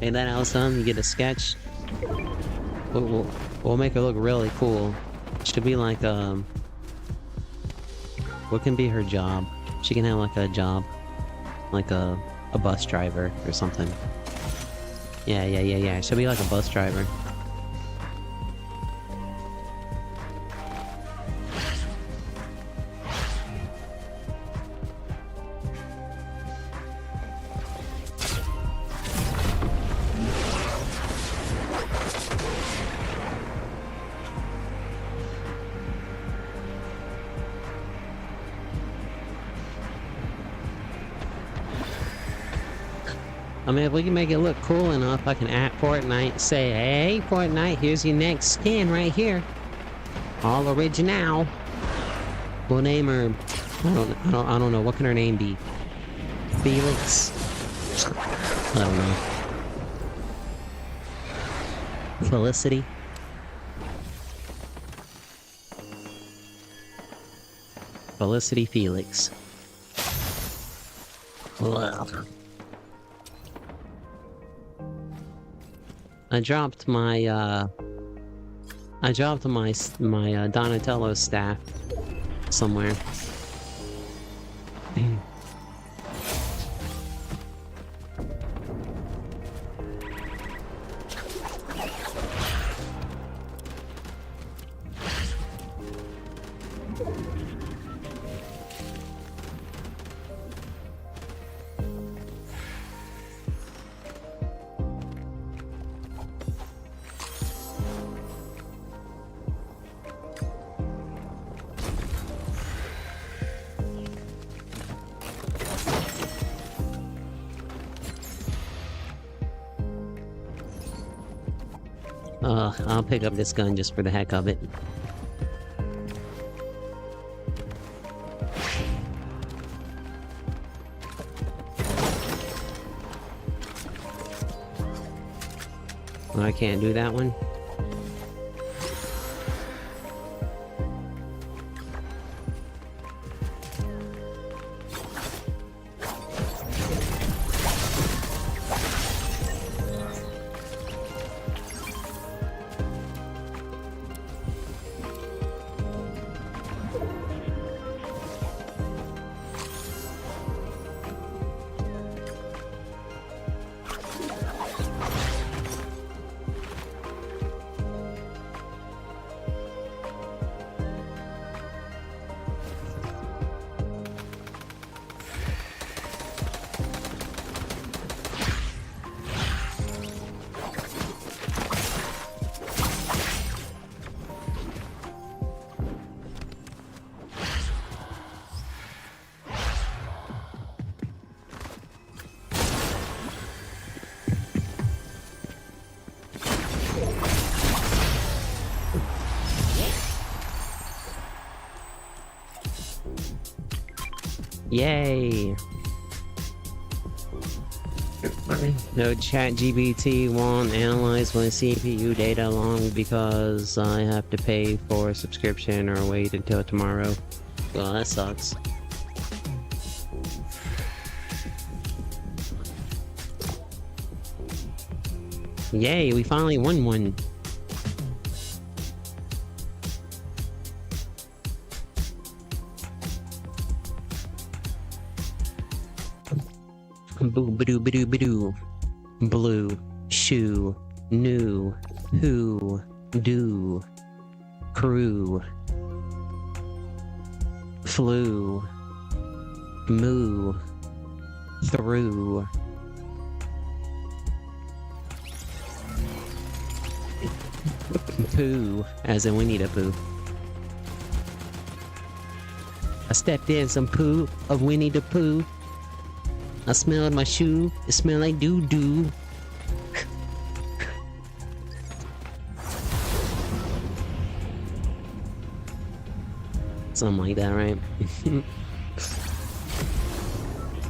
S1: And then all of a sudden you get a sketch. We'll make it look really cool. Should be like what can be her job? She can have like a job, like a bus driver or something. Yeah. She'll be like a bus driver. I mean, if we can make it look cool enough, I can at Fortnite say, "Hey, Fortnite, here's your next skin right here, all original." We'll name her. I don't know. What can her name be? Felix. I don't know. Felicity. Felicity Felix. Ugh. I dropped my Donatello staff somewhere. I'll pick up this gun just for the heck of it. I can't do that one. Yay! No, ChatGPT won't analyze my CPU data long because I have to pay for a subscription or wait until tomorrow. Well, that sucks. Yay, we finally won one. Boo badoo badoo badoo. Blue. Shoe. New. Who. Do. Crew. Flew. Moo. Through. Poo. As in Winnie the Pooh. I stepped in some poo of Winnie the Pooh. I smelled my shoe. It smelled like doo-doo. Something like that, right?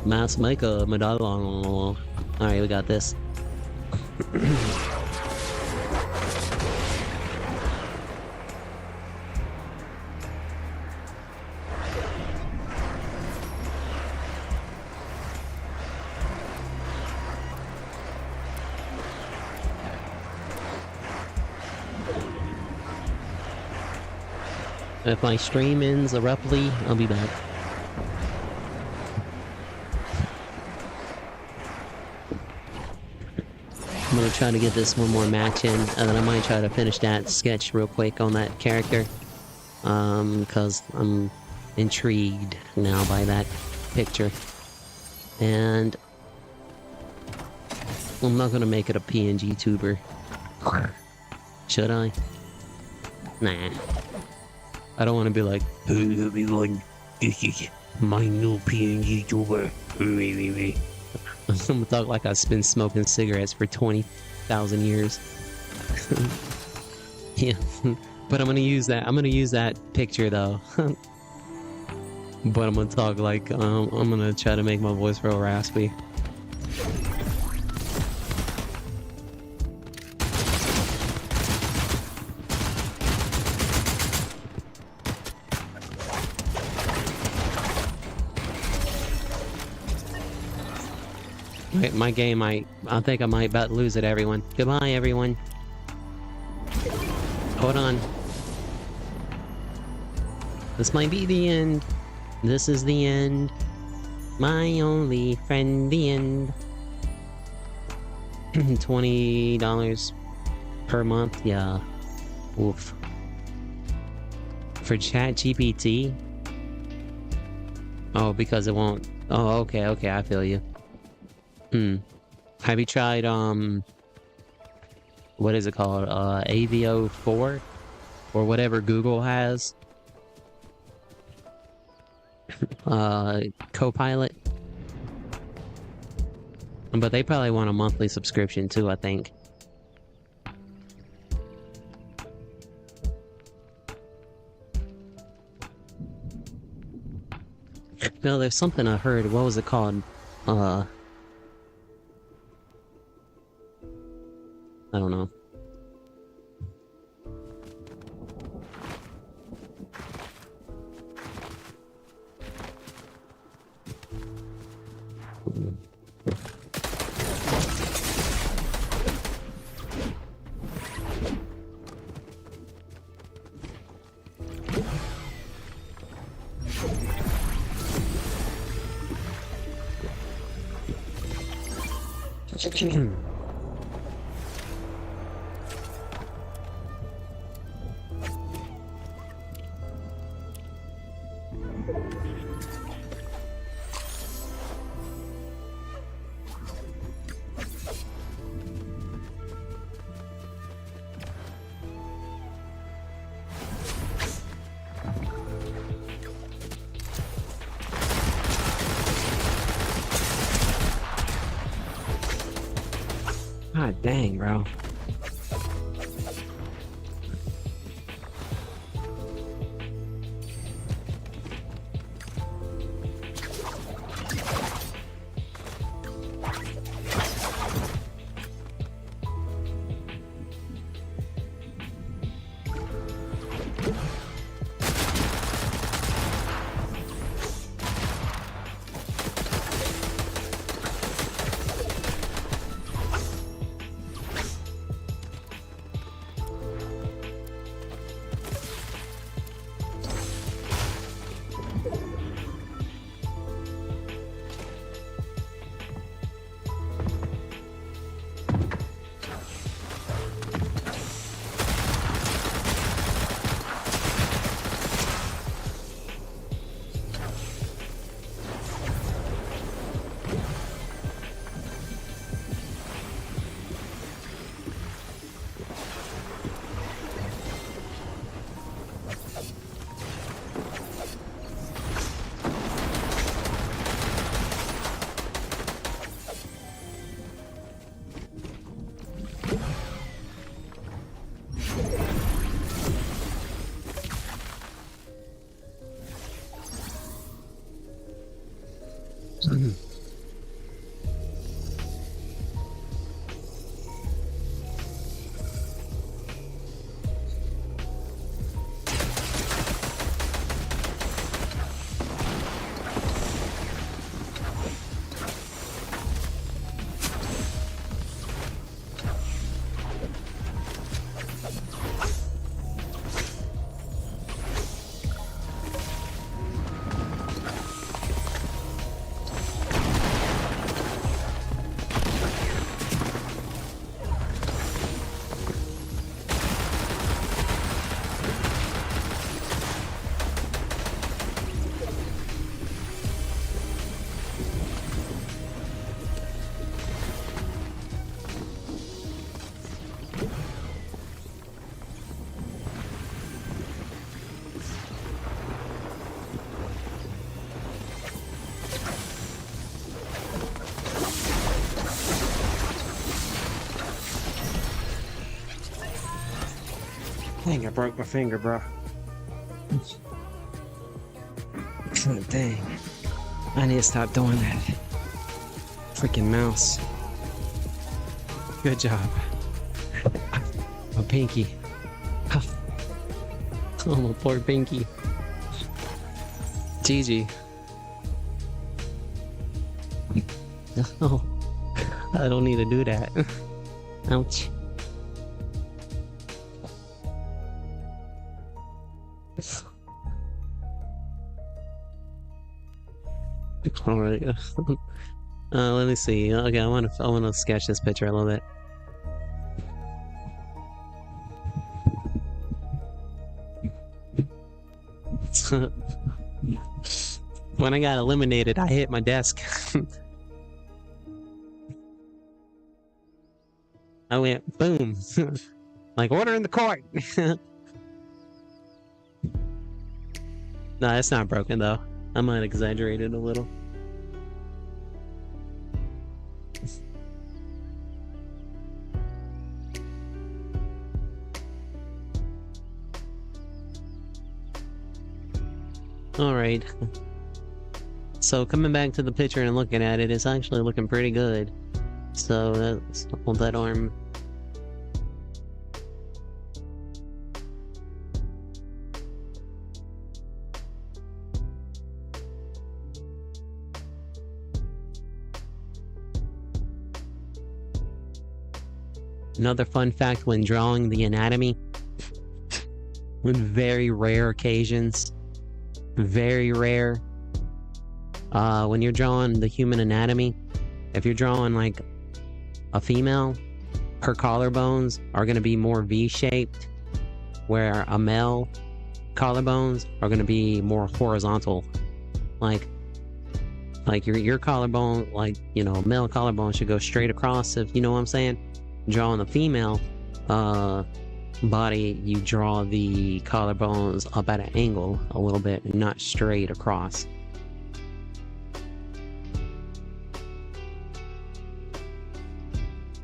S1: Mass makeup, medallion. Alright, we got this. If my stream ends abruptly, I'll be back. I'm gonna try to get this one more match in, and then I might try to finish that sketch real quick on that character. Because I'm intrigued now by that picture. And I'm not gonna make it a PNG tuber. Should I? Nah. I don't want to be like, hey, let me like, my new PNG tuber. I'm gonna talk like I've been smoking cigarettes for 20,000 years. Yeah, but I'm gonna use that picture though. But I'm gonna talk like, I'm gonna try to make my voice real raspy. Wait, my game I think I might about lose it, everyone. Goodbye, everyone. Hold on. This might be the end. This is the end. My only friend, the end. $20 per month, yeah. Oof. For ChatGPT? Oh, because it won't... Oh, okay, I feel you. Have you tried, what is it called? AVO4? Or whatever Google has? Copilot? But they probably want a monthly subscription too, I think. No, there's something I heard. What was it called? I don't know. God dang, bro. Dang, I broke my finger, bro. Dang. I need to stop doing that. Freaking mouse. Good job. My pinky. Oh, my poor pinky. GG. Oh, I don't need to do that. Ouch. All right. Let me see. Okay, I want to sketch this picture a little bit. When I got eliminated, I hit my desk. I went boom, like order in the court. No, it's not broken though. I might exaggerate it a little. Alright. So coming back to the picture and looking at it, it's actually looking pretty good. So let's hold that arm. Another fun fact when drawing the anatomy, on very rare occasions, very rare, when you're drawing the human anatomy, if you're drawing like a female, her collarbones are going to be more V-shaped, where a male collarbones are going to be more horizontal. Like your collarbone, like, you know, male collarbone should go straight across, if you know what I'm saying. Drawing the female body, you draw the collarbones up at an angle a little bit, not straight across.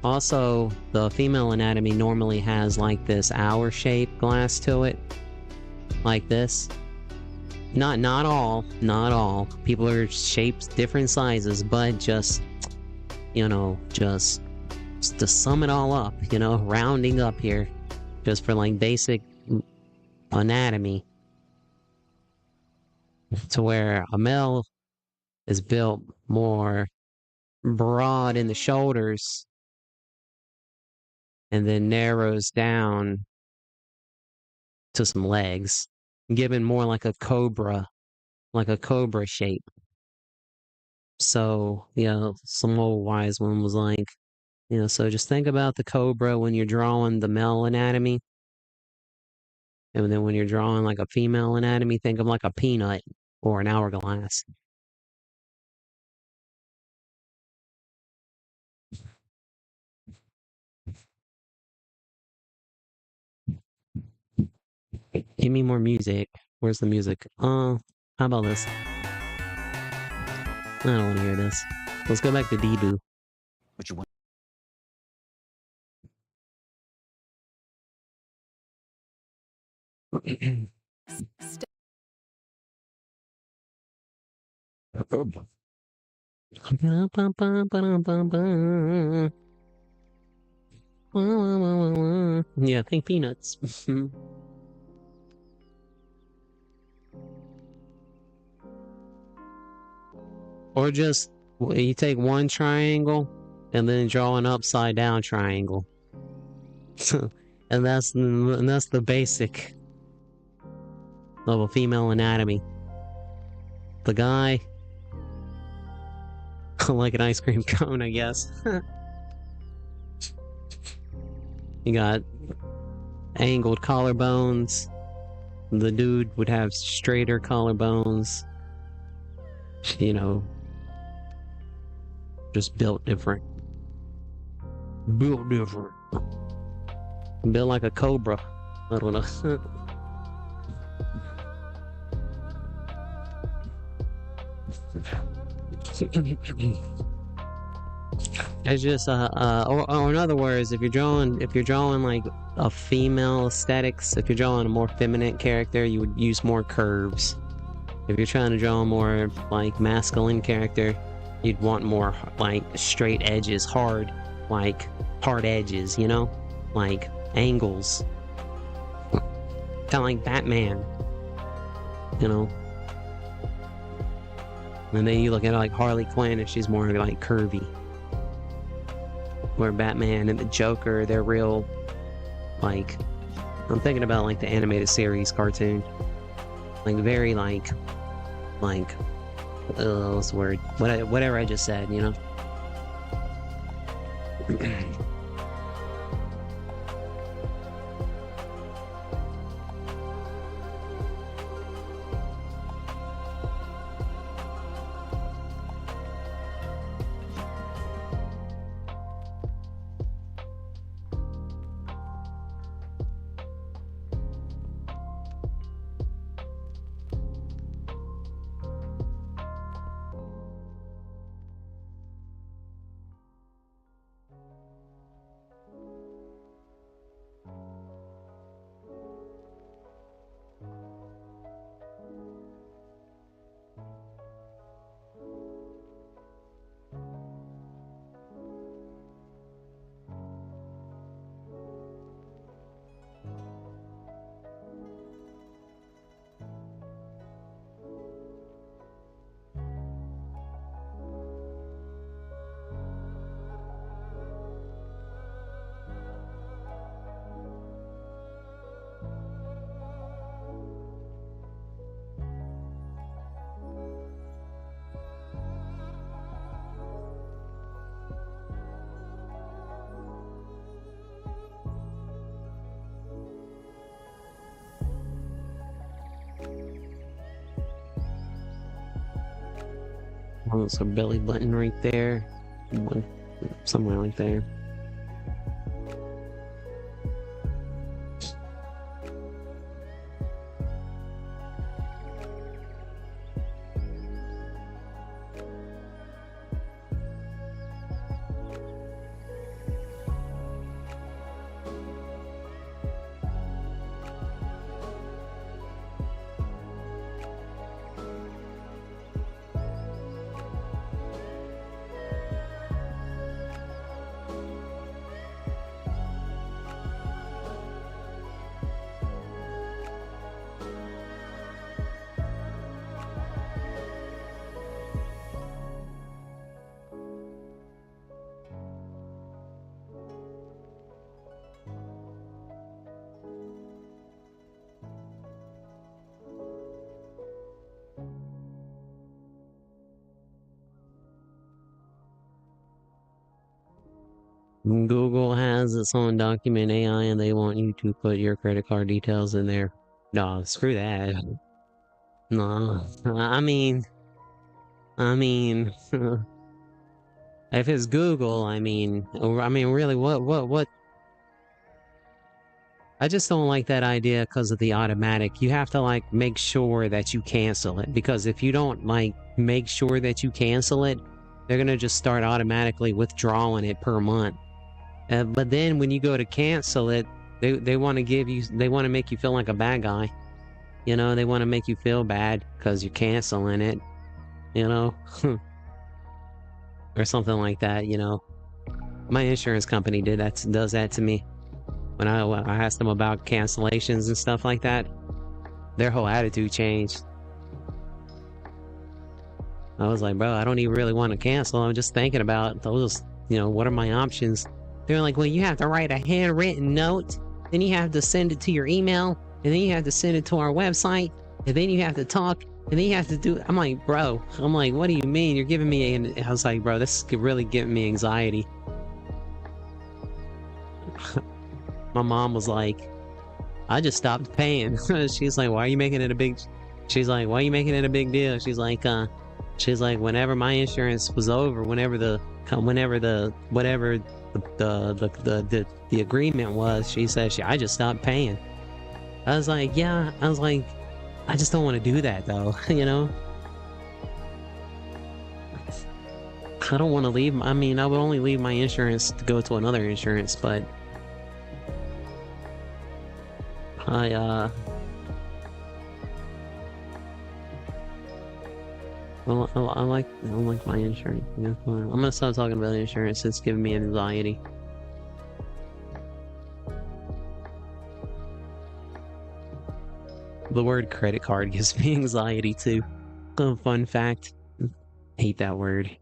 S1: Also, the female anatomy normally has like this hour-shaped glass to it, like this. Not all. People are shaped different sizes, but just, you know, just to sum it all up, you know, rounding up here, just for like basic anatomy, to where a male is built more broad in the shoulders and then narrows down to some legs, given more like a cobra shape. So, you know, some old wise one was like, you know, so just think about the cobra when you're drawing the male anatomy. And then when you're drawing like a female anatomy, think of like a peanut or an hourglass. Give me more music. Where's the music? How about this? I don't want to hear this. Let's go back to Debu.
S2: What you want?
S1: Yeah, think peanuts. Or just, you take one triangle and then draw an upside down triangle. and that's the basic of a female anatomy. The guy, like an ice cream cone, I guess. You got angled collarbones. The dude would have straighter collarbones. You know, just built different. Built different. Built like a cobra. I don't know. It's just or in other words, if you're drawing like a female aesthetics, if you're drawing a more feminine character, you would use more curves. If you're trying to draw a more like masculine character, you'd want more like straight edges, hard edges, you know, like angles, kind of like Batman, you know. And then you look at like Harley Quinn, and she's more like curvy. Where Batman and the Joker, they're real, like, I'm thinking about like the animated series cartoon, like very what's the word? Whatever I just said, you know. Oh, it's a belly button right there. Somewhere like there. Google has its own document AI, and they want you to put your credit card details in there. No, screw that. No, I mean, if it's Google, I mean, really, what? I just don't like that idea because of the automatic. You have to like make sure that you cancel it, because if you don't like make sure that you cancel it, they're gonna just start automatically withdrawing it per month. But then when you go to cancel it, they want to make you feel like a bad guy. You know, they want to make you feel bad because you're canceling it, you know, or something like that, you know. My insurance company does that to me. When I asked them about cancellations and stuff like that, their whole attitude changed. I was like, bro, I don't even really want to cancel. I'm just thinking about those, you know, what are my options? They're like, well, you have to write a handwritten note, then you have to send it to your email, and then you have to send it to our website, and then you have to talk, and then you have to do. I'm like, bro, what do you mean? You're giving me. And I was like, bro, this is really giving me anxiety. My mom was like, I just stopped paying. She's like, why are you making it a big? She's like, why are you making it a big deal? She's like, whenever my insurance was over, whatever the agreement was, she said I just stopped paying. I was like, yeah. I was like, I just don't want to do that though, you know. I don't want to leave. I mean, I would only leave my insurance to go to another insurance, but I well, I like my insurance. Yeah, I'm gonna stop talking about insurance. It's giving me anxiety. The word credit card gives me anxiety too. A fun fact. Hate that word.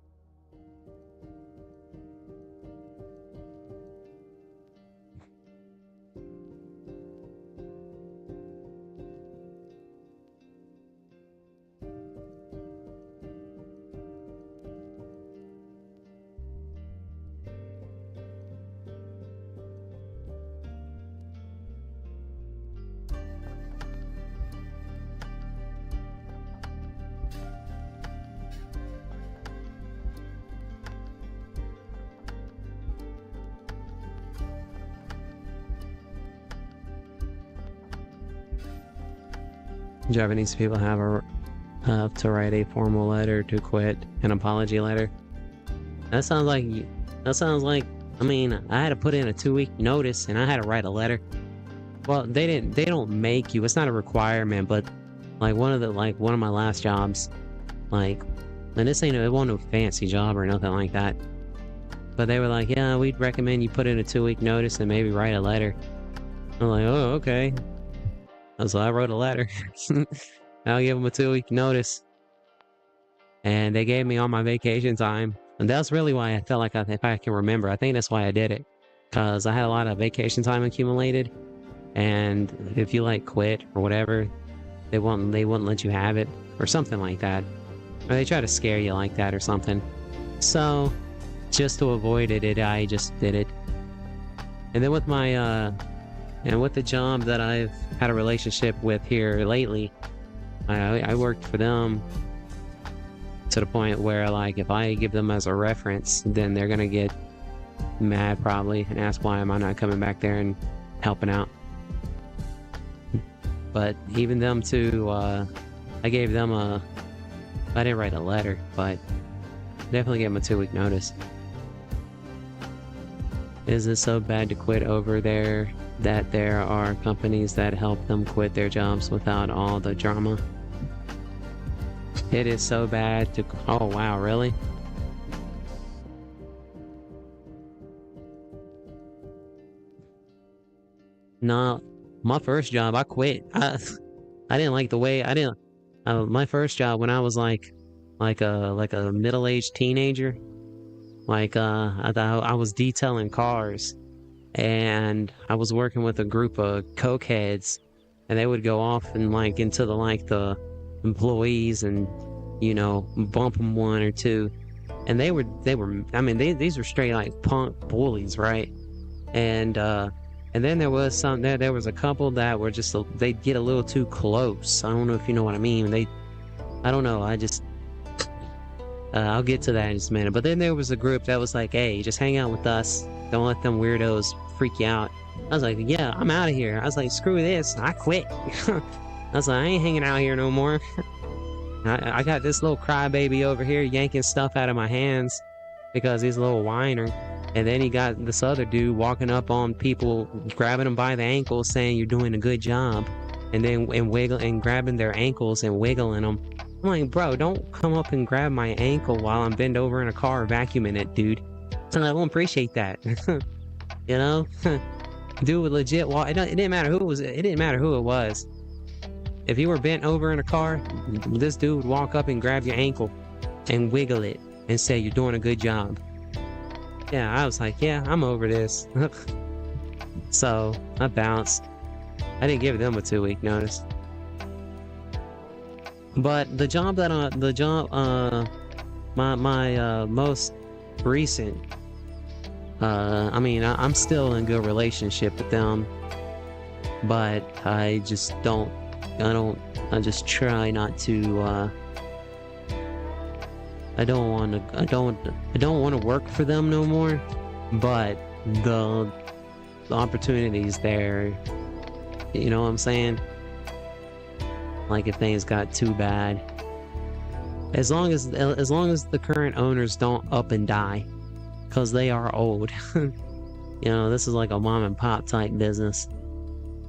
S1: Japanese people have to write a formal letter to quit, an apology letter. That sounds like, I mean, I had to put in a 2-week notice and I had to write a letter. Well, they don't make you, it's not a requirement, but like one of my last jobs, like, and this ain't, it wasn't a fancy job or nothing like that. But they were like, yeah, we'd recommend you put in a 2-week notice and maybe write a letter. I'm like, oh, okay. So I wrote a letter. I'll give them a 2-week notice. And they gave me all my vacation time. And that's really why I felt like, if I can remember, I think that's why I did it. Because I had a lot of vacation time accumulated. And if you like quit or whatever, they wouldn't let you have it. Or something like that. Or they try to scare you like that or something. So, just to avoid it, I just did it. And then with my, and with the job that I've had a relationship with here lately, I worked for them to the point where, like, if I give them as a reference, then they're gonna get mad probably and ask why am I not coming back there and helping out. But even them too, I gave them I didn't write a letter, but definitely gave them a 2-week notice. Is it so bad to quit over there that there are companies that help them quit their jobs without all the drama? It is so bad to... Oh, wow, really? No, my first job, I quit. I didn't like the way... my first job when I was like a middle-aged teenager, I was detailing cars. And I was working with a group of cokeheads, and they would go off and into the employees and bump them one or two, and they were I mean these were straight like punk bullies, right? And then there was there was a couple that were just they'd get a little too close. I don't know if you know what I mean. I don't know. I'll get to that in just a minute. But then there was a group that was like, hey, just hang out with us. Don't let them weirdos freak you out. I was like, yeah, I'm out of here. I was like, screw this. I quit. I was like, I ain't hanging out here no more. I got this little crybaby over here yanking stuff out of my hands because he's a little whiner. And then he got this other dude walking up on people, grabbing them by the ankles, saying you're doing a good job. And then grabbing their ankles and wiggling them. I'm like, bro, don't come up and grab my ankle while I'm bent over in a car vacuuming it, dude. And I don't appreciate that. You know? Dude would legit walk. It didn't matter who it was. It didn't matter who it was. If you were bent over in a car, this dude would walk up and grab your ankle and wiggle it and say you're doing a good job. Yeah, I was like, yeah, I'm over this. So I bounced. I didn't give them a 2-week notice. But the job that my most recent, I mean, I'm still in a good relationship with them, but I just I just try not to, I don't want to work for them no more, but the opportunity's there, you know what I'm saying? Like if things got too bad, As long as the current owners don't up and die, because they are old. You know, this is like a mom and pop type business,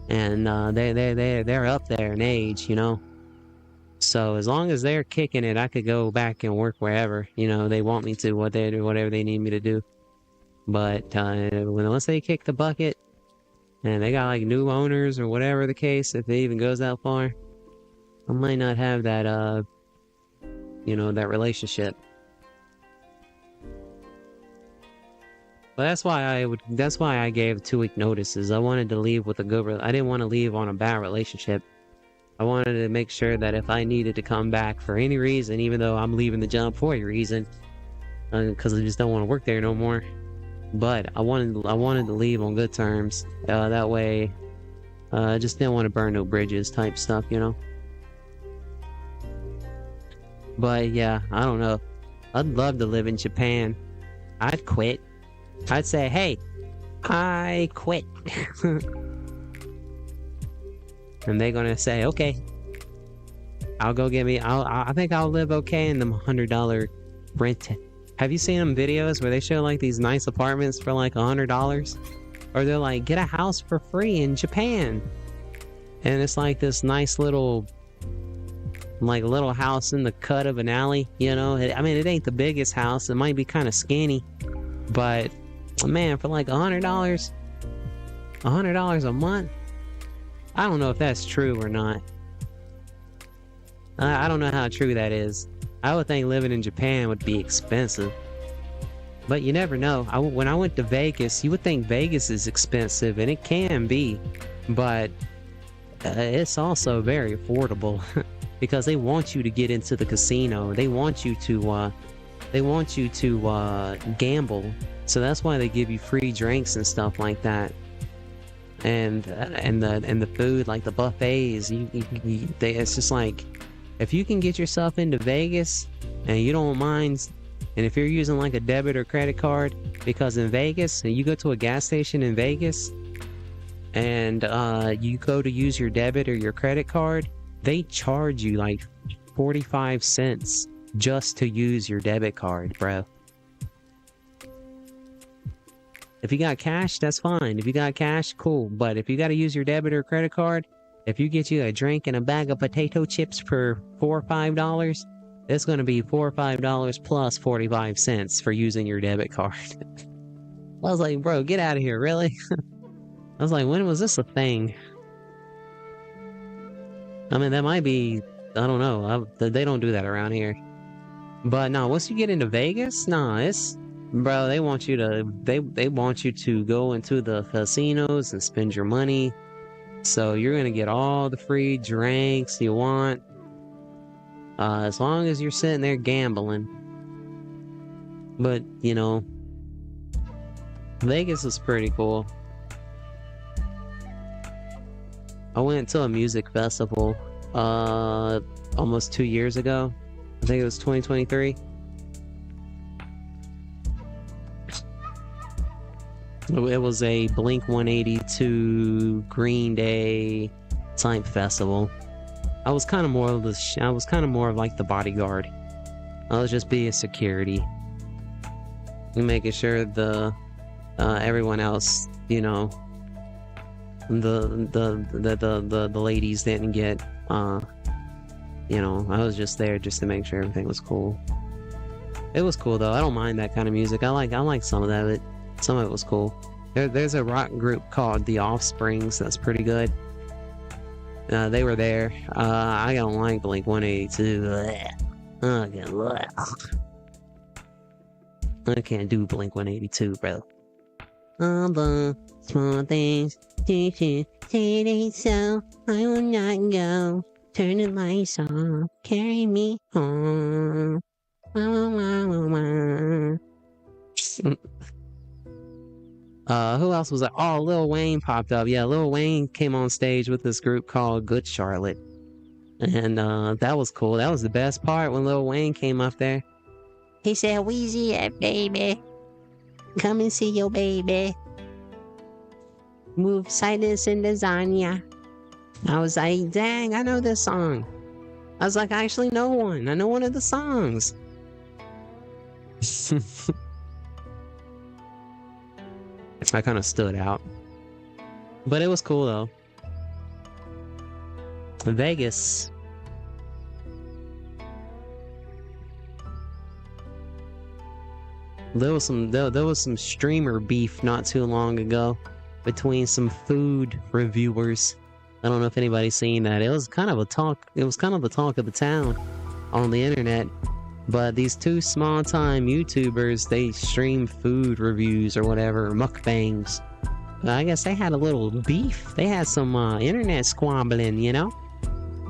S1: and they're up there in age, you know. So as long as they're kicking it, I could go back and work wherever, you know, they want me to, whatever they need me to do. But unless they kick the bucket and they got like new owners or whatever the case, if it even goes that far, I might not have that you know, that relationship. But that's why I gave 2-week notices. I wanted to leave with a good I didn't want to leave on a bad relationship. I wanted to make sure that if I needed to come back for any reason, even though I'm leaving the job for a reason, because I just don't want to work there no more. But I wanted to leave on good terms. That way, I just didn't want to burn no bridges type stuff, you know. But yeah, I don't know. I'd love to live in Japan. I'd quit. I'd say, hey, I quit. And they're gonna say, okay, I'll go get me. I think I'll live okay in them $100 rent. Have you seen them videos where they show like these nice apartments for like $100, or they're like, get a house for free in Japan, and it's like this nice little house in the cut of an alley, you know. I mean, it ain't the biggest house. It might be kind of skinny, but man, for like $100 a month. I don't know if that's true or not. I don't know how true that is. I would think living in Japan would be expensive. But you never know. When I went to Vegas, you would think Vegas is expensive, and it can be. But it's also very affordable. Because they want you to get into the casino. They want you to gamble. So that's why they give you free drinks and stuff like that. And the food, like the buffets, it's just like, if you can get yourself into Vegas and you don't mind, and if you're using like a debit or credit card, because in Vegas, and you go to a gas station in Vegas and you go to use your debit or your credit card, they charge you like 45 cents just to use your debit card, bro. If you got cash, that's fine. If you got cash, cool. But if you got to use your debit or credit card, if you get you a drink and a bag of potato chips for $4 or $5, it's going to be $4 or $5 plus 45 cents for using your debit card. I was like, bro, get out of here, really? I was like, when was this a thing? I mean, that might be, I don't know. They don't do that around here. But no, once you get into Vegas, nah, it's... Bro, they want you to go into the casinos and spend your money. So you're gonna get all the free drinks you want. As long as you're sitting there gambling. But, you know, Vegas is pretty cool. I went to a music festival almost 2 years ago. I think it was 2023. It was a Blink-182 Green Day type festival. I was kind of more of like the bodyguard. I was just being security, and making sure the everyone else, you know, the ladies didn't get you know, I was just there just to make sure everything was cool. It was cool though. I don't mind that kind of music. I like some of that. Some of it was cool. There's a rock group called The Offsprings that's pretty good. They were there. I don't like Blink-182. I can't do Blink-182, bro. All the small things you should say they so. I will not go. Turn the lights off. Carry me home. Who else was that? Oh, Lil Wayne popped up. Yeah, Lil Wayne came on stage with this group called Good Charlotte. And that was cool. That was the best part when Lil Wayne came up there. He said, Weezy, baby. Come and see your baby. Move silence and lasagna. I was like, dang, I know this song. I was like, I actually know one. I know one of the songs. I kind of stood out. But it was cool though. Vegas. There was some streamer beef not too long ago between some food reviewers. I don't know if anybody's seen that. It was kind of the talk of the town on the internet. But these two small-time YouTubers, they stream food reviews or whatever, mukbangs. I guess they had a little beef. They had some internet squabbling, you know?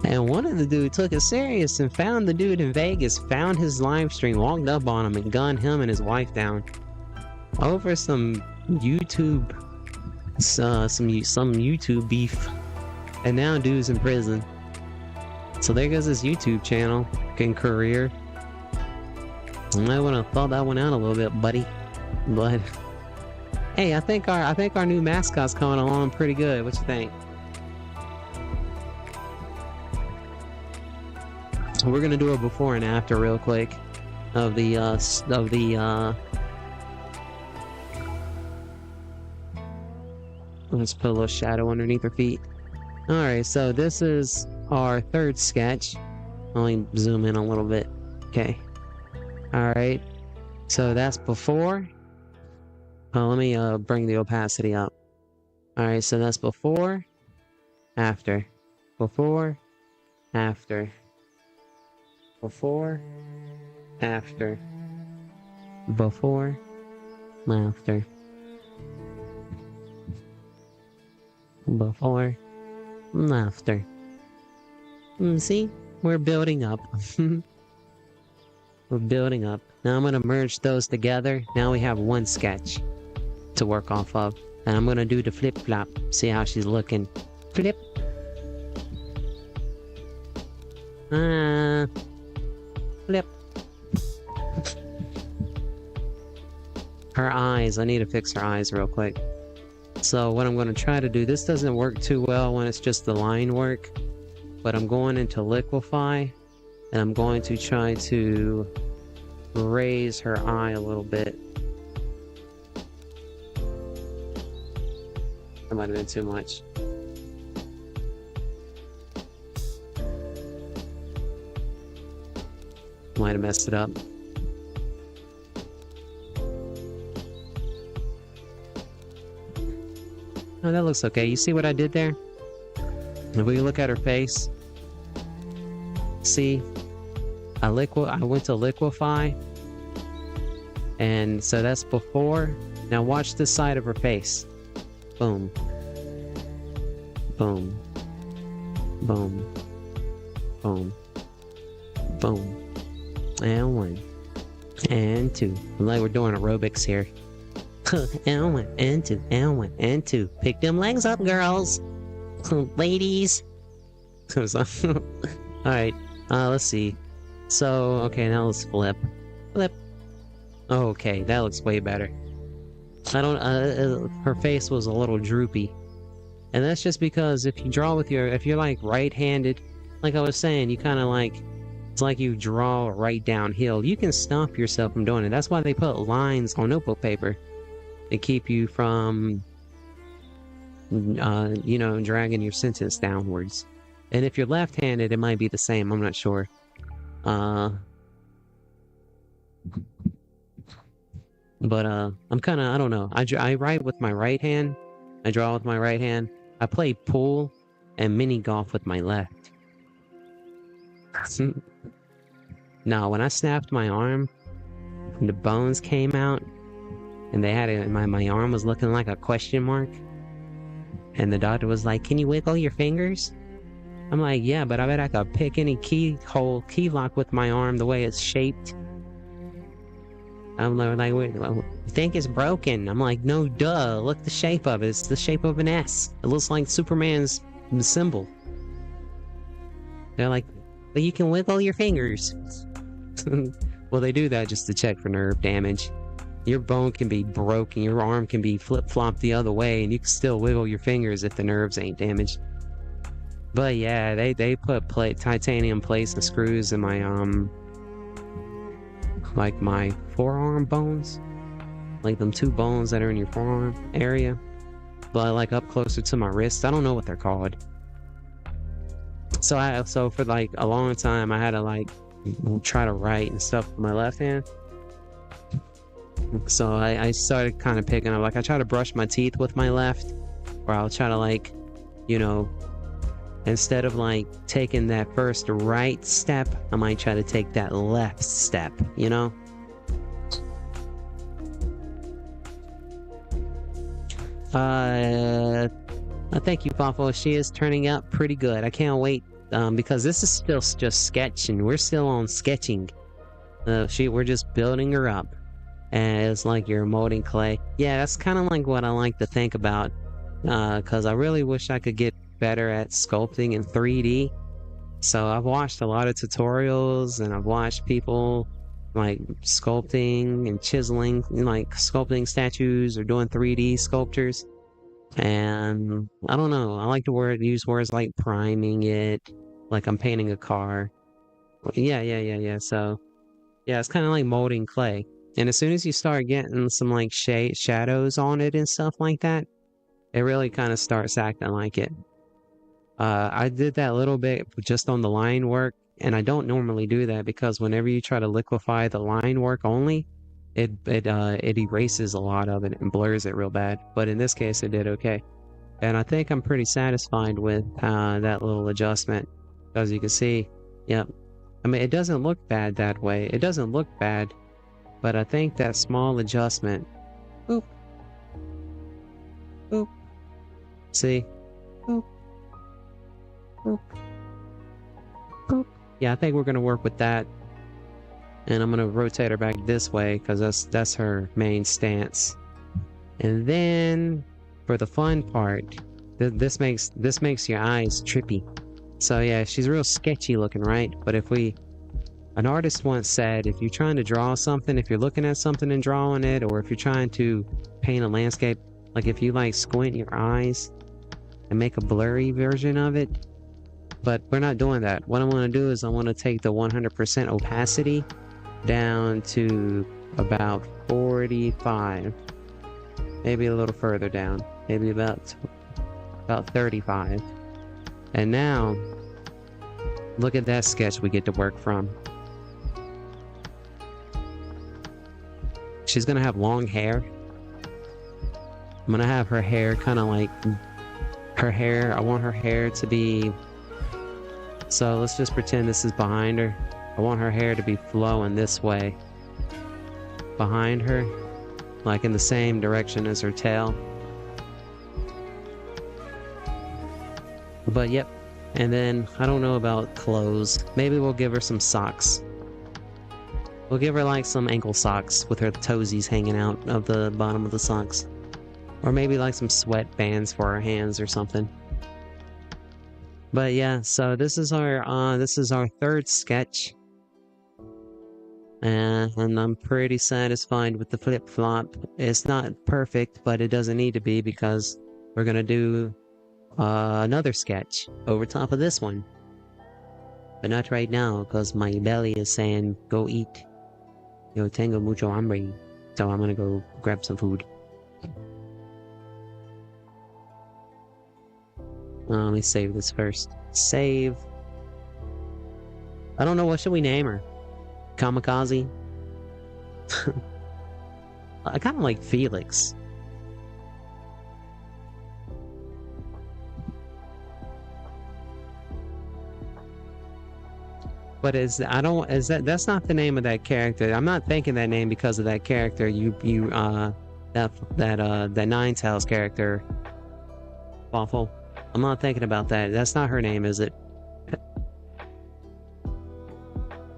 S1: And one of the dudes took it serious and found the dude in Vegas, found his live stream, walked up on him and gunned him and his wife down over some YouTube, some YouTube beef. And now dude's in prison. So there goes his YouTube channel and career. I might want to thaw that one out a little bit, buddy. But hey, I think our new mascot's coming along pretty good. What you think? We're gonna do a before and after real quick of the let's put a little shadow underneath her feet. Alright, so this is our third sketch. Let me zoom in a little bit. Okay. Alright. So that's before. Let me bring the opacity up. Alright, so that's before, after. Before, after. Before, after. Before, after. Before, after. See? We're building up. We're building up. Now I'm gonna merge those together. Now we have one sketch to work off of. And I'm gonna do the flip-flop. See how she's looking. Flip. Flip. Her eyes. I need to fix her eyes real quick. So what I'm gonna try to do, this doesn't work too well when it's just the line work. But I'm going into liquefy. And I'm going to try to raise her eye a little bit. That might have been too much. Might have messed it up. Oh, that looks okay. You see what I did there? If we look at her face, see, I went to liquefy, and so that's before. Now watch this side of her face. Boom. Boom. Boom. Boom. Boom. And one. And two. Like we're doing aerobics here. And one, and two, and one, and two. Pick them legs up, girls. Ladies. Alright, let's see. So, okay, now let's flip. Flip. Okay, that looks way better. I don't, her face was a little droopy. And that's just because if you draw with if you're like right-handed, like I was saying, you kind of like, it's like you draw right downhill. You can stop yourself from doing it. That's why they put lines on notebook paper. To keep you from, you know, dragging your sentence downwards. And if you're left-handed, it might be the same. I'm not sure. But, I'm kind of, I don't know. I write with my right hand. I draw with my right hand. I play pool and mini golf with my left. Now, when I snapped my arm, the bones came out, and they had it, my arm was looking like a question mark. And the doctor was like, "Can you wiggle your fingers?" I'm like, "Yeah, but I bet I could pick any key lock with my arm the way it's shaped." I'm like, "Wait, you think it's broken?" I'm like, "No, duh, look the shape of it. It's the shape of an S. It looks like Superman's symbol." They're like, "But you can wiggle your fingers." Well, they do that just to check for nerve damage. Your bone can be broken, your arm can be flip-flopped the other way, and you can still wiggle your fingers if the nerves ain't damaged. But yeah, they put titanium plates and screws in my like my forearm bones, like them two bones that are in your forearm area, but like up closer to my wrist. I don't know what they're called. So for like a long time I had to like try to write and stuff with my left hand. So I started kind of picking up, like I try to brush my teeth with my left, or I'll try to like, you know, instead of like taking that first right step, I might try to take that left step, you know? Thank you, Buffalo. She is turning out pretty good. I can't wait, because this is still just sketching. We're still on sketching. We're just building her up. And it's like you're molding clay. Yeah, that's kind of like what I like to think about. Because I really wish I could get better at sculpting in 3D. So I've watched a lot of tutorials, and I've watched people like sculpting and chiseling, like sculpting statues or doing 3D sculptures. And I don't know, I like to use words like priming it, like I'm painting a car. Yeah. So yeah, it's kind of like molding clay. And as soon as you start getting some like shadows on it and stuff like that, it really kind of starts acting like it. I did that a little bit just on the line work, and I don't normally do that because whenever you try to liquefy the line work only, it erases a lot of it and blurs it real bad. But in this case, it did okay. And I think I'm pretty satisfied with that little adjustment. As you can see, yep. I mean, it doesn't look bad that way. It doesn't look bad, but I think that small adjustment, boop, boop, see, boop, boop, boop. Yeah, I think we're gonna work with that. And I'm gonna rotate her back this way because that's her main stance. And then for the fun part, this makes your eyes trippy. So yeah, she's real sketchy looking, right? But an artist once said, if you're trying to draw something, if you're looking at something and drawing it, or if you're trying to paint a landscape, like if you like squint your eyes and make a blurry version of it, but we're not doing that. What I want to do is I want to take the 100% opacity down to about 45, maybe a little further down, maybe about 35. And now look at that sketch we get to work from. She's gonna have long hair. I'm gonna have her hair kind of like I want her hair to be, so let's just pretend this is behind her. I want her hair to be flowing this way behind her, like in the same direction as her tail. But yep. And then I don't know about clothes. Maybe we'll give her some socks. We'll give her like some ankle socks with her toesies hanging out of the bottom of the socks. Or maybe like some sweatbands for her hands or something. But yeah, so this is our third sketch. And I'm pretty satisfied with the flip-flop. It's not perfect, but it doesn't need to be because we're gonna do another sketch over top of this one. But not right now, because my belly is saying, go eat. Yo tengo mucho hambre. So I'm gonna go grab some food. Let me save this first. Save. I don't know, what should we name her? Kamikaze? I kind of like Felix. But that's not the name of that character. I'm not thinking that name because of that character. That Ninetales character. Awful. I'm not thinking about that. That's not her name, is it?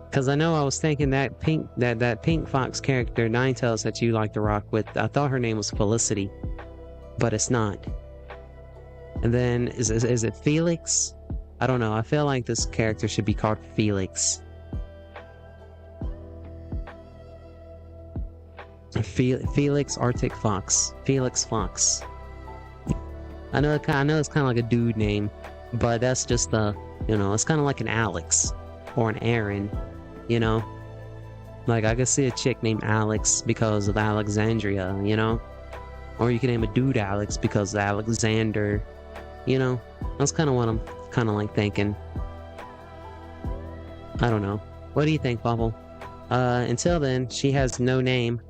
S1: Because I know I was thinking that pink fox character, Ninetales, that you like to rock with. I thought her name was Felicity, but it's not. And then is it Felix? I don't know. I feel like this character should be called Felix. Felix Arctic Fox. Felix Fox. I know it's kind of like a dude name. But that's just the, you know, it's kind of like an Alex or an Aaron, you know? Like, I could see a chick named Alex because of Alexandria, you know? Or you can name a dude Alex because of Alexander, you know? That's kind of what I'm kind of like thinking. I don't know. What do you think, Bubble? Until then, she has no name.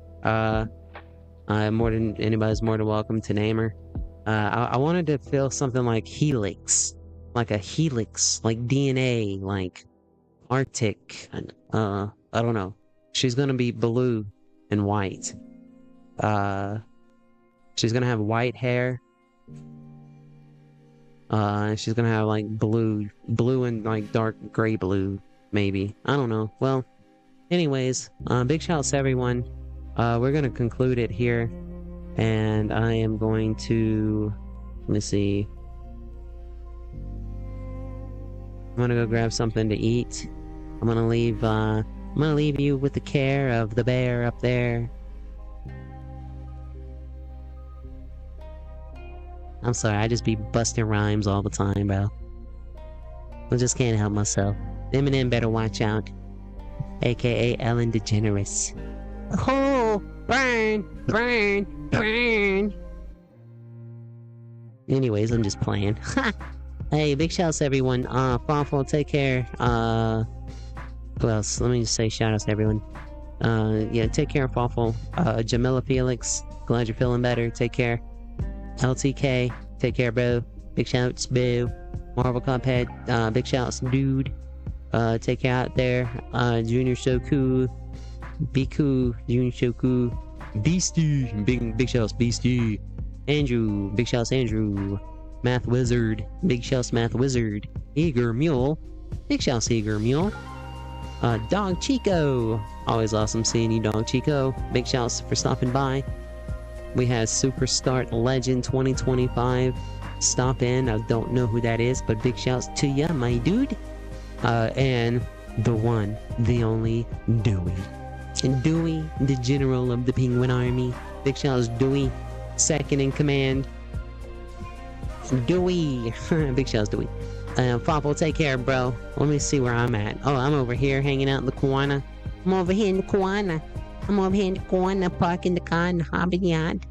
S1: Anybody's more than welcome to name her. I wanted to feel something like Helix. Like a helix, like DNA, like Arctic, I don't know. She's gonna be blue and white. She's gonna have white hair. She's gonna have like blue and like dark gray blue, maybe. I don't know. Well, anyways, big shouts to everyone. We're gonna conclude it here, and I am going to, let me see. I'm gonna go grab something to eat. I'm gonna leave you with the care of the bear up there. I'm sorry, I just be busting rhymes all the time, bro. I just can't help myself. Eminem better watch out. AKA Ellen DeGeneres. Oh, burn, burn, burn. Anyways, I'm just playing. Hey, big shouts to everyone. Fawful, take care. Who else? Let me just say shout outs to everyone. Yeah, take care, Fawful. Jamila Felix, glad you're feeling better. Take care. LTK, take care, bro. Big shouts, boo. Marvel Cuphead, big shouts, dude. Take care out there. Junior Shoku. Be cool, Junior Shoku. Beastie, big shouts, Beastie. Andrew, big shouts, Andrew. Math Wizard, big shouts, Math Wizard. Eager Mule, big shouts, Eager Mule. Dog Chico, always awesome seeing you, Dog Chico. Big shouts for stopping by. We have Super Start Legend 2025. Stop in, I don't know who that is, but big shouts to ya, my dude. And the one, the only, Dewey. And Dewey, the general of the Penguin Army. Big shouts, Dewey, second in command. Dewey! Big shouts, Dewey. Fawful, take care, bro. Let me see where I'm at. Oh, I'm over here hanging out in the corner. I'm over here in the corner. Parking the car in the hobby yard.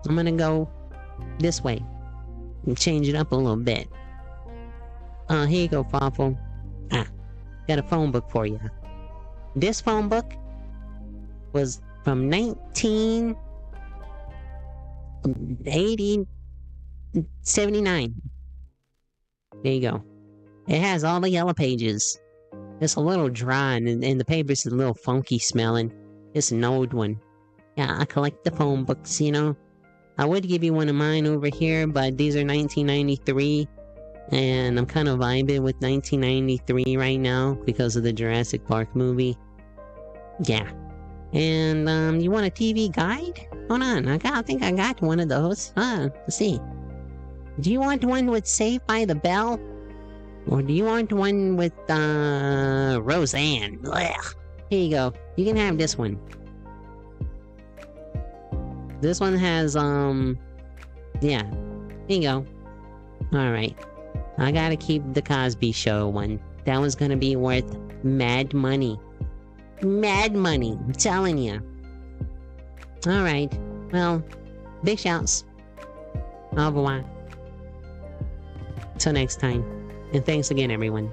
S1: I'm gonna go this way and change it up a little bit. Here you go, Fawful. Got a phone book for you. This phone book was from 1979. There you go. It has all the yellow pages. It's a little dry and the paper's a little funky smelling. It's an old one. Yeah, I collect the phone books, you know. I would give you one of mine over here, but these are 1993. And I'm kind of vibing with 1993 right now because of the Jurassic Park movie. Yeah. And, you want a TV guide? Hold on, I think I got one of those. Let's see. Do you want one with Saved by the Bell? Or do you want one with, Roseanne? Blech. Here you go. You can have this one. This one has, yeah. Here you go. Alright. I gotta keep the Cosby Show one. That one's gonna be worth mad money. Mad money, I'm telling you. Alright. Well, big shouts. Au revoir. Till next time. And thanks again, everyone.